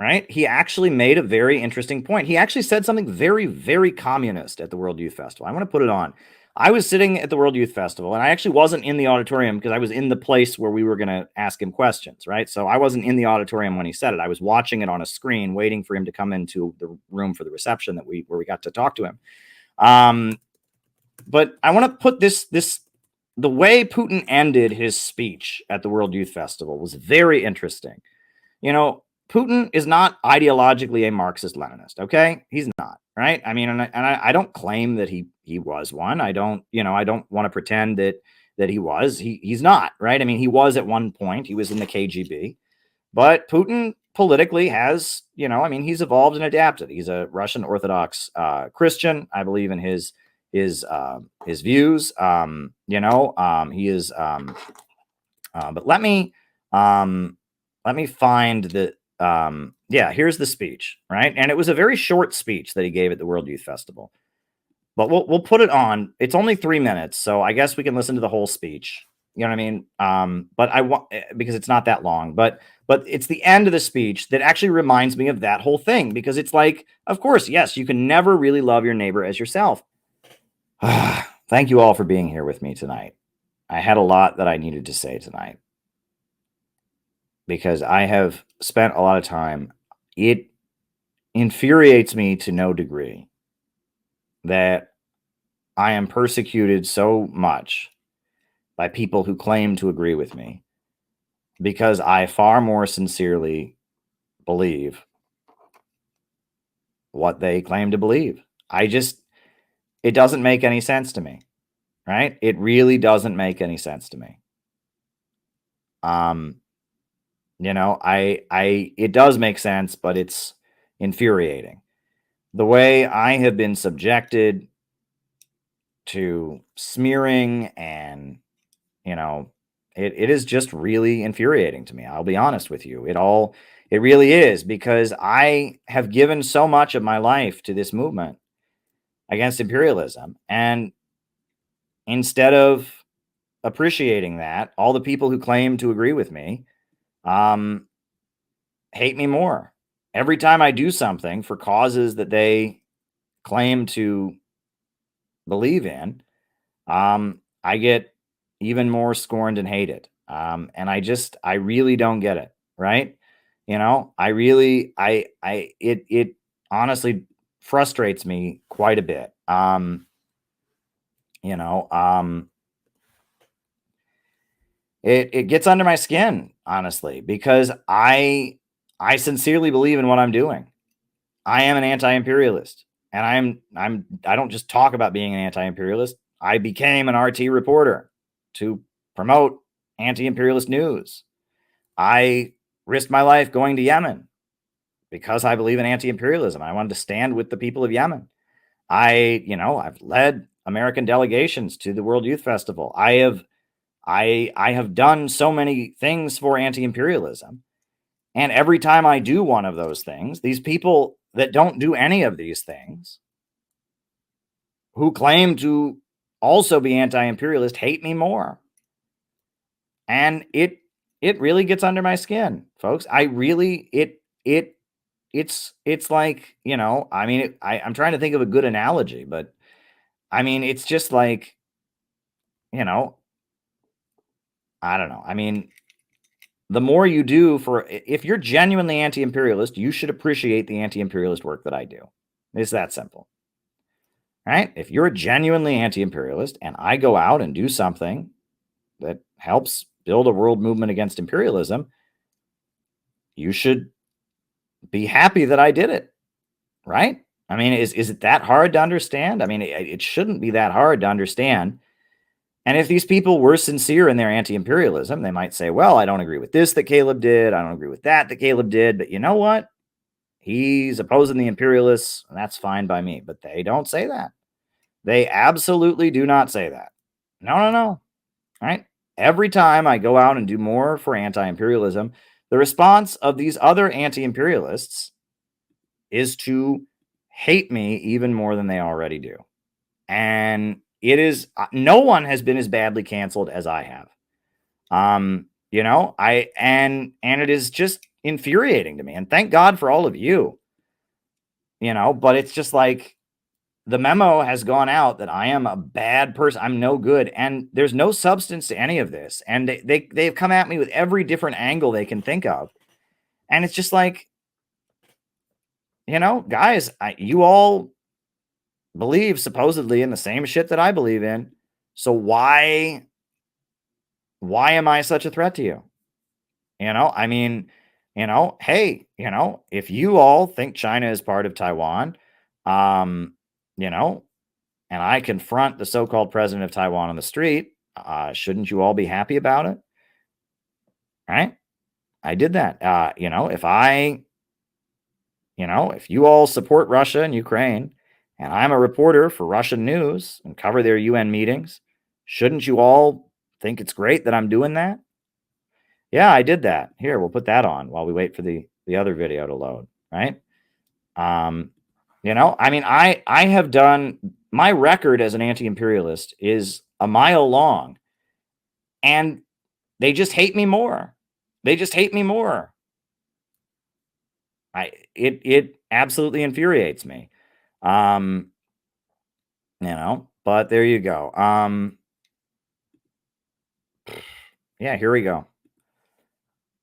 right, he actually made a very interesting point. He actually said something very, very communist at the World Youth Festival. I want to put it on. I was sitting at the World Youth Festival, and I actually wasn't in the auditorium because I was in the place where we were going to ask him questions, right? So I wasn't in the auditorium when he said it. I was watching it on a screen, waiting for him to come into the room for the reception where we got to talk to him. But I want to put the way Putin ended his speech at the World Youth Festival was very interesting. You know, Putin is not ideologically a Marxist-Leninist, okay? He's not, right? I mean, and I don't claim that he was one. I don't want to pretend that he was. He's not, right? I mean, he was at one point. He was in the KGB. But Putin politically has, he's evolved and adapted. He's a Russian Orthodox Christian. I believe in his views. He is. But let me find the. Here's the speech, right? And it was a very short speech that he gave at the World Youth Festival. But we'll put it on. It's only 3 minutes, so I guess we can listen to the whole speech. You know what I mean? But I want, because it's not that long, but it's the end of the speech that actually reminds me of that whole thing, because it's like, of course, yes, you can never really love your neighbor as yourself. Thank you all for being here with me tonight. I had a lot that I needed to say tonight, because I have spent a lot of time. It infuriates me to no degree that I am persecuted so much by people who claim to agree with me, because I far more sincerely believe what they claim to believe. It doesn't make any sense to me, right? It really doesn't make any sense to me. It does make sense, but it's infuriating. The way I have been subjected to smearing and, It is just really infuriating to me. I'll be honest with you. It really is, because I have given so much of my life to this movement against imperialism. And instead of appreciating that, all the people who claim to agree with me hate me more. Every time I do something for causes that they claim to believe in, I get even more scorned and hated. And I really don't get it. Right. It honestly frustrates me quite a bit. You know, it gets under my skin, honestly, because I sincerely believe in what I'm doing. I am an anti-imperialist, and I don't just talk about being an anti-imperialist. I became an RT reporter to promote anti-imperialist news. I risked my life going to Yemen because I believe in anti-imperialism. I wanted to stand with the people of Yemen. I've led American delegations to the World Youth Festival. I have done so many things for anti-imperialism. And every time I do one of those things, these people that don't do any of these things, who claim to also be anti-imperialist, hate me more. And it really gets under my skin, folks. It's like, I'm trying to think of a good analogy, but I mean, it's just like, I don't know. I mean, the more you do if you're genuinely anti-imperialist, you should appreciate the anti-imperialist work that I do. It's that simple. Right? If you're genuinely anti-imperialist and I go out and do something that helps build a world movement against imperialism, you should be happy that I did it. Right? I mean, is it that hard to understand? I mean, it shouldn't be that hard to understand. And if these people were sincere in their anti-imperialism, they might say, well, I don't agree with this that Caleb did. I don't agree with that Caleb did. But you know what? He's opposing the imperialists, and that's fine by me. But they don't say that. They absolutely do not say that. No. Right? Every time I go out and do more for anti-imperialism, the response of these other anti-imperialists is to hate me even more than they already do. And it is, no one has been as badly canceled as I have. And it is just infuriating to me. And thank God for all of you. But it's just like the memo has gone out that I am a bad person. I'm no good. And there's no substance to any of this. And they've come at me with every different angle they can think of. And it's just like, guys, you all believe supposedly in the same shit that I believe in. So why am I such a threat to you? I mean, hey, if you all think China is part of Taiwan, and I confront the so-called president of Taiwan on the street, shouldn't you all be happy about it? Right? I did that. If you all support Russia and Ukraine, and I'm a reporter for Russian news and cover their UN meetings, shouldn't you all think it's great that I'm doing that? Yeah, I did that. Here, we'll put that on while we wait for the other video to load, right? I mean, I have done, my record as an anti-imperialist is a mile long, and they just hate me more. They just hate me more. It absolutely infuriates me. But there you go. Yeah, here we go.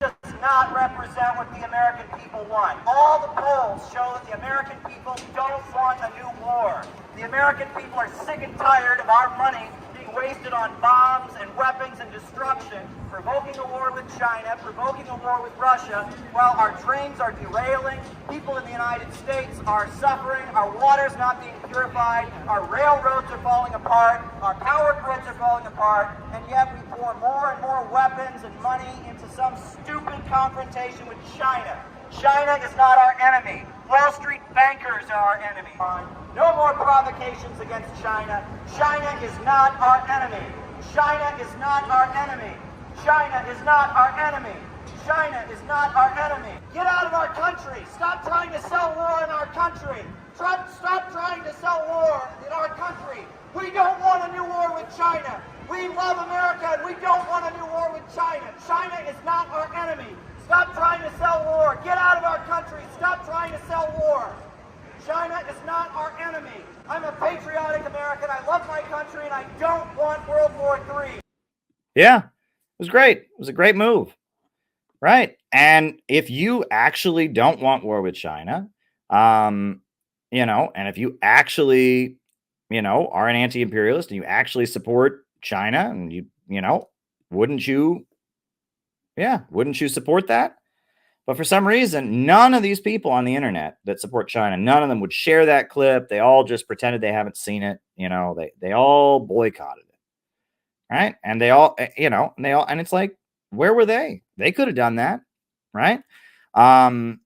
Does not represent what the American people want. All the polls show that the American people don't want a new war. The American people are sick and tired of our money being wasted on bombs and weapons and destruction, provoking a war with China, provoking a war with Russia, while our trains are derailing, people in the United States are suffering, our water's not being purified, our railroads are falling apart, our power grids are falling apart, and yet we pour more and more weapons and money into some stupid confrontation with China. China is not our enemy. Wall Street bankers are our enemy. No more provocations against China. China is not our enemy. China is not our enemy. China is not our enemy. China is not our enemy. Get out of our country. Stop trying to sell war in our country. Stop trying to sell war in our country. We don't want a new war with China. We love America and we don't want a new war with China. China is not our enemy. Stop trying to sell war. Get out of our country. Stop trying to sell war. China is not our enemy. I'm a patriotic American. I love my country and I don't want World War III. Yeah, it was great. It was a great move. Right. And if you actually don't want war with China, and if you actually, are an anti-imperialist and you actually support China and wouldn't you support that? But for some reason, none of these people on the internet that support China, none of them would share that clip. They all just pretended they haven't seen it. They all boycotted it. Right. And they all, and it's like, where were they? They could have done that. Right. Same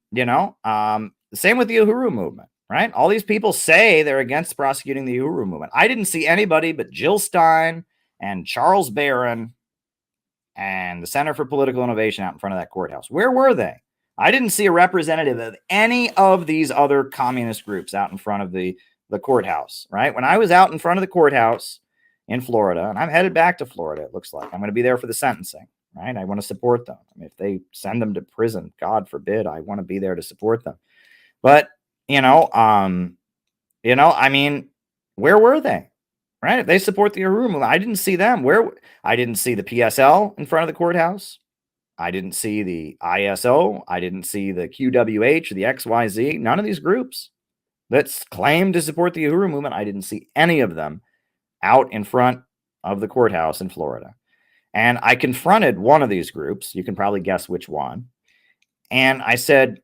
with the Uhuru movement. Right. All these people say they're against prosecuting the Uhuru movement. I didn't see anybody but Jill Stein and Charles Barron and the Center for Political Innovation out in front of that courthouse. Where were they? I didn't see a representative of any of these other communist groups out in front of the courthouse. Right. When I was out in front of the courthouse in Florida, and I'm headed back to Florida, it looks like I'm going to be there for the sentencing. Right. I want to support them. I mean, if they send them to prison, God forbid, I want to be there to support them. But, I mean, where were they? Right. If they support the Uhuru movement, I didn't see them. I didn't see the PSL in front of the courthouse. I didn't see the ISO. I didn't see the QWH or the XYZ. None of these groups that claim to support the Uhuru movement. I didn't see any of them out in front of the courthouse in Florida. And I confronted one of these groups. You can probably guess which one. And I said,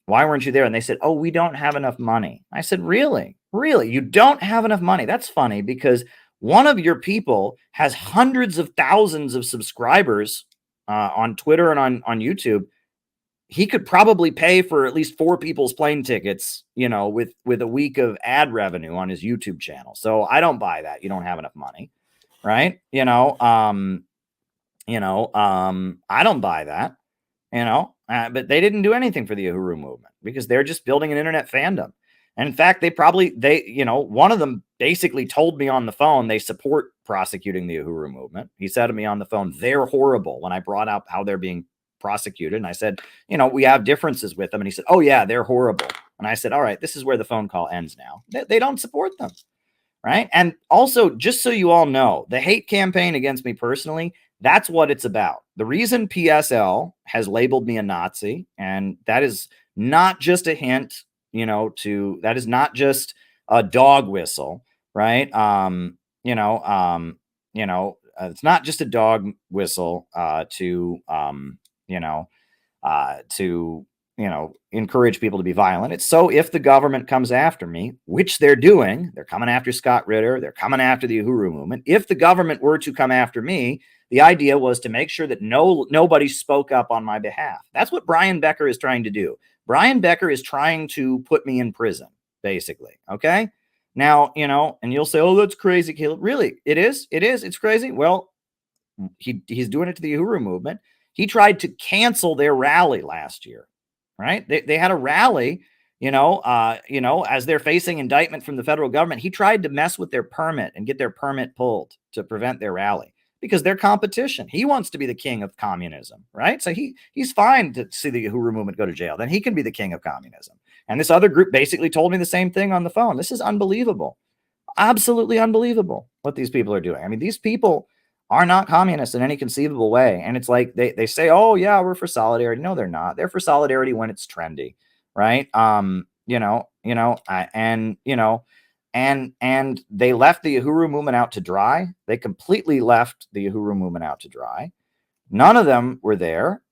why weren't you there? And they said, oh, we don't have enough money. I said, really? Really? You don't have enough money? That's funny because one of your people has hundreds of thousands of subscribers on Twitter and on YouTube. He could probably pay for at least 4 people's plane tickets, with a week of ad revenue on his YouTube channel. So I don't buy that. You don't have enough money. Right. I don't buy that, but they didn't do anything for the Uhuru movement because they're just building an internet fandom. And in fact, one of them basically told me on the phone, they support prosecuting the Uhuru movement. He said to me on the phone, they're horrible when I brought up how they're being prosecuted. And I said, we have differences with them. And he said, oh yeah, they're horrible. And I said, all right, this is where the phone call ends now. They don't support them. Right. And also, just so you all know, the hate campaign against me personally, that's what it's about. The reason PSL has labeled me a Nazi, and that is not just a hint, that is not just a dog whistle. Right. It's not just a dog whistle to encourage people to be violent. It's so if the government comes after me, which they're doing, they're coming after Scott Ritter, they're coming after the Uhuru movement. If the government were to come after me, the idea was to make sure that nobody spoke up on my behalf. That's what Brian Becker is trying to do. Brian Becker is trying to put me in prison, basically. Okay. Now, and you'll say, oh, that's crazy, Caleb. Really? It is. It's crazy. Well, he's doing it to the Uhuru movement. He tried to cancel their rally last year. Right. They had a rally, as they're facing indictment from the federal government. He tried to mess with their permit and get their permit pulled to prevent their rally because they're competition. He wants to be the king of communism. Right. So he's fine to see the Uhuru movement go to jail. Then he can be the king of communism. And this other group basically told me the same thing on the phone. This is unbelievable. Absolutely unbelievable what these people are doing. I mean, these people are not communists in any conceivable way. And it's like they say, oh yeah, we're for solidarity. No, they're not. They're for solidarity when it's trendy. Right. And they left the Uhuru movement out to dry. They completely left the Uhuru movement out to dry. None of them were there.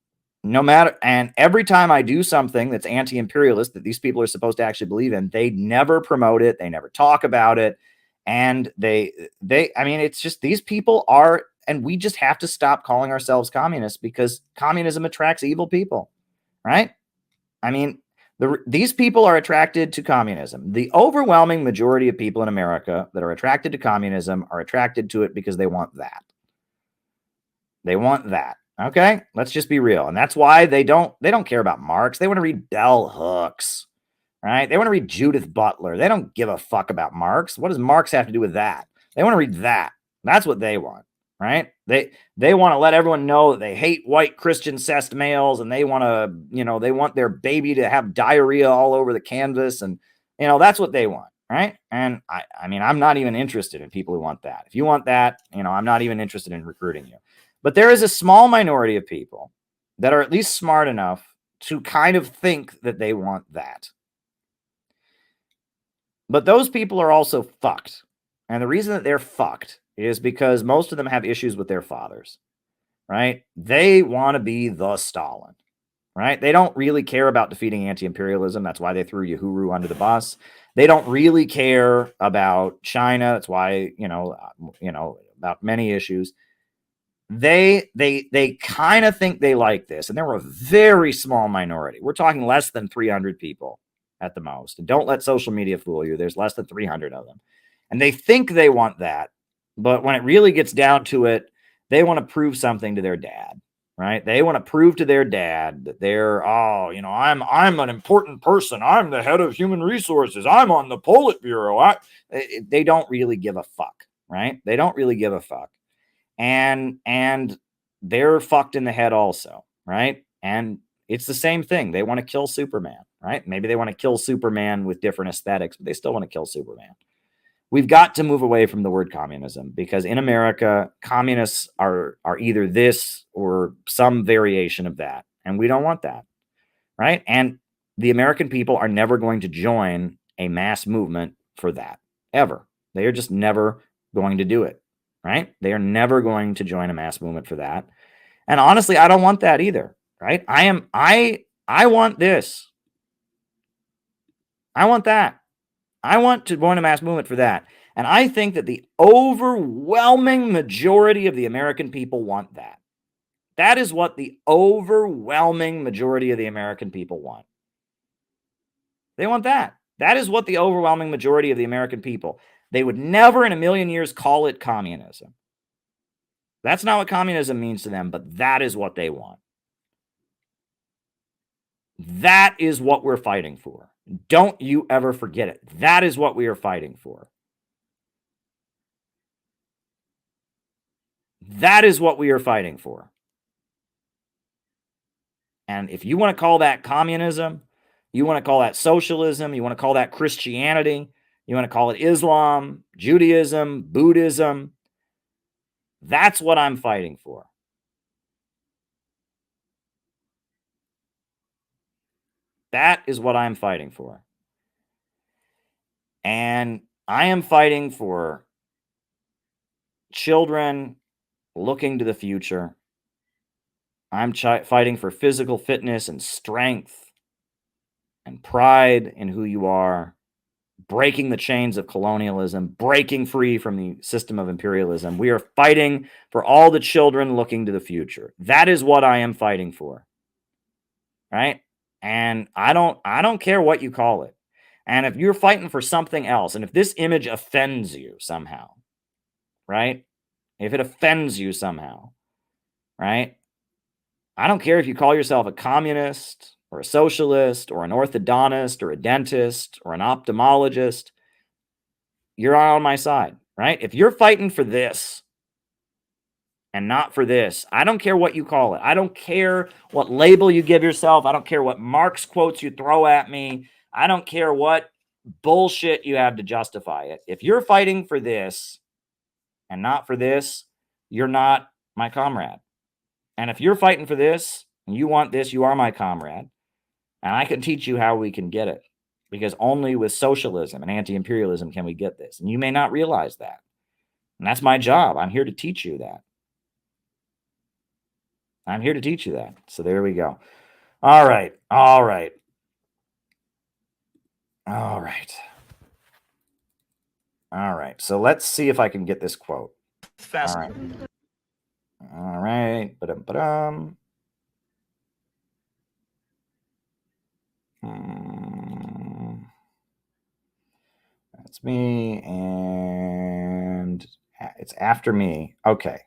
No matter, and every time I do something that's anti-imperialist that these people are supposed to actually believe in, they never promote it. They never talk about it. And it's just these people are, and we just have to stop calling ourselves communists because communism attracts evil people, right? I mean, these people are attracted to communism. The overwhelming majority of people in America that are attracted to communism are attracted to it because they want that. They want that. Okay, let's just be real. And that's why they don't care about Marx. They want to read bell hooks, right? They want to read Judith Butler. They don't give a fuck about Marx. What does Marx have to do with that? They want to read that. That's what they want, right? They want to let everyone know that they hate white Christian cessed males, and they want to, they want their baby to have diarrhea all over the canvas, and that's what they want, right? And I mean, I'm not even interested in people who want that. If you want that, I'm not even interested in recruiting you. But there is a small minority of people that are at least smart enough to kind of think that they want that. But those people are also fucked. And the reason that they're fucked is because most of them have issues with their fathers, right? They want to be the Stalin, right? They don't really care about defeating anti-imperialism. That's why they threw Uhuru under the bus. They don't really care about China. That's why, about many issues. They kind of think they like this, and they're a very small minority. We're talking less than 300 people at the most. And don't let social media fool you. There's less than 300 of them. And they think they want that, but when it really gets down to it, they want to prove something to their dad, right? They want to prove to their dad that they're, I'm an important person. I'm the head of human resources. I'm on the Politburo. They don't really give a fuck, right? They don't really give a fuck. And they're fucked in the head also, right? And it's the same thing. They want to kill Superman, right? Maybe they want to kill Superman with different aesthetics, but they still want to kill Superman. We've got to move away from the word communism, because in America, communists are either this or some variation of that, and we don't want that, right? And the American people are never going to join a mass movement for that, ever. They are just never going to do it, right? They are never going to join a mass movement for that. And honestly, I don't want that either, right? I want this. I want that. I want to join a mass movement for that. And I think that the overwhelming majority of the American people want that. That is what the overwhelming majority of the American people want. They want that. That is what the overwhelming majority of the American people, they would never in a million years call it communism. That's not what communism means to them, but that is what they want. That is what we're fighting for. Don't you ever forget it. That is what we are fighting for. That is what we are fighting for. And if you want to call that communism, you want to call that socialism, you want to call that Christianity, you want to call it Islam, Judaism, Buddhism, that's what I'm fighting for. That is what I'm fighting for. And I am fighting for children looking to the future. I'm fighting for physical fitness and strength and pride in who you are, breaking the chains of colonialism, breaking free from the system of imperialism. We are fighting for all the children looking to the future. That is what I am fighting for. Right? And I don't care what you call it. And if you're fighting for something else, and if this image offends you somehow, right? If it offends you somehow, right? I don't care if you call yourself a communist or a socialist or an orthodontist or a dentist or an ophthalmologist. You're on my side, right? If you're fighting for this and not for this, I don't care what you call it. I don't care what label you give yourself. I don't care what Marx quotes you throw at me. I don't care what bullshit you have to justify it. If you're fighting for this and not for this, you're not my comrade. And if you're fighting for this and you want this, you are my comrade. And I can teach you how we can get it, because only with socialism and anti-imperialism can we get this. And you may not realize that. And that's my job. I'm here to teach you that. I'm here to teach you that. So there we go. All right. All right. All right. All right. So let's see if I can get this quote. Fast. All right. All right. Ba-dum. That's me. And it's after me. Okay.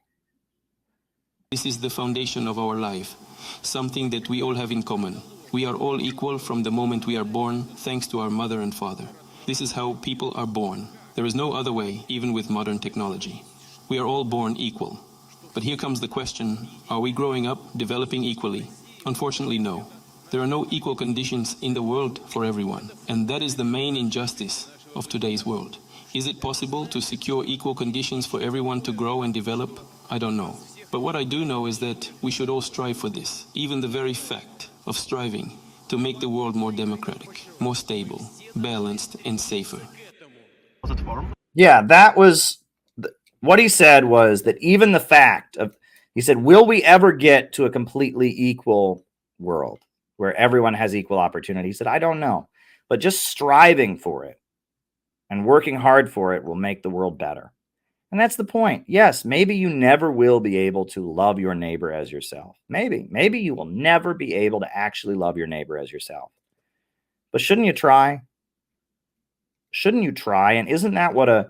This is the foundation of our life, something that we all have in common. We are all equal from the moment we are born, thanks to our mother and father. This is how people are born. There is no other way, even with modern technology. We are all born equal. But here comes the question, are we growing up, developing equally? Unfortunately, no. There are no equal conditions in the world for everyone. And that is the main injustice of today's world. Is it possible to secure equal conditions for everyone to grow and develop? I don't know. But what I do know is that we should all strive for this. Even the very fact of striving to make the world more democratic, more stable, balanced, and safer. Yeah, that was what he said, was that even the fact of, he said, will we ever get to a completely equal world where everyone has equal opportunity? He said, I don't know, but just striving for it and working hard for it will make the world better. And that's the point. Yes, maybe you never will be able to love your neighbor as yourself. Maybe you will never be able to actually love your neighbor as yourself. But shouldn't you try? Shouldn't you try? And isn't that what a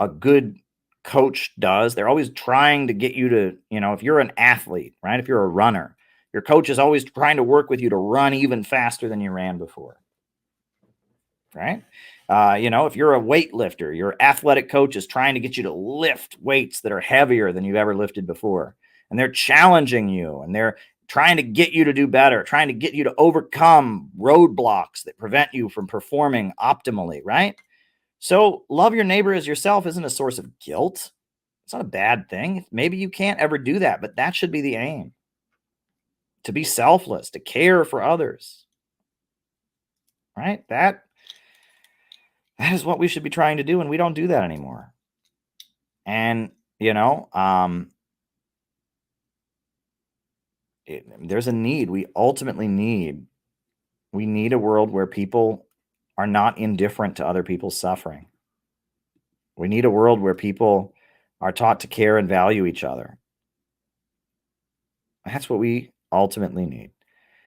good coach does? They're always trying to get you to, if you're an athlete, right? If you're a runner, your coach is always trying to work with you to run even faster than you ran before, right? If you're a weightlifter, your athletic coach is trying to get you to lift weights that are heavier than you've ever lifted before. And they're challenging you, and they're trying to get you to do better, trying to get you to overcome roadblocks that prevent you from performing optimally, right? So love your neighbor as yourself isn't a source of guilt. It's not a bad thing. Maybe you can't ever do that, but that should be the aim. To be selfless, to care for others. Right? That is what we should be trying to do, and we don't do that anymore. And, there's a need. We ultimately need a world where people are not indifferent to other people's suffering. We need a world where people are taught to care and value each other. That's what we ultimately need.